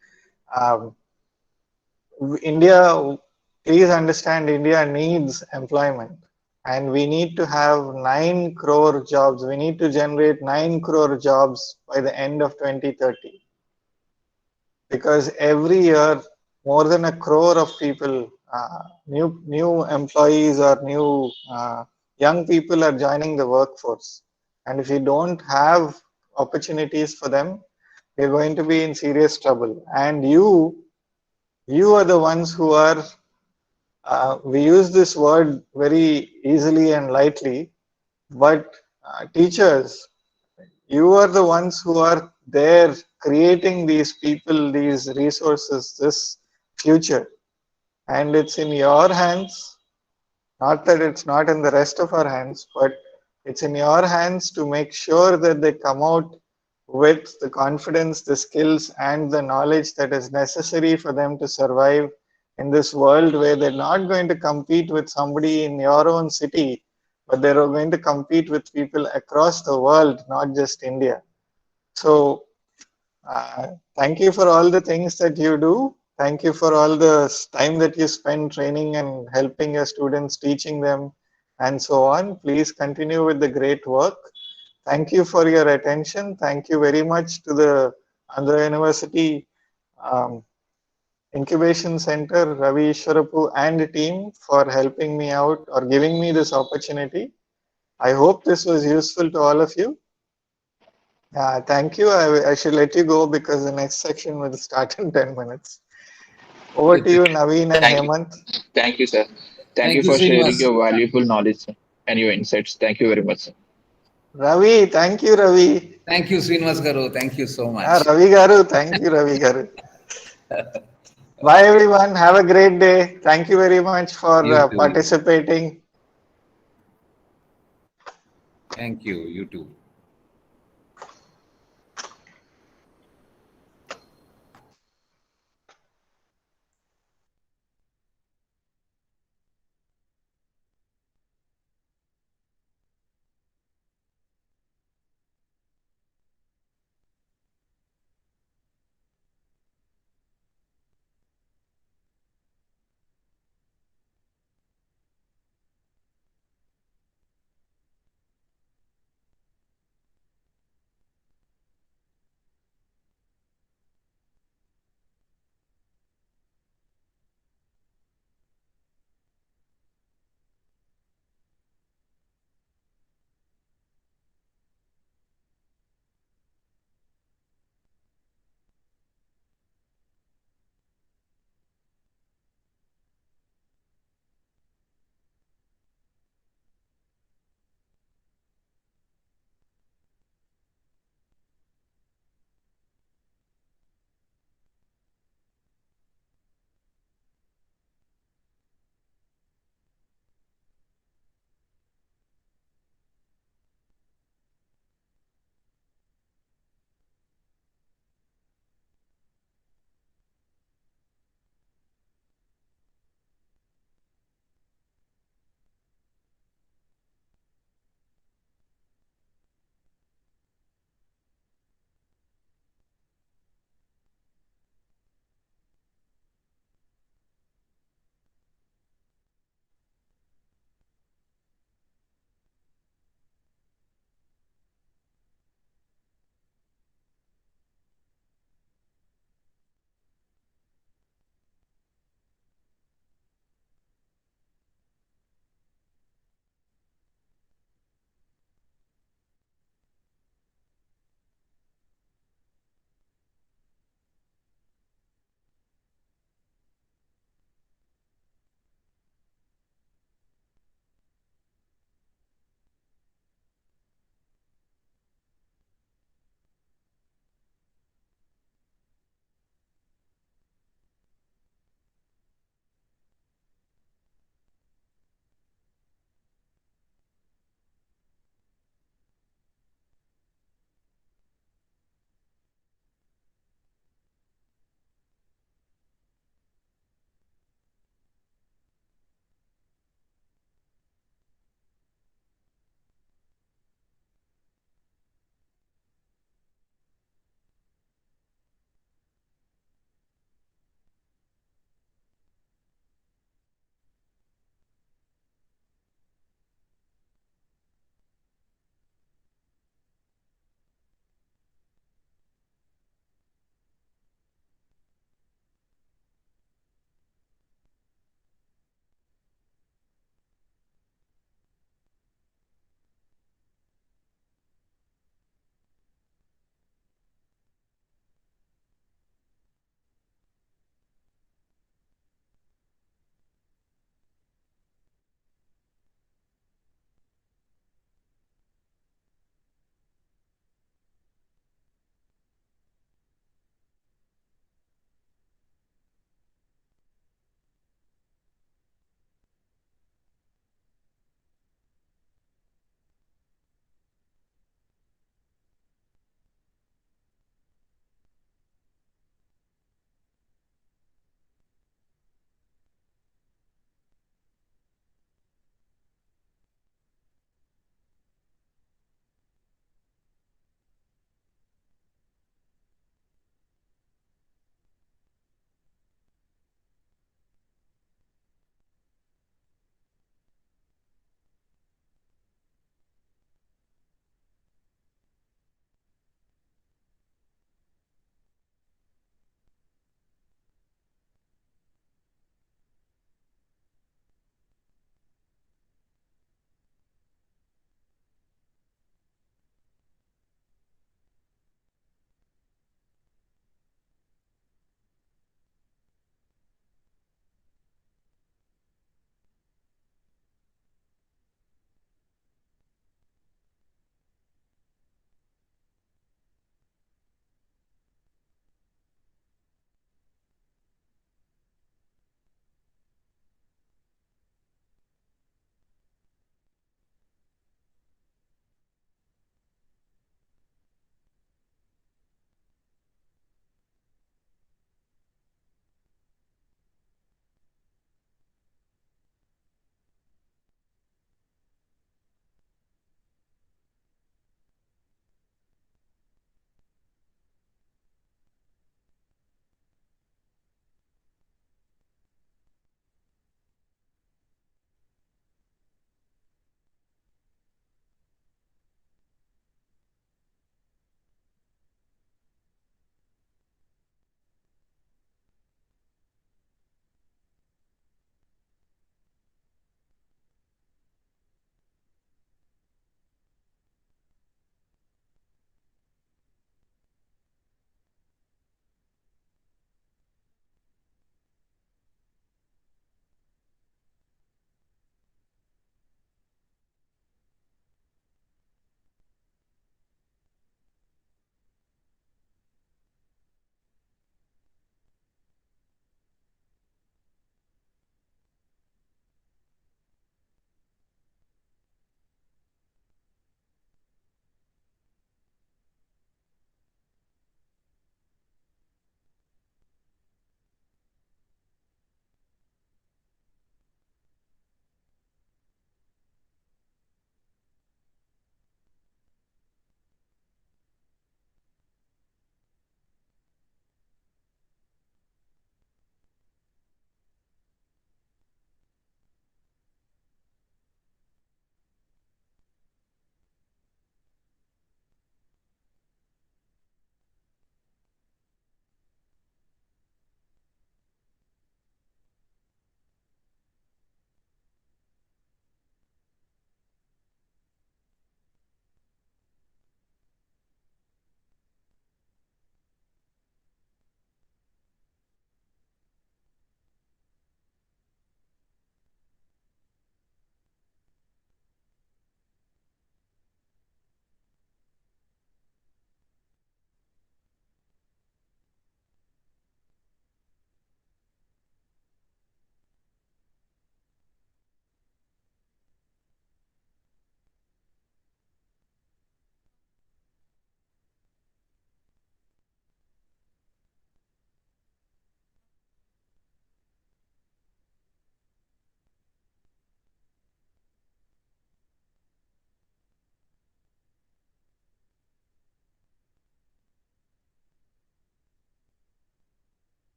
India, please understand, India needs employment, and we need to have 9 crore jobs. We need to generate 9 crore jobs by the end of 2030, because every year more than a crore of people, new employees or new young people are joining the workforce, and if we don't have opportunities for them, we're going to be in serious trouble. And you are the ones who are, we use this word very easily and lightly, but teachers, you are the ones who are there creating these people, these resources, this future. And it's in your hands, not that it's not in the rest of our hands, but it's in your hands to make sure that they come out with the confidence, the skills, and the knowledge that is necessary for them to survive in this world, where they're not going to compete with somebody in your own city, but they're going to compete with people across the world, not just India. So, thank you for all the things that you do. Thank you for all the time that you spend training and helping your students, teaching them, and so on. Please continue with the great work. Thank you for your attention. Thank you very much to the Andhra University Incubation Center, Ravi Ishwarapu and team for helping me out or giving me this opportunity. I hope this was useful to all of you. Thank you. I should let you go because the next section will start in 10 minutes. Over to you, Naveen and Hemant. Thank you, sir. Thank you for sharing your valuable knowledge and your insights. Thank you very much, sir. Ravi, thank you, Ravi. Thank you, Srinivas Garu. Thank you so much. Ravi Garu, thank you, Ravi Garu. Bye, everyone. Have a great day. Thank you very much for participating. Thank you. You too.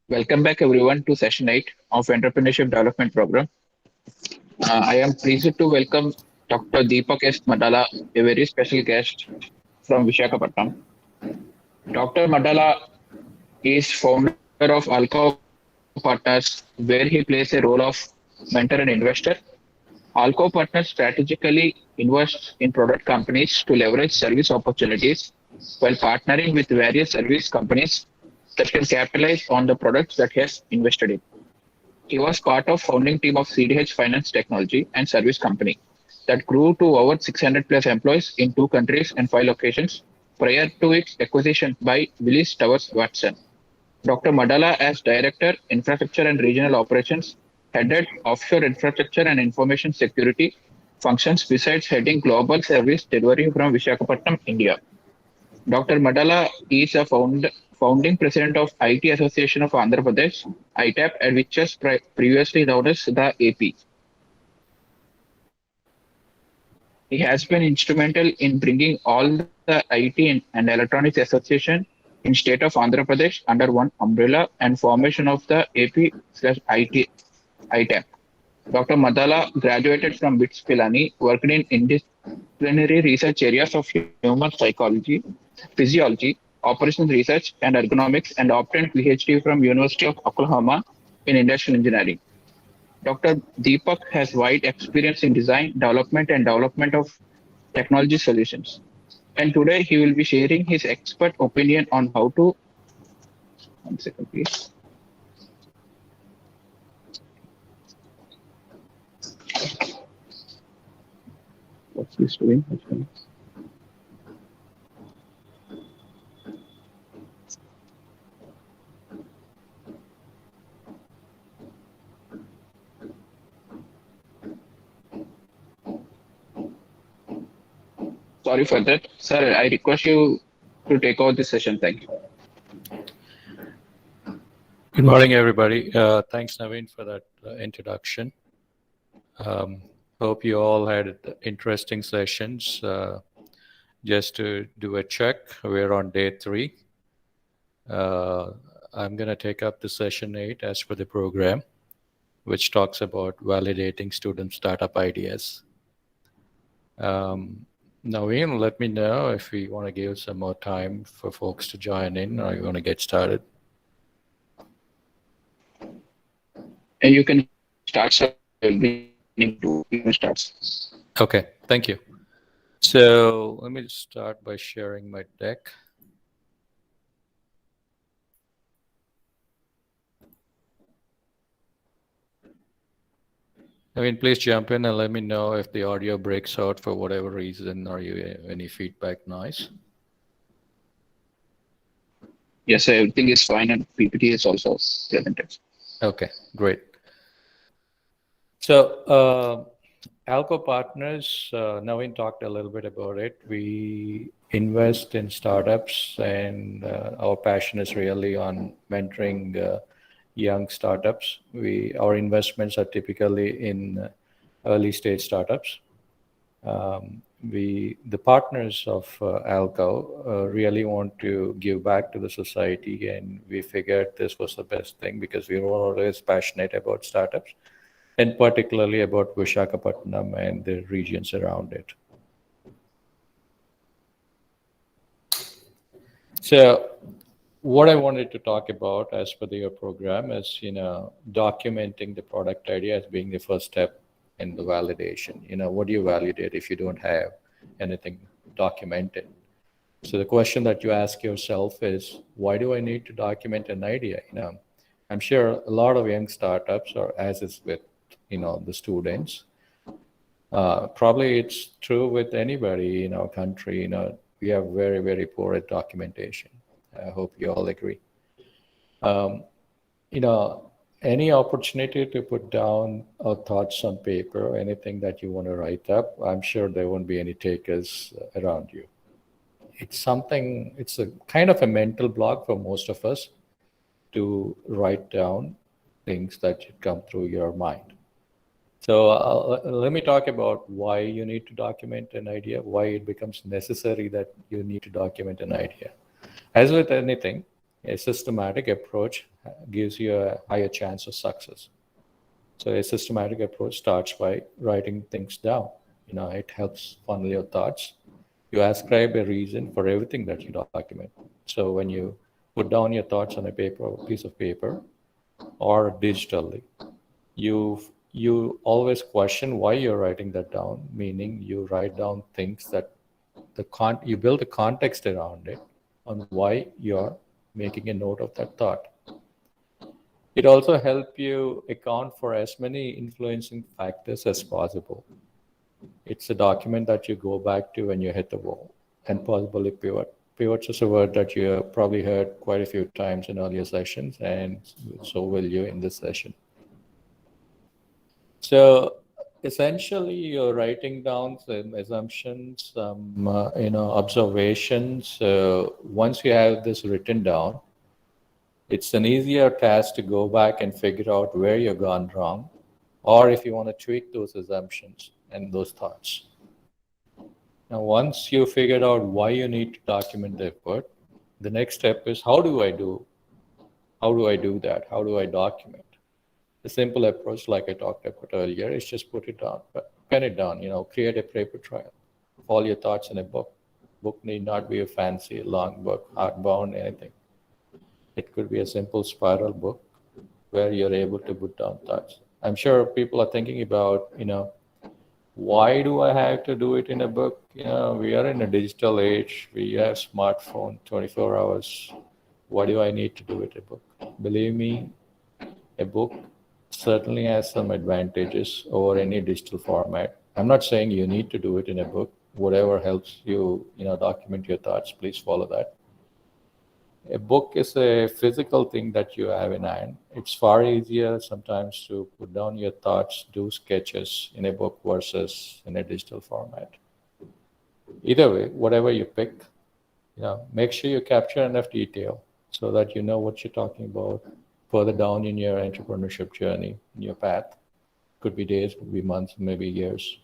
Welcome back everyone to session 8 of Entrepreneurship Development Program. I am pleased to welcome Dr. Deepak S. Madala, a very special guest from Visakhapatnam. Dr. Madala is founder of Alcoa Partners, where he plays a role of mentor and investor. Alcoa Partners strategically invests in product companies to leverage service opportunities while partnering with various service companies that can capitalize on the products that he has invested in. He was part of founding team of CDH Finance Technology and Service Company that grew to over 600 plus employees in 2 countries and 5 locations prior to its acquisition by Willis Towers Watson. Dr. Madala, as Director, Infrastructure and Regional Operations, headed offshore infrastructure and information security functions besides heading global service delivery from Visakhapatnam, India. Dr. Madala is a founding president of IT Association of Andhra Pradesh, ITAP, and which was previously known as the AP. He has been instrumental in bringing all the IT and Electronics Association in state of Andhra Pradesh under one umbrella and formation of the AP/IT ITAP. Dr. Madala graduated from BITS Pilani, worked in interdisciplinary research areas of human psychology, physiology, operations research, and ergonomics, and obtained PhD from University of Oklahoma in industrial engineering. Dr. Deepak has wide experience in design, development, and development of technology solutions. And today he will be sharing his expert opinion on how to. One second, please. What's this doing? Sorry for that. Sir, I request you to take over this session. Thank you. Good morning, everybody. Thanks, Naveen, for that introduction. Hope you all had interesting sessions. Just to do a check, we're on day 3. I'm going to take up the session 8 as per the program, which talks about validating student startup ideas. Naveen, let me know if you want to give some more time for folks to join in, or you want to get started. And you can start, sir. You can start. Okay, thank you. So let me start by sharing my deck. I mean, please jump in and let me know if the audio breaks out for whatever reason, or you have any feedback noise. Yes, sir, everything is fine, and PPT is also presented. Okay, great. So Alcoa Partners, Naveen talked a little bit about it. We invest in startups, and our passion is really on mentoring young startups. Our investments are typically in early stage startups. The partners of Alcoa really want to give back to the society, and we figured this was the best thing because we were always passionate about startups, and particularly about Visakhapatnam and the regions around it. So what I wanted to talk about as per your program is, documenting the product idea as being the first step in the validation. What do you validate if you don't have anything documented? So the question that you ask yourself is, why do I need to document an idea? I'm sure a lot of young startups, or as is with the students, probably it's true with anybody in our country. We have very, very poor at documentation. I hope you all agree. Any opportunity to put down our thoughts on paper, anything that you want to write up, I'm sure there won't be any takers around you. It's a kind of a mental block for most of us to write down things that should come through your mind. So let me talk about why you need to document an idea, why it becomes necessary that you need to document an idea. As with anything, A systematic approach gives you a higher chance of success. So a systematic approach starts by writing things down. It helps funnel your thoughts. You ascribe a reason for everything that you document. So when you put down your thoughts on a piece of paper or digitally, you always question why you're writing that down, meaning you write down things that you build a context around it on why you're making a note of that thought. It also helps you account for as many influencing factors as possible. It's a document that you go back to when you hit the wall and possibly pivot. Pivots is a word that you have probably heard quite a few times in earlier sessions, and so will you in this session. So essentially, you're writing down some assumptions, some observations. Once you have this written down, it's an easier task to go back and figure out where you've gone wrong, or if you want to tweak those assumptions and those thoughts. Now, once you figured out why you need to document the effort, the next step is how do I do that? How do I document? The simple approach, like I talked about earlier, is just put it down, pen it down, create a paper trail. All your thoughts in a book. Book need not be a fancy, long book, hardbound, anything. It could be a simple spiral book where you're able to put down thoughts. I'm sure people are thinking about, why do I have to do it in a book? We are in a digital age. We have smartphone 24 hours. Why do I need to do it in a book? Believe me, a book certainly has some advantages over any digital format. I'm not saying you need to do it in a book. Whatever helps you, document your thoughts, please follow that. A book is a physical thing that you have in hand. It's far easier sometimes to put down your thoughts, do sketches in a book versus in a digital format. Either way, whatever you pick, make sure you capture enough detail so that you know what you're talking about further down in your entrepreneurship journey, in your path. Could be days, could be months, maybe years.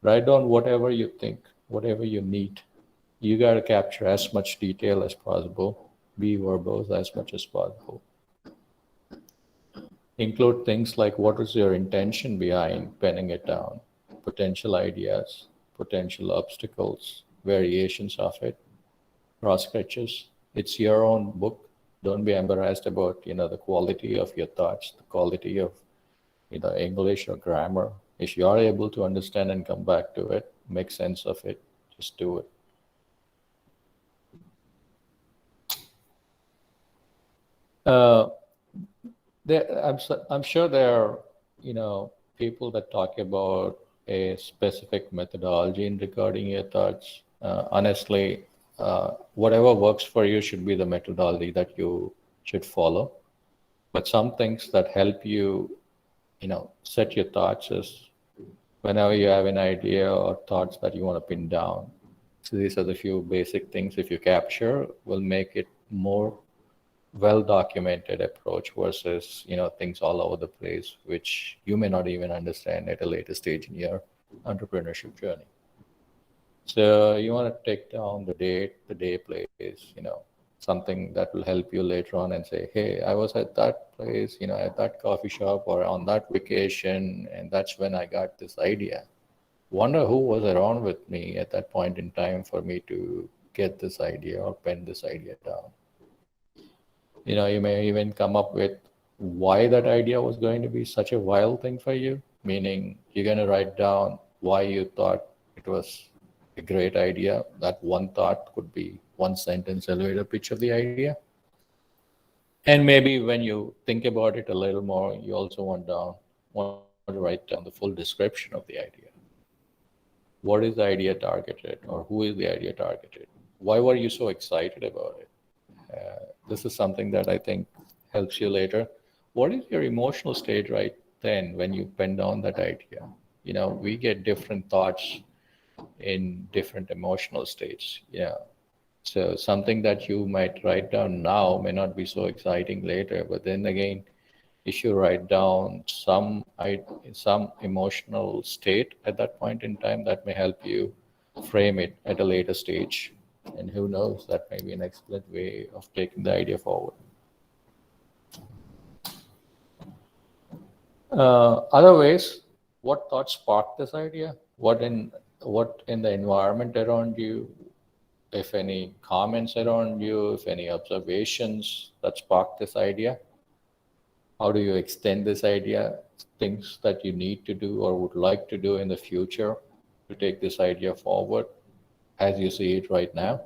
Write down whatever you think, whatever you need. You got to capture as much detail as possible, be verbose as much as possible. Include things like what is your intention behind penning it down, potential ideas, potential obstacles, variations of it, cross sketches. It's your own book. Don't be embarrassed about, the quality of your thoughts, the quality of, English or grammar. If you are able to understand and come back to it, make sense of it, just do it. I'm sure there are, people that talk about a specific methodology in recording your thoughts. Honestly, whatever works for you should be the methodology that you should follow. But some things that help you, set your thoughts is whenever you have an idea or thoughts that you want to pin down. So these are the few basic things. If you capture, will make it more well-documented approach versus things all over the place, which you may not even understand at a later stage in your entrepreneurship journey. So you want to take down the date, the day, place, something that will help you later on and say, hey, I was at that place, at that coffee shop or on that vacation, and that's when I got this idea. Wonder who was around with me at that point in time for me to get this idea or pen this idea down. You may even come up with why that idea was going to be such a wild thing for you, meaning you're going to write down why you thought it was a great idea. That one thought could be one sentence elevator pitch of the idea. And maybe when you think about it a little more, you also want to write down the full description of the idea. What is the idea targeted, or who is the idea targeted? Why were you so excited about it? This is something that I think helps you later. What is your emotional state right then when you pen down that idea? We get different thoughts in different emotional states. So something that you might write down now may not be so exciting later, but then again, if you write down some emotional state at that point in time, that may help you frame it at a later stage And who knows, that may be an excellent way of taking the idea forward. Other ways, what thoughts sparked this idea? What in the environment around you, if any comments around you, if any observations that sparked this idea? How do you extend this idea? Things that you need to do or would like to do in the future to take this idea forward as you see it right now?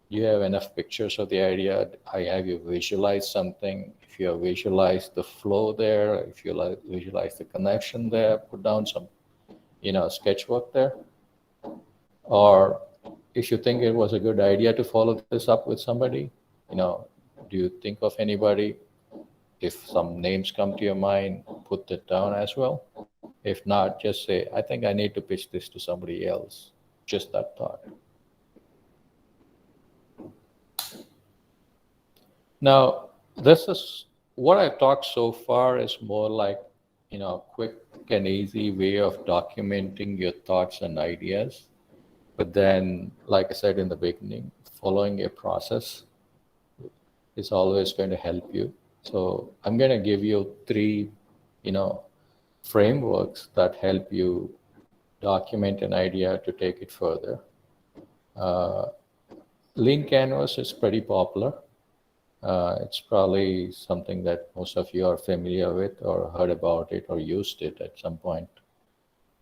You have enough pictures of the idea. Have you visualized something? If you have visualized the flow there, if you visualize the connection there, put down some, sketchwork there. Or if you think it was a good idea to follow this up with somebody, do you think of anybody? If some names come to your mind, put that down as well. If not, just say, I think I need to pitch this to somebody else. Just that thought. Now, this is what I've talked so far is more like, quick and easy way of documenting your thoughts and ideas. But then, like I said in the beginning, following a process is always going to help you. So I'm going to give you 3, frameworks that help you document an idea to take it further. Lean Canvas is pretty popular. It's probably something that most of you are familiar with or heard about it or used it at some point.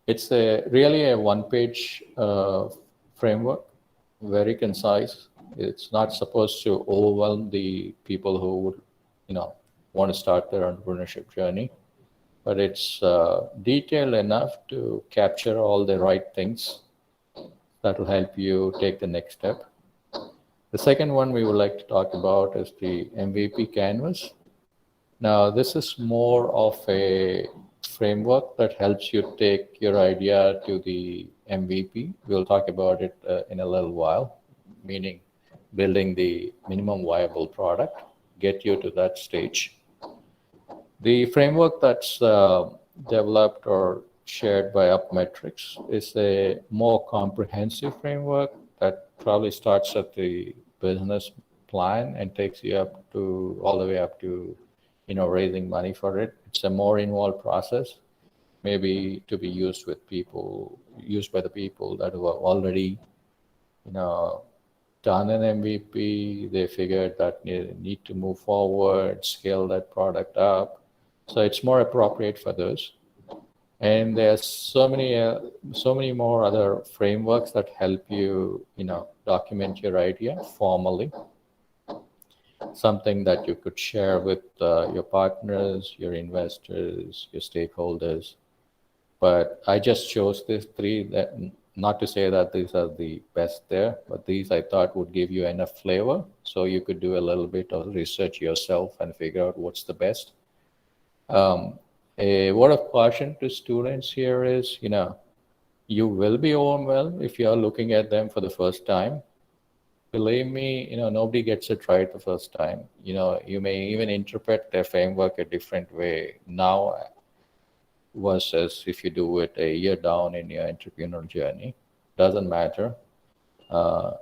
It's really a one-page framework, very concise. It's not supposed to overwhelm the people who would, want to start their entrepreneurship journey, but it's detailed enough to capture all the right things that will help you take the next step. The second one we would like to talk about is the MVP canvas. Now, this is more of a framework that helps you take your idea to the MVP. We'll talk about it in a little while, meaning building the minimum viable product, get you to that stage. The framework that's developed or shared by UpMetrics is a more comprehensive framework that probably starts at the business plan and takes you up to all the way up to raising money for it. It's a more involved process, maybe to be used by the people that have already done an MVP. They figured that they need to move forward, scale that product up. So it's more appropriate for those. And there's so many more other frameworks that help you, document your idea formally. Something that you could share with your partners, your investors, your stakeholders. But I just chose these 3, not to say that these are the best there, but these I thought would give you enough flavor so you could do a little bit of research yourself and figure out what's the best. A word of caution to students here is, you will be overwhelmed if you are looking at them for the first time. Believe me, nobody gets it right the first time. You may even interpret their framework a different way now versus if you do it a year down in your entrepreneurial journey. Doesn't matter.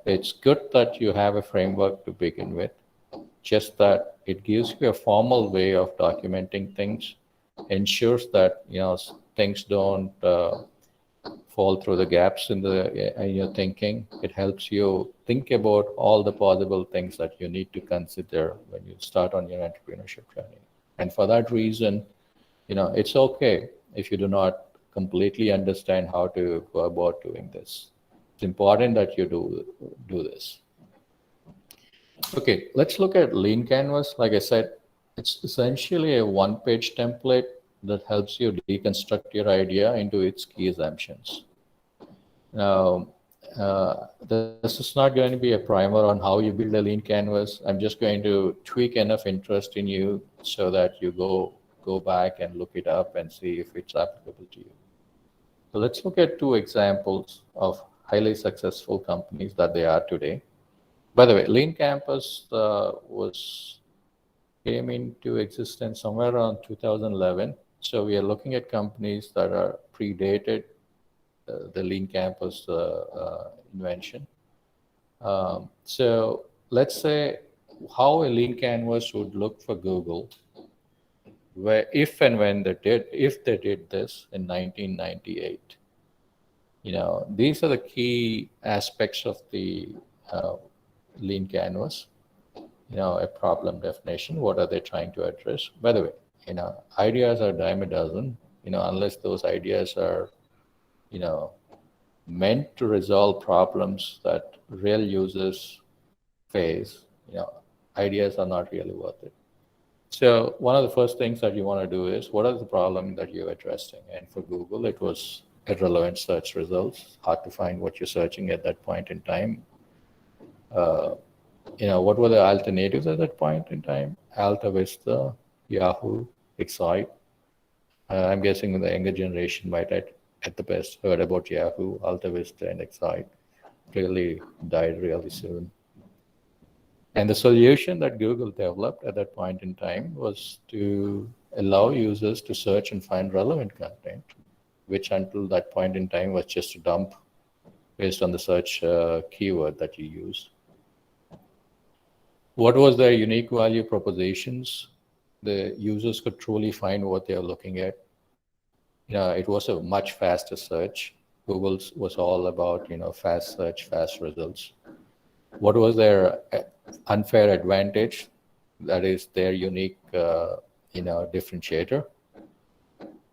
It's good that you have a framework to begin with, just that it gives you a formal way of documenting things, ensures that things don't fall through the gaps in your thinking. It helps you think about all the possible things that you need to consider when you start on your entrepreneurship journey. And for that reason, it's okay if you do not completely understand how to go about doing this. It's important that you do this. Okay, let's look at Lean Canvas. Like I said, it's essentially a one-page template that helps you deconstruct your idea into its key assumptions. Now, this is not going to be a primer on how you build a Lean Canvas. I'm just going to tweak enough interest in you so that you go back and look it up and see if it's applicable to you. So let's look at 2 examples of highly successful companies that they are today. By the way, Lean Campus came into existence somewhere around 2011. So we are looking at companies that are predated the Lean Campus invention. So let's say how a lean canvas would look for Google, where if and when if they did this in 1998. These are the key aspects of the lean canvas. A problem definition. What are they trying to address? By the way, ideas are dime a dozen. Unless those ideas are, meant to resolve problems that real users face, ideas are not really worth it. So one of the first things that you want to do is, what is the problem that you're addressing? And for Google, it was irrelevant search results. Hard to find what you're searching at that point in time. What were the alternatives at that point in time? Alta Vista, Yahoo, Excite. I'm guessing the younger generation might at the best heard about Yahoo, Alta Vista, and Excite. Clearly died really soon. And the solution that Google developed at that point in time was to allow users to search and find relevant content, which until that point in time was just a dump based on the search keyword that you used. What was their unique value propositions? The users could truly find what they are looking at. It was a much faster search. Google's was all about, fast search, fast results. What was their unfair advantage? That is their unique, differentiator.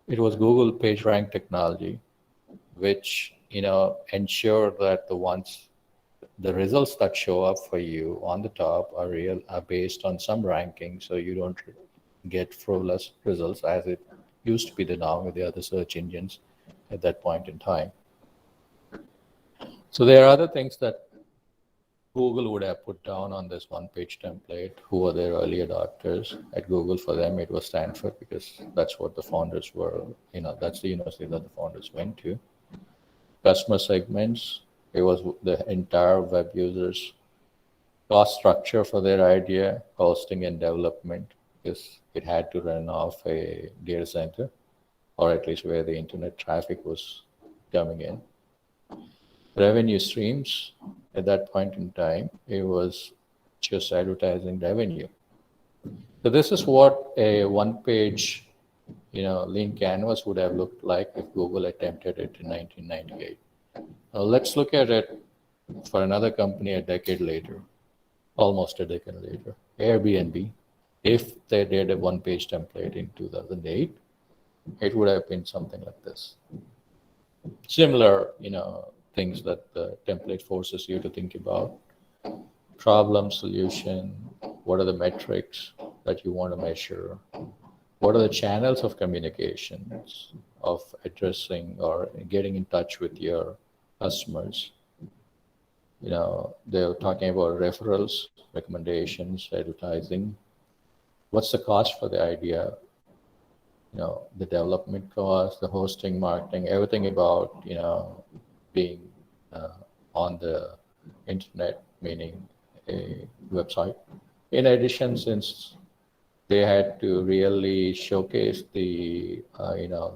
It was Google PageRank technology, which, ensured that the results that show up for you on the top are based on some ranking, so you don't get frivolous results as it used to be the norm with the other search engines at that point in time. So there are other things that Google would have put down on this one-page template. Who were their early adopters? At Google, for them, it was Stanford, because that's what the founders were, that's the university that the founders went to. Customer segments, it was the entire web users. Cost structure for their idea, hosting and development, because it had to run off a data center, or at least where the internet traffic was coming in. Revenue streams, at that point in time, it was just advertising revenue. So this is what a one-page, lean canvas would have looked like if Google attempted it in 1998. Now let's look at it for another company a decade later, almost a decade later, Airbnb. If they did a one-page template in 2008, it would have been something like this. Similar, things that the template forces you to think about. Problem, solution, what are the metrics that you want to measure? What are the channels of communications of addressing or getting in touch with your customers? They're talking about referrals, recommendations, advertising. What's the cost for the idea? The development cost, the hosting, marketing, everything about, being on the internet, meaning a website. In addition, since they had to really showcase the, the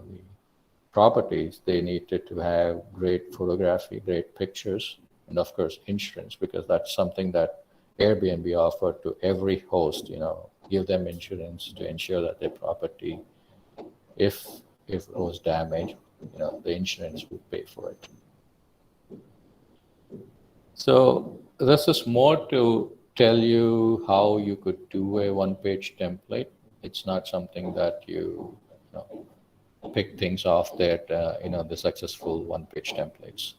properties, they needed to have great photography, great pictures, and of course insurance, because that's something that Airbnb offered to every host, give them insurance to ensure that their property, if it was damaged, the insurance would pay for it. So this is more to tell you how you could do a one-page template. It's not something that you, pick things off that, the successful one-page templates.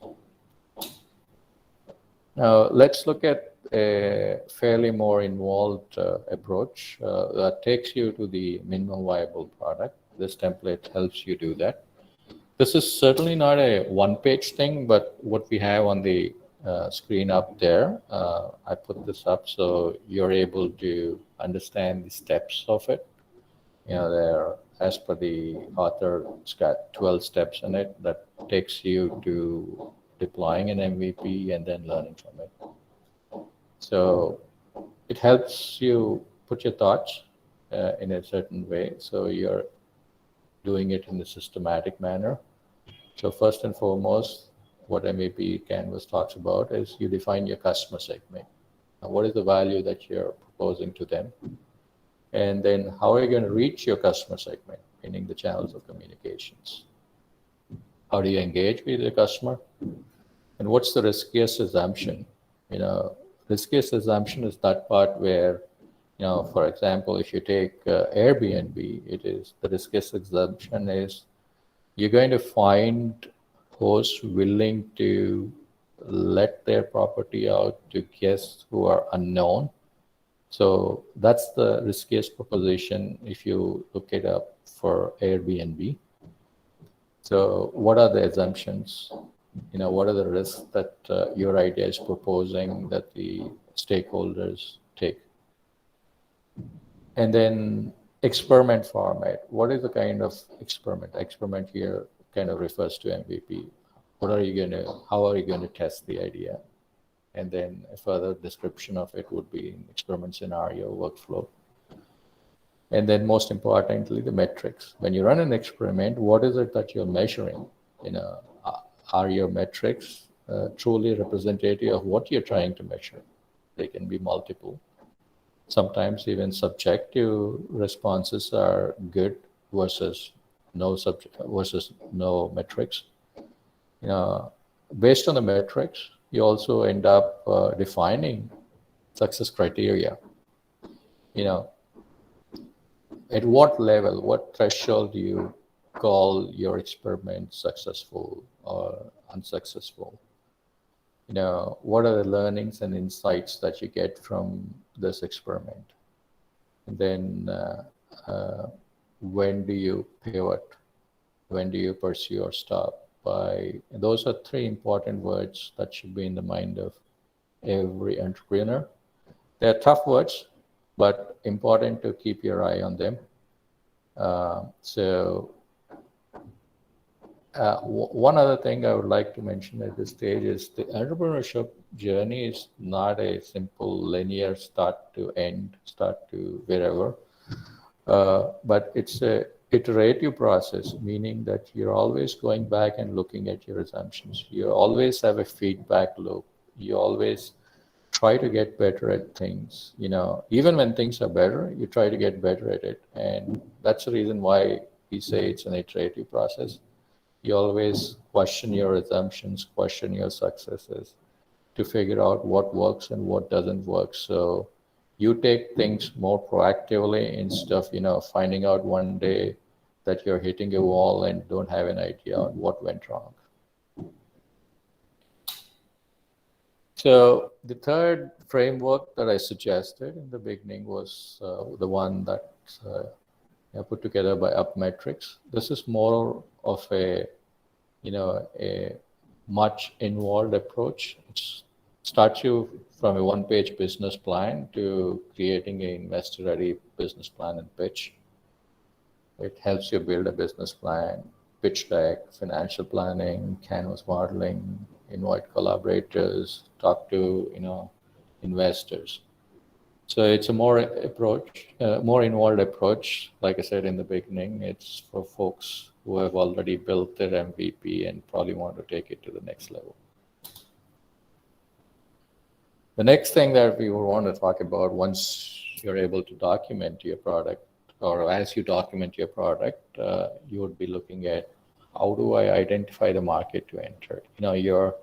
Now let's look at a fairly more involved approach that takes you to the minimum viable product. This template helps you do that. This is certainly not a one-page thing, but what we have on the screen up there, I put this up so you're able to understand the steps of it. There, as per the author, it's got 12 steps in it that takes you to deploying an MVP and then learning from it. So it helps you put your thoughts in a certain way, so you're doing it in a systematic manner. So first and foremost, what MEP Canvas talks about is you define your customer segment. Now, what is the value that you're proposing to them? And then how are you going to reach your customer segment, meaning the channels of communications? How do you engage with the customer? And what's the riskiest assumption? Riskiest assumption is that part where, for example, if you take Airbnb, the riskiest assumption is you're going to find hosts willing to let their property out to guests who are unknown. So that's the riskiest proposition if you look it up for Airbnb. So what are the assumptions? What are the risks that your idea is proposing that the stakeholders take? And then experiment format. What is the kind of experiment? Experiment here kind of refers to MVP. How are you going to test the idea? And then a further description of it would be experiment scenario, workflow. And then most importantly, the metrics. When you run an experiment, what is it that you're measuring? Are your metrics truly representative of what you're trying to measure? They can be multiple. Sometimes even subjective responses are good versus no metrics. Based on the metrics, you also end up defining success criteria. At what level, what threshold do you call your experiment successful or unsuccessful? What are the learnings and insights that you get from this experiment? And then when do you pivot? When do you pursue or stop? Those are three important words that should be in the mind of every entrepreneur. They're tough words, but important to keep your eye on them. One other thing I would like to mention at this stage is the entrepreneurship journey is not a simple linear start to end, start to wherever, but it's a iterative process, meaning that you're always going back and looking at your assumptions. You always have a feedback loop. You always try to get better at things. Even when things are better, you try to get better at it. And that's the reason why we say it's an iterative process. You always question your assumptions, question your successes to figure out what works and what doesn't work. So you take things more proactively instead of, finding out one day that you're hitting a wall and don't have an idea on what went wrong. So the third framework that I suggested in the beginning was the one that put together by UpMetrics. This is more of a much involved approach. It starts you from a one-page business plan to creating an investor-ready business plan and pitch. It helps you build a business plan, pitch deck, financial planning, canvas modeling, invite collaborators, talk to investors. So it's a more involved approach. Like I said in the beginning, it's for folks who have already built their MVP and probably want to take it to the next level. The next thing that we will want to talk about, once you're able to document your product, or as you document your product, you would be looking at how do I identify the market to enter? Your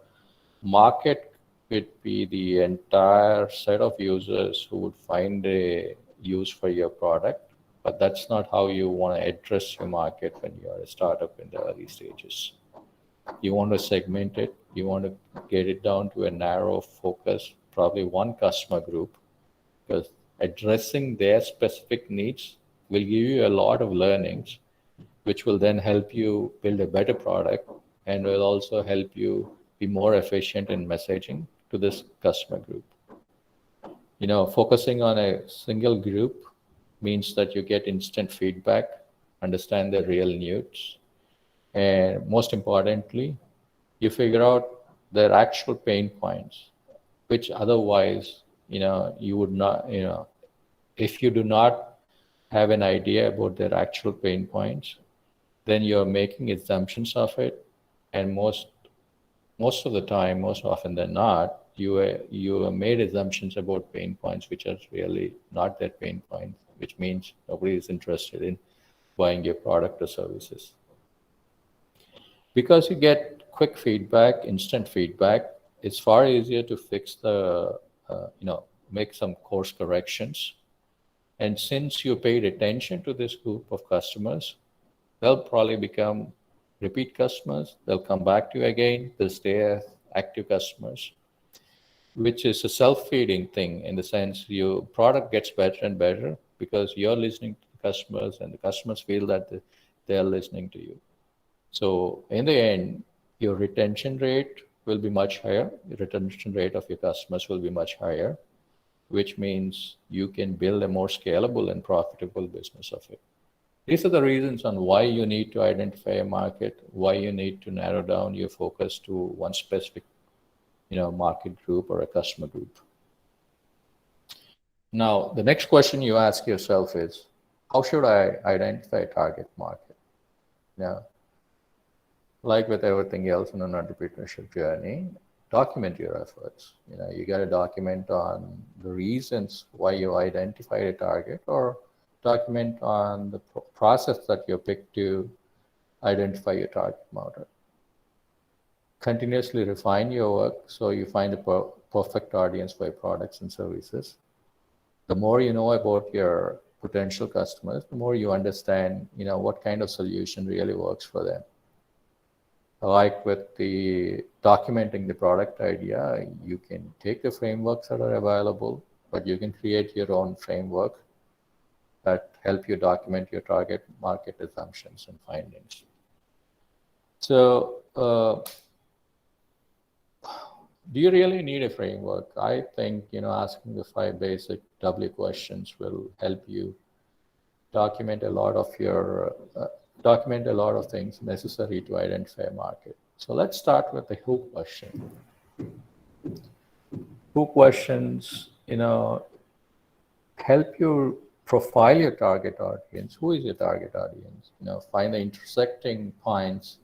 market could be the entire set of users who would find a use for your product, but that's not how you want to address your market when you're a startup in the early stages. You want to segment it. You want to get it down to a narrow focus, probably one customer group, because addressing their specific needs will give you a lot of learnings, which will then help you build a better product and will also help you be more efficient in messaging to this customer group. Focusing on a single group means that you get instant feedback, understand their real needs, and most importantly, you figure out their actual pain points, which otherwise, you would not, if you do not have an idea about their actual pain points, then you're making assumptions of it, and most most of the time, most often than not, you made assumptions about pain points which are really not their pain points, which means nobody is interested in buying your product or services. Because you get quick feedback, instant feedback, it's far easier to fix make some course corrections. And since you paid attention to this group of customers, they'll probably become repeat customers. They'll come back to you again. They'll stay as active customers, which is a self-feeding thing in the sense your product gets better and better because you're listening to the customers and the customers feel that they're listening to you. So in the end, your retention rate will be much higher. The retention rate of your customers will be much higher, which means you can build a more scalable and profitable business of it. These are the reasons on why you need to identify a market, why you need to narrow down your focus to one specific market group or a customer group. Now, the next question you ask yourself is, how should I identify a target market? Now, like with everything else in an entrepreneurship journey, document your efforts. You got to document on the reasons why you identified a target, or document on the process that you picked to identify your target market. Continuously refine your work so you find the perfect audience for your products and services. The more you know about your potential customers, the more you understand, what kind of solution really works for them. Like with the documenting the product idea, you can take the frameworks that are available, but you can create your own framework that help you document your target market assumptions and findings. So, do you really need a framework? I think, asking the 5 basic W questions will help you document a lot of things necessary to identify a market. So let's start with the who question. Who questions, help you profile your target audience. Who is your target audience? Find the intersecting points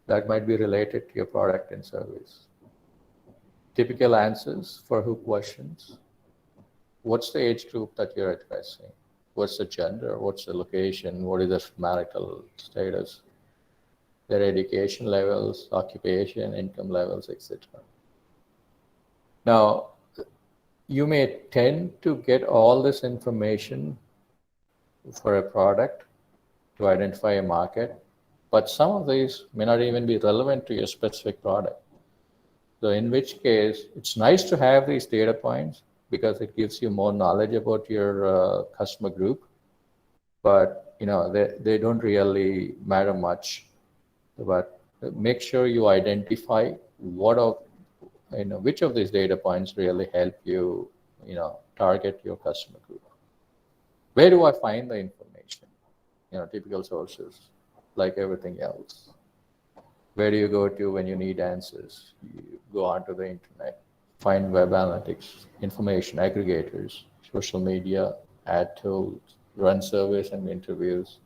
that might be related to your product and service. Typical answers for who questions. What's the age group that you're addressing? What's the gender? What's the location? What is their marital status? Their education levels, occupation, income levels, etc. Now, you may tend to get all this information for a product to identify a market, but some of these may not even be relevant to your specific product. So in which case, it's nice to have these data points because it gives you more knowledge about your customer group, but they don't really matter much. But make sure you identify which of these data points really help you, target your customer group. Where do I find the information? Typical sources, like everything else. Where do you go to when you need answers? You go onto the internet, find web analytics, information aggregators, social media, ad tools, run surveys and interviews.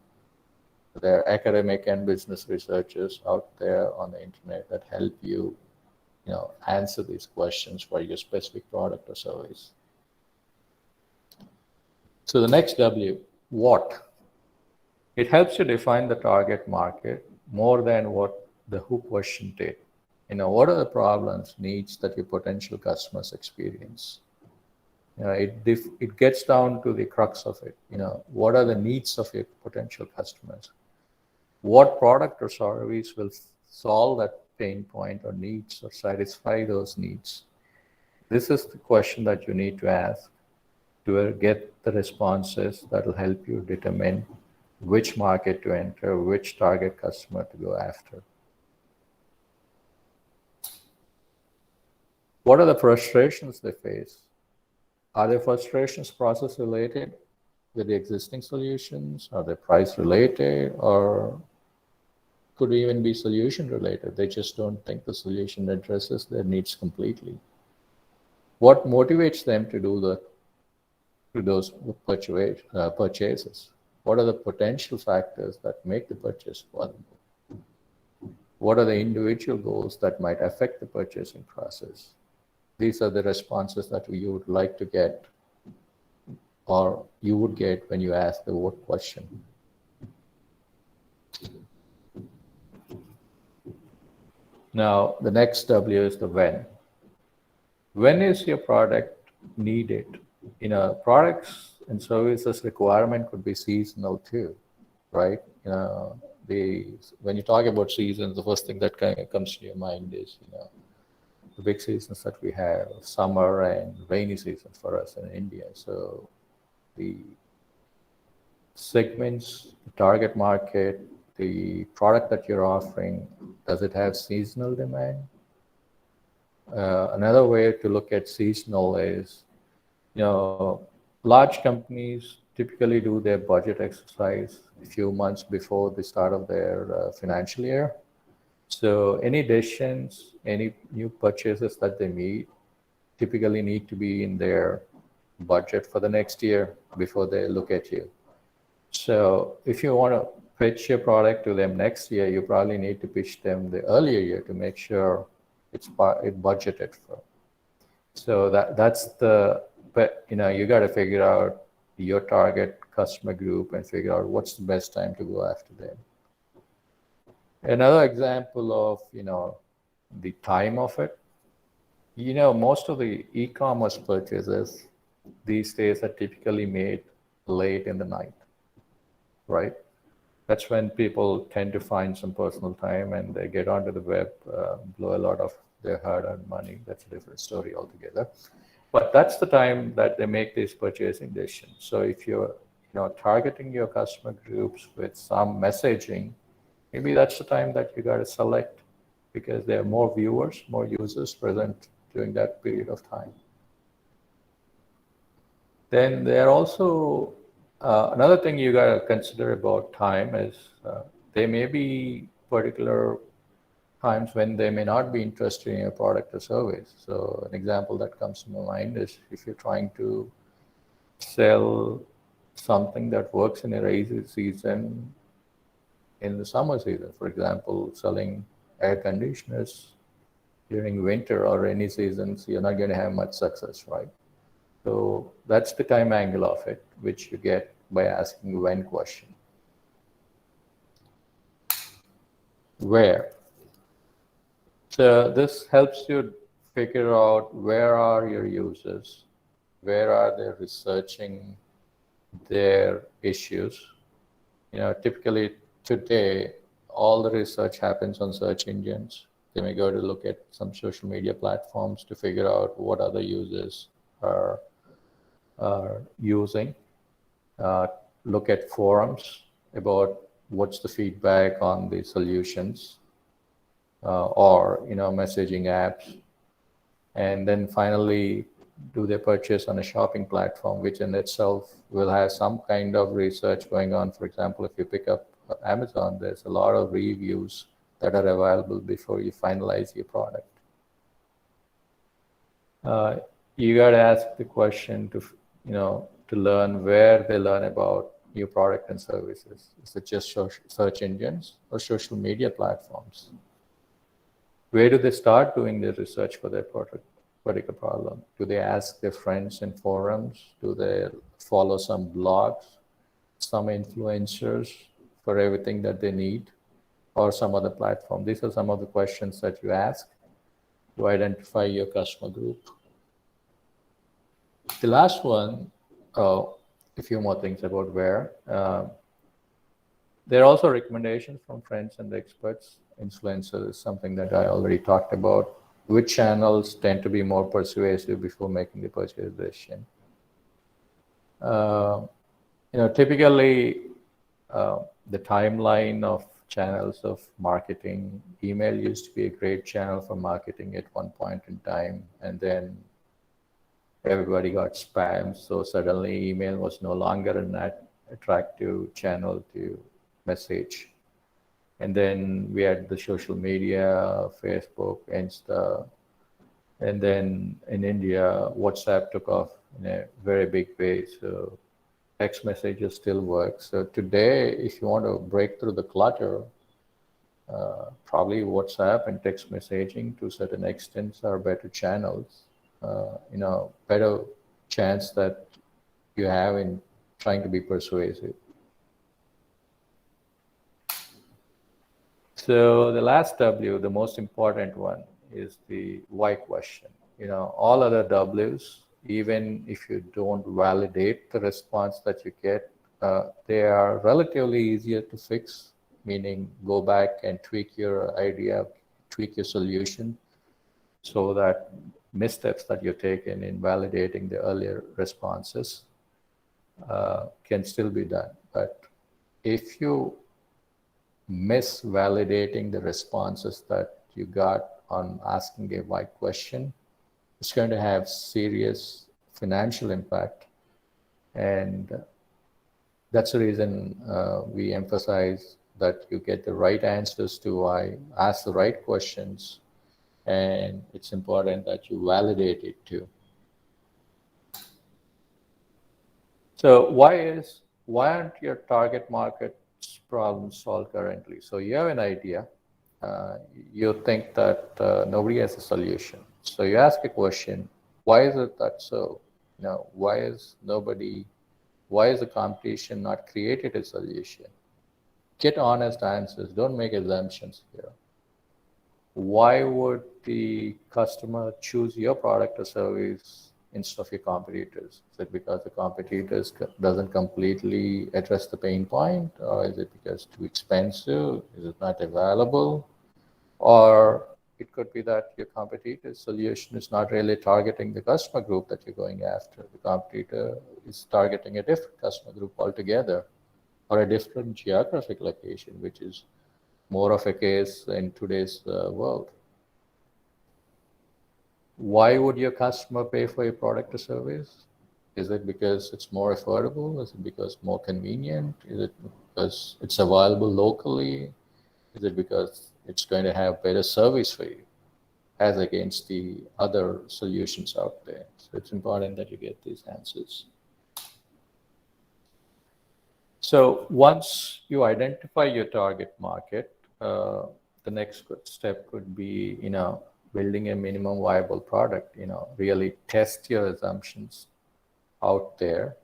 There are academic and business researchers out there on the internet that help you, answer these questions for your specific product or service. So the next W, what? It helps you define the target market more than what the who question did. What are the problems, needs that your potential customers experience? It gets down to the crux of it. What are the needs of your potential customers? What product or service will solve that pain point or needs or satisfy those needs? This is the question that you need to ask to get the responses that will help you determine which market to enter, which target customer to go after. What are the frustrations they face? Are their frustrations process related with the existing solutions? Are they price related, or could even be solution related? They just don't think the solution addresses their needs completely. What motivates them to do those purchases? What are the potential factors that make the purchase possible? what are the individual goals that might affect the purchasing process? These are the responses that you would like to get, or you would get when you ask the what question. Now, the next W is the when. When is your product needed? Products and services requirement could be seasonal too, right? When you talk about seasons, the first thing that kind of comes to your mind is, the big seasons that we have, summer and rainy seasons for us in India. So the segments, the target market, the product that you're offering, does it have seasonal demand? Another way to look at seasonal is, large companies typically do their budget exercise a few months before the start of their financial year. So any decisions, any new purchases that they make typically need to be in their budget for the next year before they look at you. So if you want to pitch your product to them next year, you probably need to pitch them the earlier year to make sure it's budgeted for. So that's but you got to figure out your target customer group and figure out what's the best time to go after them. Another example of, the time of it, most of the e-commerce purchases these days are typically made late in the night, right? That's when people tend to find some personal time and they get onto the web, blow a lot of their hard-earned money. That's a different story altogether. But that's the time that they make these purchasing decisions. So if you're targeting your customer groups with some messaging, maybe that's the time that you got to select, because there are more viewers, more users present during that period of time. Then there are also another thing you got to consider about time is there may be particular times when they may not be interested in your product or service. So an example that comes to my mind is if you're trying to sell something that works in a rainy season in the summer season, for example, selling air conditioners during winter or rainy seasons, you're not going to have much success, right? So that's the time angle of it, which you get by asking when question. Where? So this helps you figure out where are your users, where are they researching their issues. Typically today, all the research happens on search engines. They may go to look at some social media platforms to figure out what other users are using. Look at forums about what's the feedback on the solutions, or messaging apps, and then finally do their purchase on a shopping platform, which in itself will have some kind of research going on. For example, if you pick up Amazon, there's a lot of reviews that are available before you finalize your product. You got to ask the question to learn where they learn about your product and services. Is it just search engines or social media platforms? Where do they start doing their research for their particular problem? Do they ask their friends in forums? Do they follow some blogs, some influencers for everything that they need, or some other platform? These are some of the questions that you ask to identify your customer group. The last one, a few more things about where. There are also recommendations from friends and experts. Influencers is something that I already talked about. Which channels tend to be more persuasive before making the purchase decision? Typically, the timeline of channels of marketing, email used to be a great channel for marketing at one point in time, and then everybody got spam, so suddenly email was no longer an attractive channel to message. And then we had the social media, Facebook, Insta, and then in India, WhatsApp took off in a very big way. So text messages still work. So today, if you want to break through the clutter, Probably WhatsApp and text messaging to certain extents are better channels. Better chance that you have in trying to be persuasive. So the last W, the most important one, is the why question. All other Ws, even if you don't validate the response that you get, they are relatively easier to fix, meaning go back and tweak your idea, tweak your solution, so that missteps that you've taken in validating the earlier responses can still be done. But if you miss validating the responses that you got on asking a why question, it's going to have serious financial impact. And that's the reason we emphasize that you get the right answers to why, ask the right questions, and it's important that you validate it too. So why aren't your target market's problems solved currently? So you have an idea, you think that nobody has a solution. So you ask a question, why is it that so? Why is the competition not created a solution? Get honest answers, don't make assumptions here. Why would the customer choose your product or service instead of your competitors? Is it because the competitors doesn't completely address the pain point, or is it because it's too expensive? Is it not available? Or it could be that your competitor's solution is not really targeting the customer group that you're going after. The competitor is targeting a different customer group altogether, or a different geographic location, which is more of a case in today's world. Why would your customer pay for your product or service? Is it because it's more affordable? Is it because more convenient? Is it because it's available locally? Is it because it's going to have better service for you as against the other solutions out there? So it's important that you get these answers. So once you identify your target market, the next step could be, building a minimum viable product, really test your assumptions out there.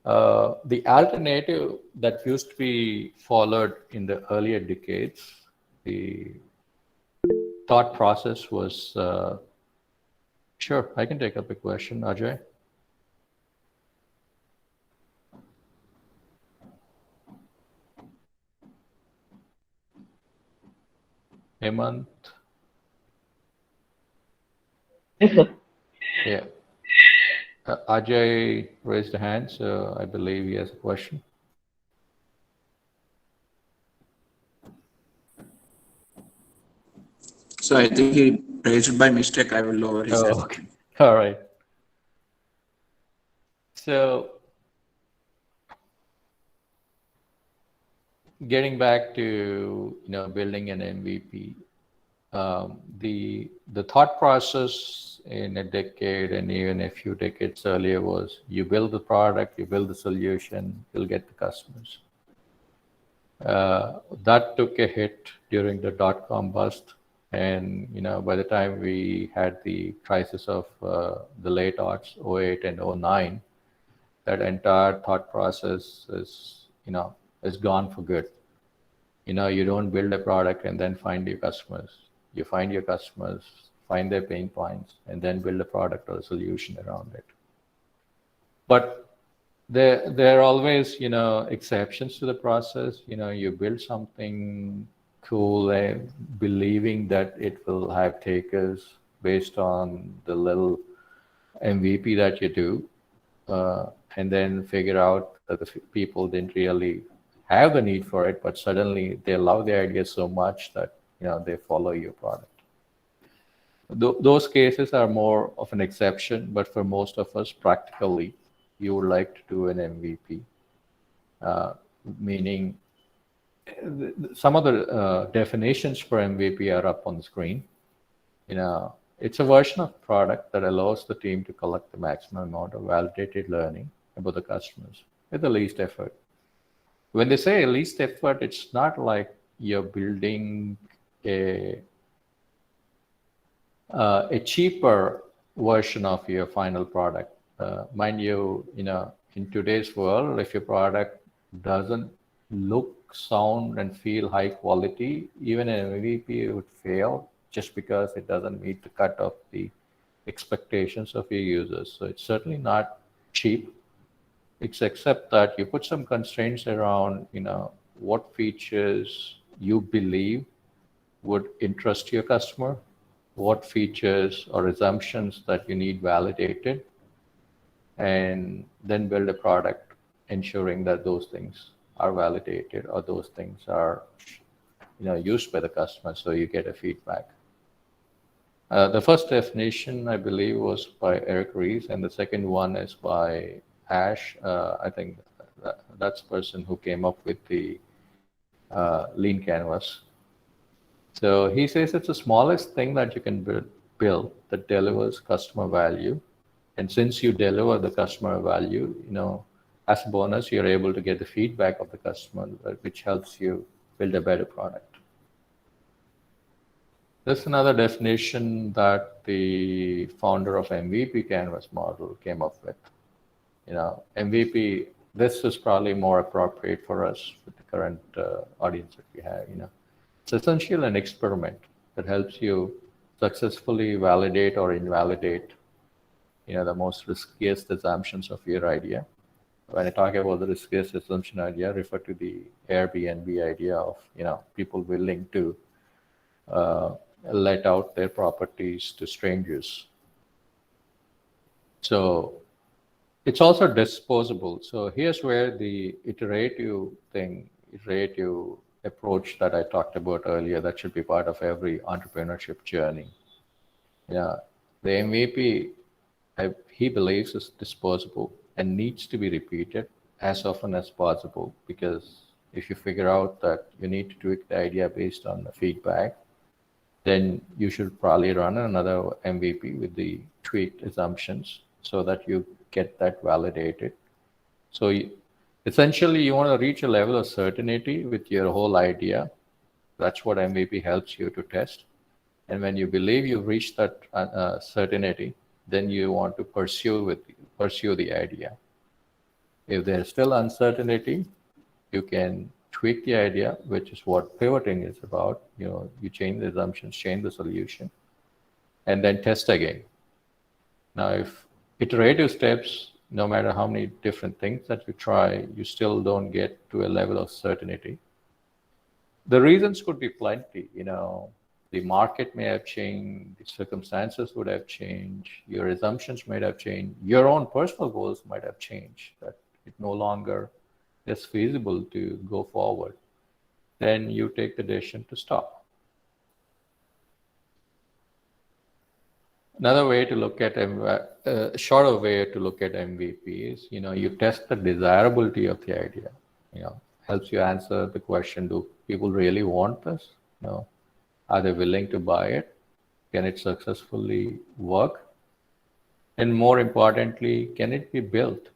The alternative that used to be followed in the earlier decades, the thought process was, sure, I can take up a question, Ajay. Hemant? Yes, sir. Yeah. Ajay raised a hand, so I believe he has a question. So I think he raised it by mistake. I will lower his hand. Okay. All right. So getting back to building an MVP, the thought process in a decade and even a few decades earlier was you build the product, you build the solution, you'll get the customers. That took a hit during the dot-com bust. And by the time we had the crisis of the late aughts, 08 and 09, that entire thought process is gone for good. You don't build a product and then find your customers. You find your customers, find their pain points, and then build a product or a solution around it. But there are always exceptions to the process. You build something cool, believing that it will have takers based on the little MVP that you do, and then figure out that the people didn't really have the need for it, but suddenly they love the idea so much that they follow your product. Those cases are more of an exception, but for most of us, practically, you would like to do an MVP, meaning some of the definitions for MVP are up on the screen. It's a version of product that allows the team to collect the maximum amount of validated learning about the customers with the least effort. When they say least effort, it's not like you're building a cheaper version of your final product. Mind you, in today's world, if your product doesn't look, sound, and feel high quality, even an MVP would fail just because it doesn't meet the cut of the expectations of your users. So it's certainly not cheap. It's except that you put some constraints around, what features you believe would interest your customer, what features or assumptions that you need validated, and then build a product ensuring that those things are validated or those things are used by the customer, so you get a feedback. The first definition, I believe, was by Eric Ries, and the second one is by Ash. I think that's the person who came up with the lean canvas. So he says it's the smallest thing that you can build that delivers customer value. And since you deliver the customer value, as a bonus, you're able to get the feedback of the customer, which helps you build a better product. There's another definition that the founder of MVP Canvas model came up with. MVP, this is probably more appropriate for us with the current audience that we have. It's essentially an experiment that helps you successfully validate or invalidate, the most riskiest assumptions of your idea. When I talk about the riskiest assumption idea, I refer to the Airbnb idea of, people willing to let out their properties to strangers. So it's also disposable. So here's where the iterative approach that I talked about earlier, that should be part of every entrepreneurship journey. The MVP, he believes, is disposable and needs to be repeated as often as possible, because if you figure out that you need to tweak the idea based on the feedback, then you should probably run another MVP with the tweaked assumptions so that you get that validated. So essentially, you want to reach a level of certainty with your whole idea. That's what MVP helps you to test. And when you believe you've reached that certainty, then you want to pursue the idea. If there's still uncertainty, you can tweak the idea, which is what pivoting is about. You change the assumptions, change the solution, and then test again. Now, if iterative steps, no matter how many different things that you try, you still don't get to a level of certainty. The reasons could be plenty. The market may have changed, the circumstances would have changed, your assumptions might have changed, your own personal goals might have changed, that it no longer is feasible to go forward. Then you take the decision to stop. Another way to look at shorter way to look at MVP is, you test the desirability of the idea. Helps you answer the question: do people really want this? Are they willing to buy it? Can it successfully work? And more importantly, can it be built?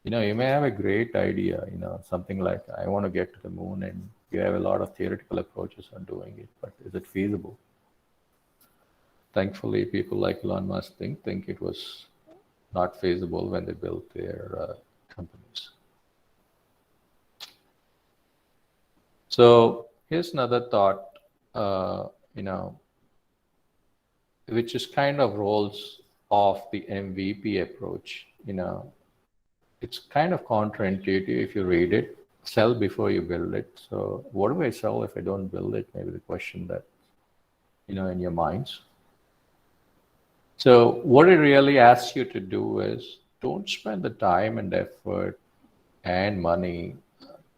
You may have a great idea, something like, I want to get to the moon, and you have a lot of theoretical approaches on doing it, but is it feasible? Thankfully, people like Elon Musk think it was not feasible when they built their companies. So here's another thought, which is kind of rolls off the MVP approach. It's kind of counterintuitive if you read it. Sell before you build it. So what do I sell if I don't build it? Maybe the question that, in your minds. So what it really asks you to do is, don't spend the time and effort and money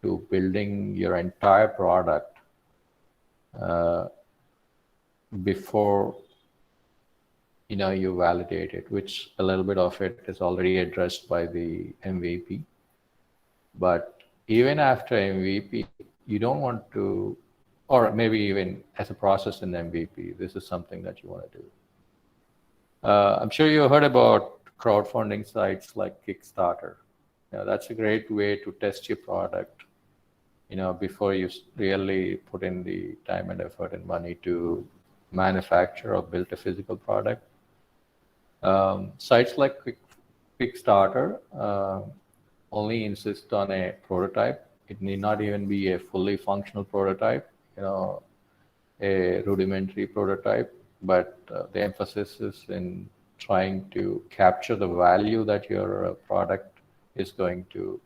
to building your entire product before you validate it, which a little bit of it is already addressed by the MVP. But even after MVP, you don't want to, or maybe even as a process in MVP, this is something that you want to do. I'm sure you heard about crowdfunding sites like Kickstarter. That's a great way to test your product. before you really put in the time and effort and money to manufacture or build a physical product. Sites like Kickstarter only insist on a prototype. It need not even be a fully functional prototype, a rudimentary prototype, but the emphasis is in trying to capture the value that your product is going to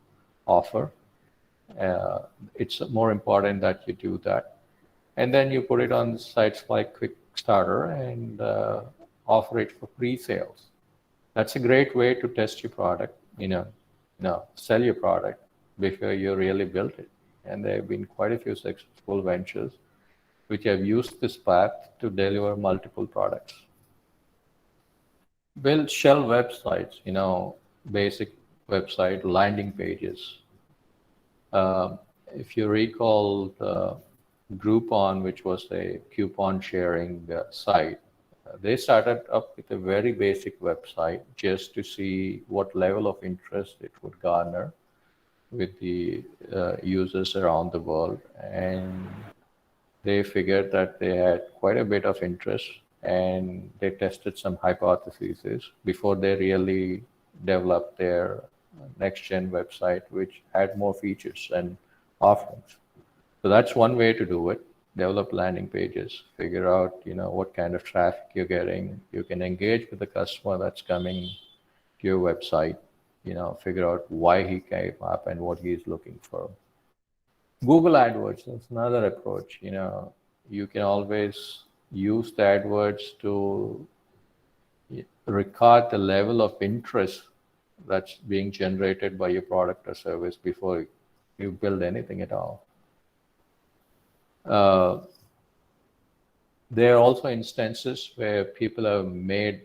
offer. It's more important that you do that. And then you put it on sites like Kickstarter and offer it for pre-sales. That's a great way to test your product, sell your product before you really built it. And there have been quite a few successful ventures which have used this path to deliver multiple products. Build shell websites, basic website landing pages. If you recall the Groupon, which was a coupon sharing site, they started up with a very basic website just to see what level of interest it would garner with the users around the world. And they figured that they had quite a bit of interest, and they tested some hypotheses before they really developed their next-gen website, which had more features and offerings. So that's one way to do it. Develop landing pages, figure out, what kind of traffic you're getting. You can engage with the customer that's coming to your website, figure out why he came up and what he's looking for. Google AdWords, that's another approach. You can always use the AdWords to record the level of interest that's being generated by your product or service before you build anything at all. There are also instances where people have made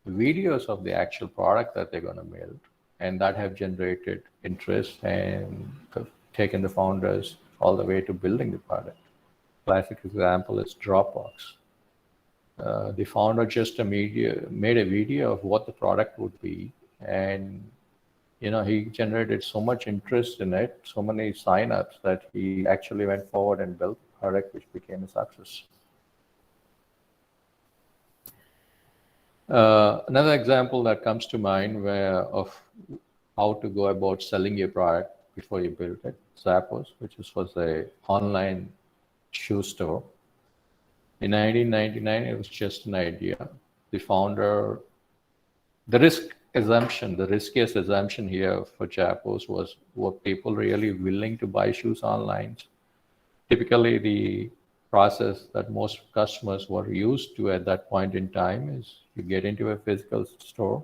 videos of the actual product that they're going to build, and that have generated interest and taken the founders all the way to building the product. Classic example is Dropbox. The founder just made a video of what the product would be, and he generated so much interest in it, so many signups, that he actually went forward and built a product which became a success. Another example that comes to mind of how to go about selling your product before you build it, Zappos, which was an online shoe store. In 1999, it was just an idea. The founder, the riskiest assumption here for Zappos was, were people really willing to buy shoes online? Typically, the process that most customers were used to at that point in time is you get into a physical store,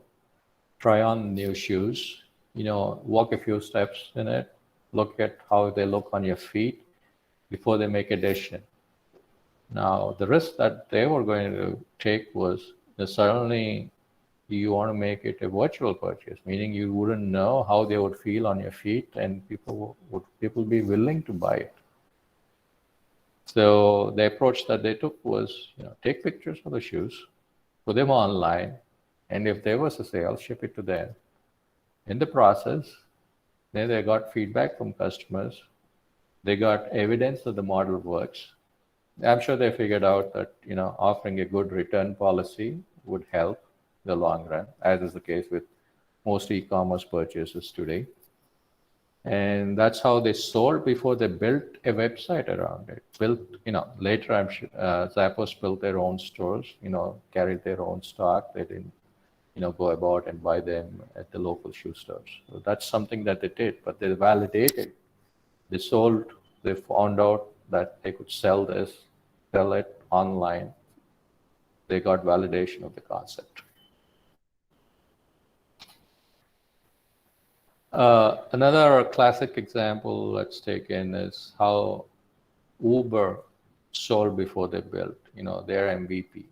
try on new shoes, walk a few steps in it, look at how they look on your feet before they make a decision. Now, the risk that they were going to take was suddenly you want to make it a virtual purchase, meaning you wouldn't know how they would feel on your feet, and people be willing to buy it. So the approach that they took was, take pictures of the shoes, put them online, and if there was a sale, ship it to them. In the process, then they got feedback from customers. They got evidence that the model works. I'm sure they figured out that, offering a good return policy would help in the long run, as is the case with most e-commerce purchases today. And that's how they sold before they built a website around it. Later, I'm sure Zappos built their own stores, carried their own stock. They didn't, go about and buy them at the local shoe stores. So that's something that they did, but they validated. They sold, they found out that they could sell it online. They got validation of the concept. Another classic example let's take in is how Uber sold before they built, their MVP.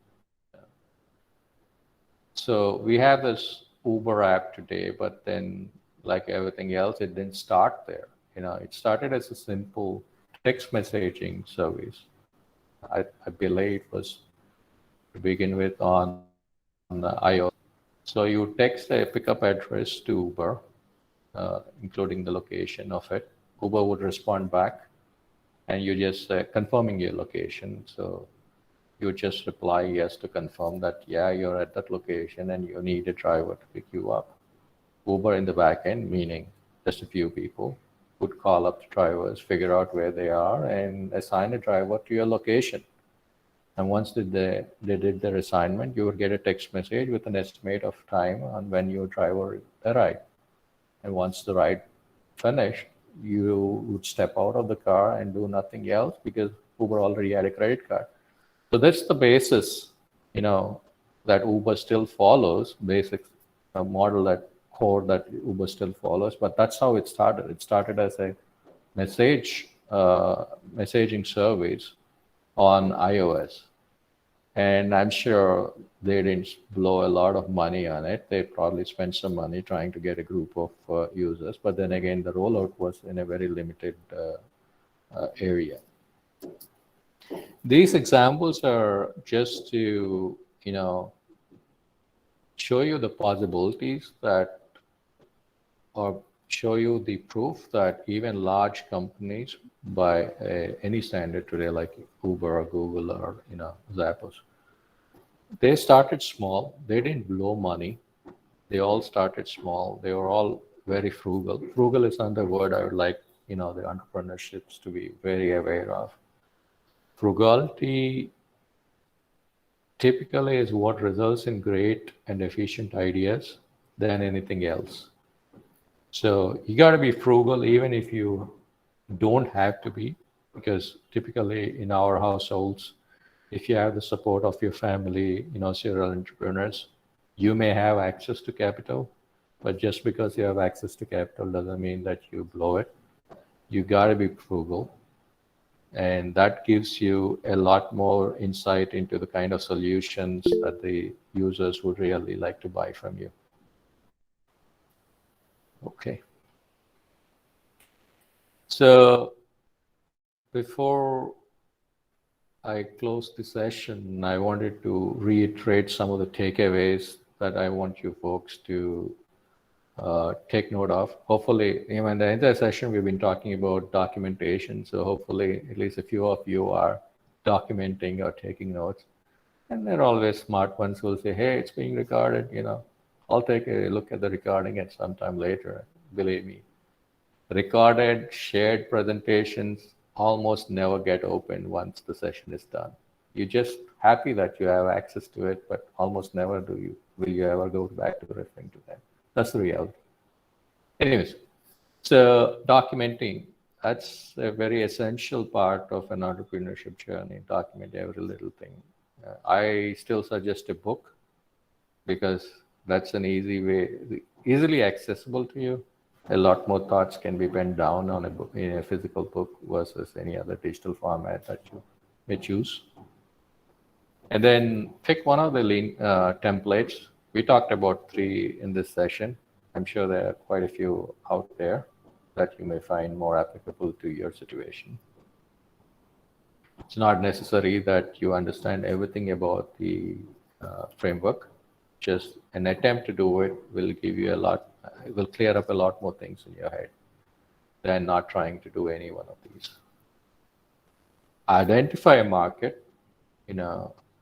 So we have this Uber app today, but then like everything else, it didn't start there. It started as a simple text messaging service. I believe it was to begin with on iOS. So you text a pickup address to Uber, including the location of it. Uber would respond back and you just confirming your location. So you just reply yes to confirm that, yeah, you're at that location and you need a driver to pick you up. Uber in the back end, meaning just a few people, would call up the drivers, figure out where they are, and assign a driver to your location. And once they did their assignment, you would get a text message with an estimate of time on when your driver arrived. And once the ride finished, you would step out of the car and do nothing else because Uber already had a credit card. So that's the basis, that Uber still follows, basic model, that core that Uber still follows. But that's how it started. It started as a messaging service on iOS. And I'm sure they didn't blow a lot of money on it. They probably spent some money trying to get a group of users. But then again, the rollout was in a very limited area. These examples are just to, show you the possibilities that, or show you the proof that even large companies by any standard today, like Uber or Google or Zappos, they started small. They didn't blow money. They all started small. They were all very frugal. Frugal is another word I would like the entrepreneurships to be very aware of. Frugality typically is what results in great and efficient ideas than anything else. So you got to be frugal even if you don't have to be, because typically in our households, if you have the support of your family, serial entrepreneurs, you may have access to capital, but just because you have access to capital doesn't mean that you blow it. You got to be frugal. And that gives you a lot more insight into the kind of solutions that the users would really like to buy from you. Okay. So before I close the session, I wanted to reiterate some of the takeaways that I want you folks to take note of. Hopefully, in the entire session, we've been talking about documentation. So hopefully, at least a few of you are documenting or taking notes. And there are always smart ones who will say, hey, it's being recorded. I'll take a look at the recording at some time later. Believe me, recorded, shared presentations almost never get opened once the session is done. You're just happy that you have access to it, but almost never will you ever go back to referring to them. That's the reality. Anyways, so documenting, that's a very essential part of an entrepreneurship journey. Document every little thing. I still suggest a book because that's an easy way, easily accessible to you. A lot more thoughts can be penned down on a book, in a physical book versus any other digital format that you may choose. And then pick one of the templates. We talked about 3 in this session. I'm sure there are quite a few out there that you may find more applicable to your situation. It's not necessary that you understand everything about the framework. Just an attempt to do it will give you it will clear up a lot more things in your head than not trying to do any one of these. Identify a market,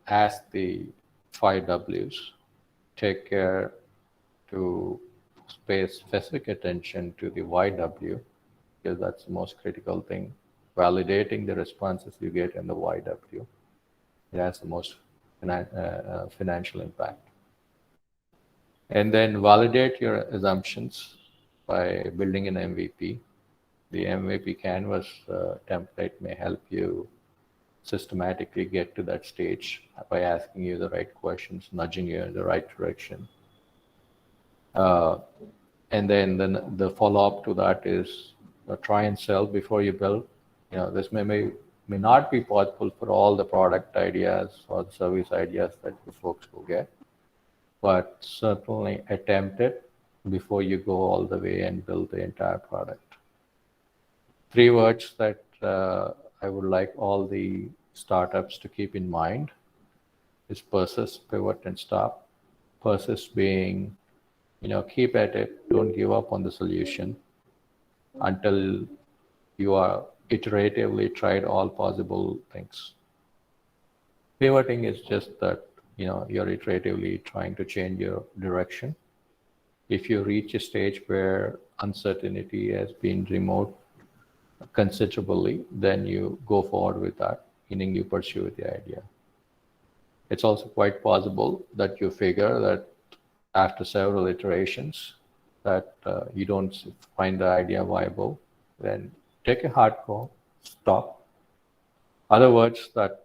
ask the 5 W's. Take care to pay specific attention to the why W, because that's the most critical thing. Validating the responses you get in the why W. It has the most financial impact. And then validate your assumptions by building an MVP. The MVP canvas template may help you systematically get to that stage by asking you the right questions, nudging you in the right direction. And then the follow-up to that is try and sell before you build. This may not be possible for all the product ideas or the service ideas that you folks will get, but certainly attempt it before you go all the way and build the entire product. 3 words that I would like all the startups to keep in mind is persist, pivot, and stop. Persist being, keep at it, don't give up on the solution until you are iteratively tried all possible things. Pivoting is just that, you're iteratively trying to change your direction. If you reach a stage where uncertainty has been removed considerably, then you go forward with that, meaning you pursue the idea. It's also quite possible that you figure that after several iterations that you don't find the idea viable, then take a hard call, stop. Other words that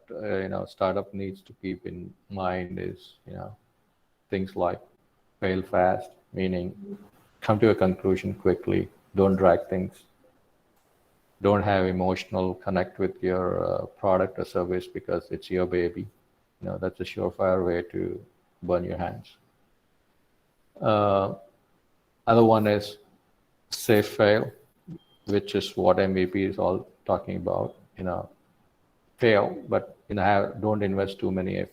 startup needs to keep in mind is things like fail fast, meaning come to a conclusion quickly, don't drag things, don't have emotional connect with your product or service because it's your baby. That's a surefire way to burn your hands. Other one is safe fail, which is what MVP is all talking about. Fail, but don't invest too many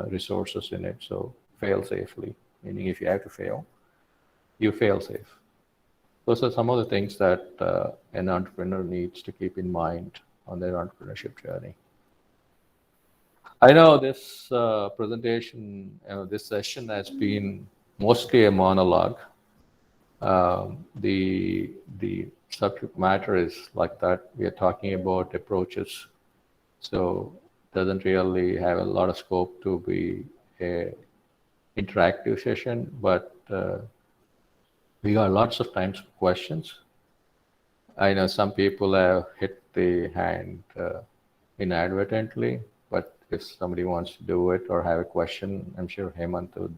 resources in it. So fail safely, meaning if you have to fail, you fail safe. Those are some of the things that an entrepreneur needs to keep in mind on their entrepreneurship journey. I know this presentation, this session has been mostly a monologue. The subject matter is like that. We are talking about approaches, so it doesn't really have a lot of scope to be a interactive session, but we got lots of times for questions. I know some people have hit the hand inadvertently, but if somebody wants to do it or have a question, I'm sure Hemant would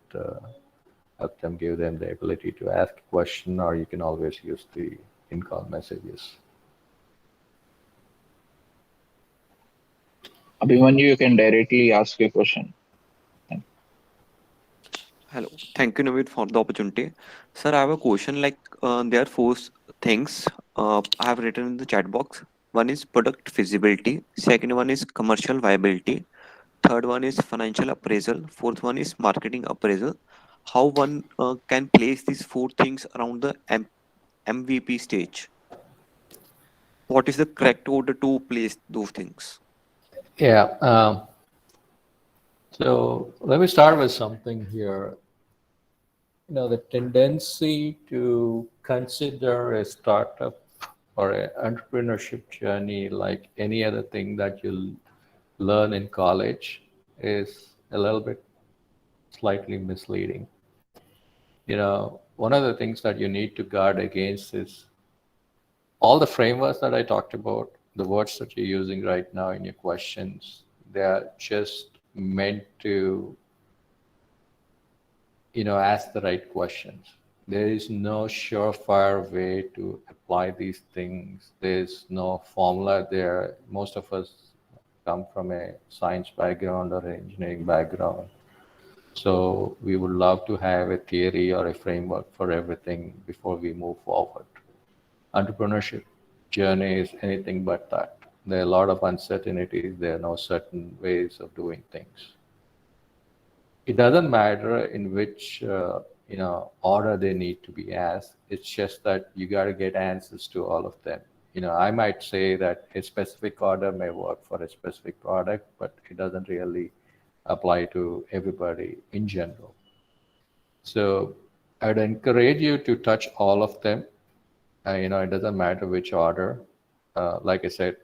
help them, give them the ability to ask a question, or you can always use the in-call messages. Abhimanyu, you can directly ask a question. Hello. Thank you, Navid, for the opportunity. Sir, I have a question. There are four things I have written in the chat box. One is product feasibility. Second one is commercial viability. Third one is financial appraisal. Fourth one is marketing appraisal. How one can place these four things around the MVP stage? What is the correct order to place those things? Yeah. So let me start with something here. The tendency to consider a startup or an entrepreneurship journey like any other thing that you learn in college is a little bit slightly misleading. One of the things that you need to guard against is all the frameworks that I talked about, the words that you're using right now in your questions, they are just meant to ask the right questions. There is no surefire way to apply these things. There's no formula there. Most of us come from a science background or an engineering background. So we would love to have a theory or a framework for everything before we move forward. Entrepreneurship journey is anything but that. There are a lot of uncertainties. There are no certain ways of doing things. It doesn't matter in which order they need to be asked. It's just that you got to get answers to all of them. I might say that a specific order may work for a specific product, but it doesn't really apply to everybody in general. So I'd encourage you to touch all of them. It doesn't matter which order. Like I said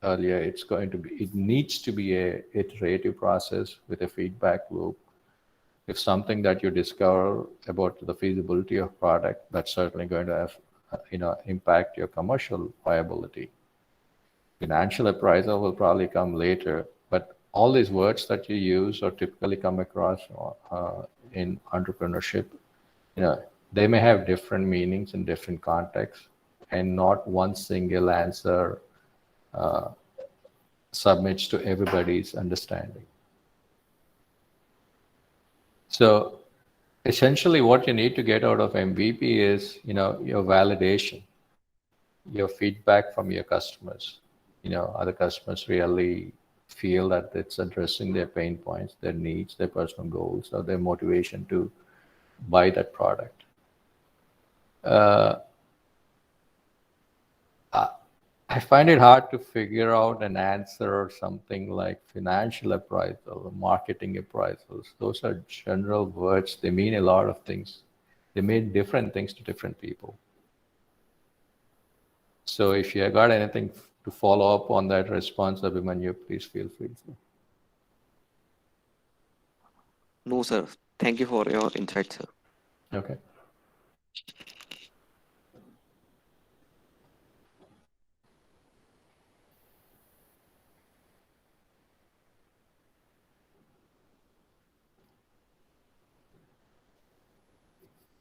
earlier, it needs to be a iterative process with a feedback loop. If something that you discover about the feasibility of product, that's certainly going to have, impact your commercial viability. Financial appraisal will probably come later, but all these words that you use or typically come across in entrepreneurship, they may have different meanings in different contexts, and not one single answer submits to everybody's understanding. So essentially what you need to get out of MVP is, your validation, your feedback from your customers. Other customers really feel that it's addressing their pain points, their needs, their personal goals, or their motivation to buy that product. I find it hard to figure out an answer or something like financial appraisal, marketing appraisals. Those are general words. They mean a lot of things. They mean different things to different people. So if you got anything to follow up on that response, Abhimanyu, please feel free to. No, sir. Thank you for your insight, sir. Okay.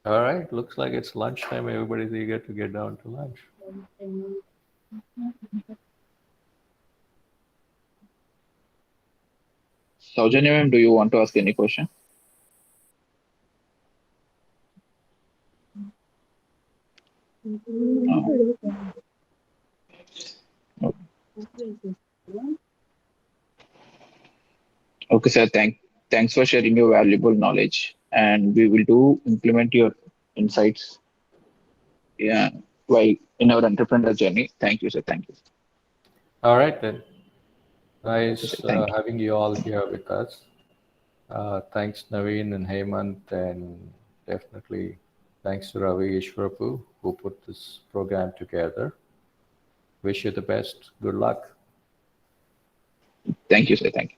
All right, looks like it's lunchtime. Everybody's eager to get down to lunch. Saujanya ma'am, do you want to ask any question? No. Okay, sir. Thanks for sharing your valuable knowledge, and we will implement your insights. Yeah, while in our entrepreneur journey. Thank you, sir. Thank you. All right then. Okay, Nice sir. Thank you. having you all here with us. Thanks Naveen and Hemant, and definitely thanks to Ravi Ishwarapu who put this program together. Wish you the best. Good luck. Thank you, sir. Thank you.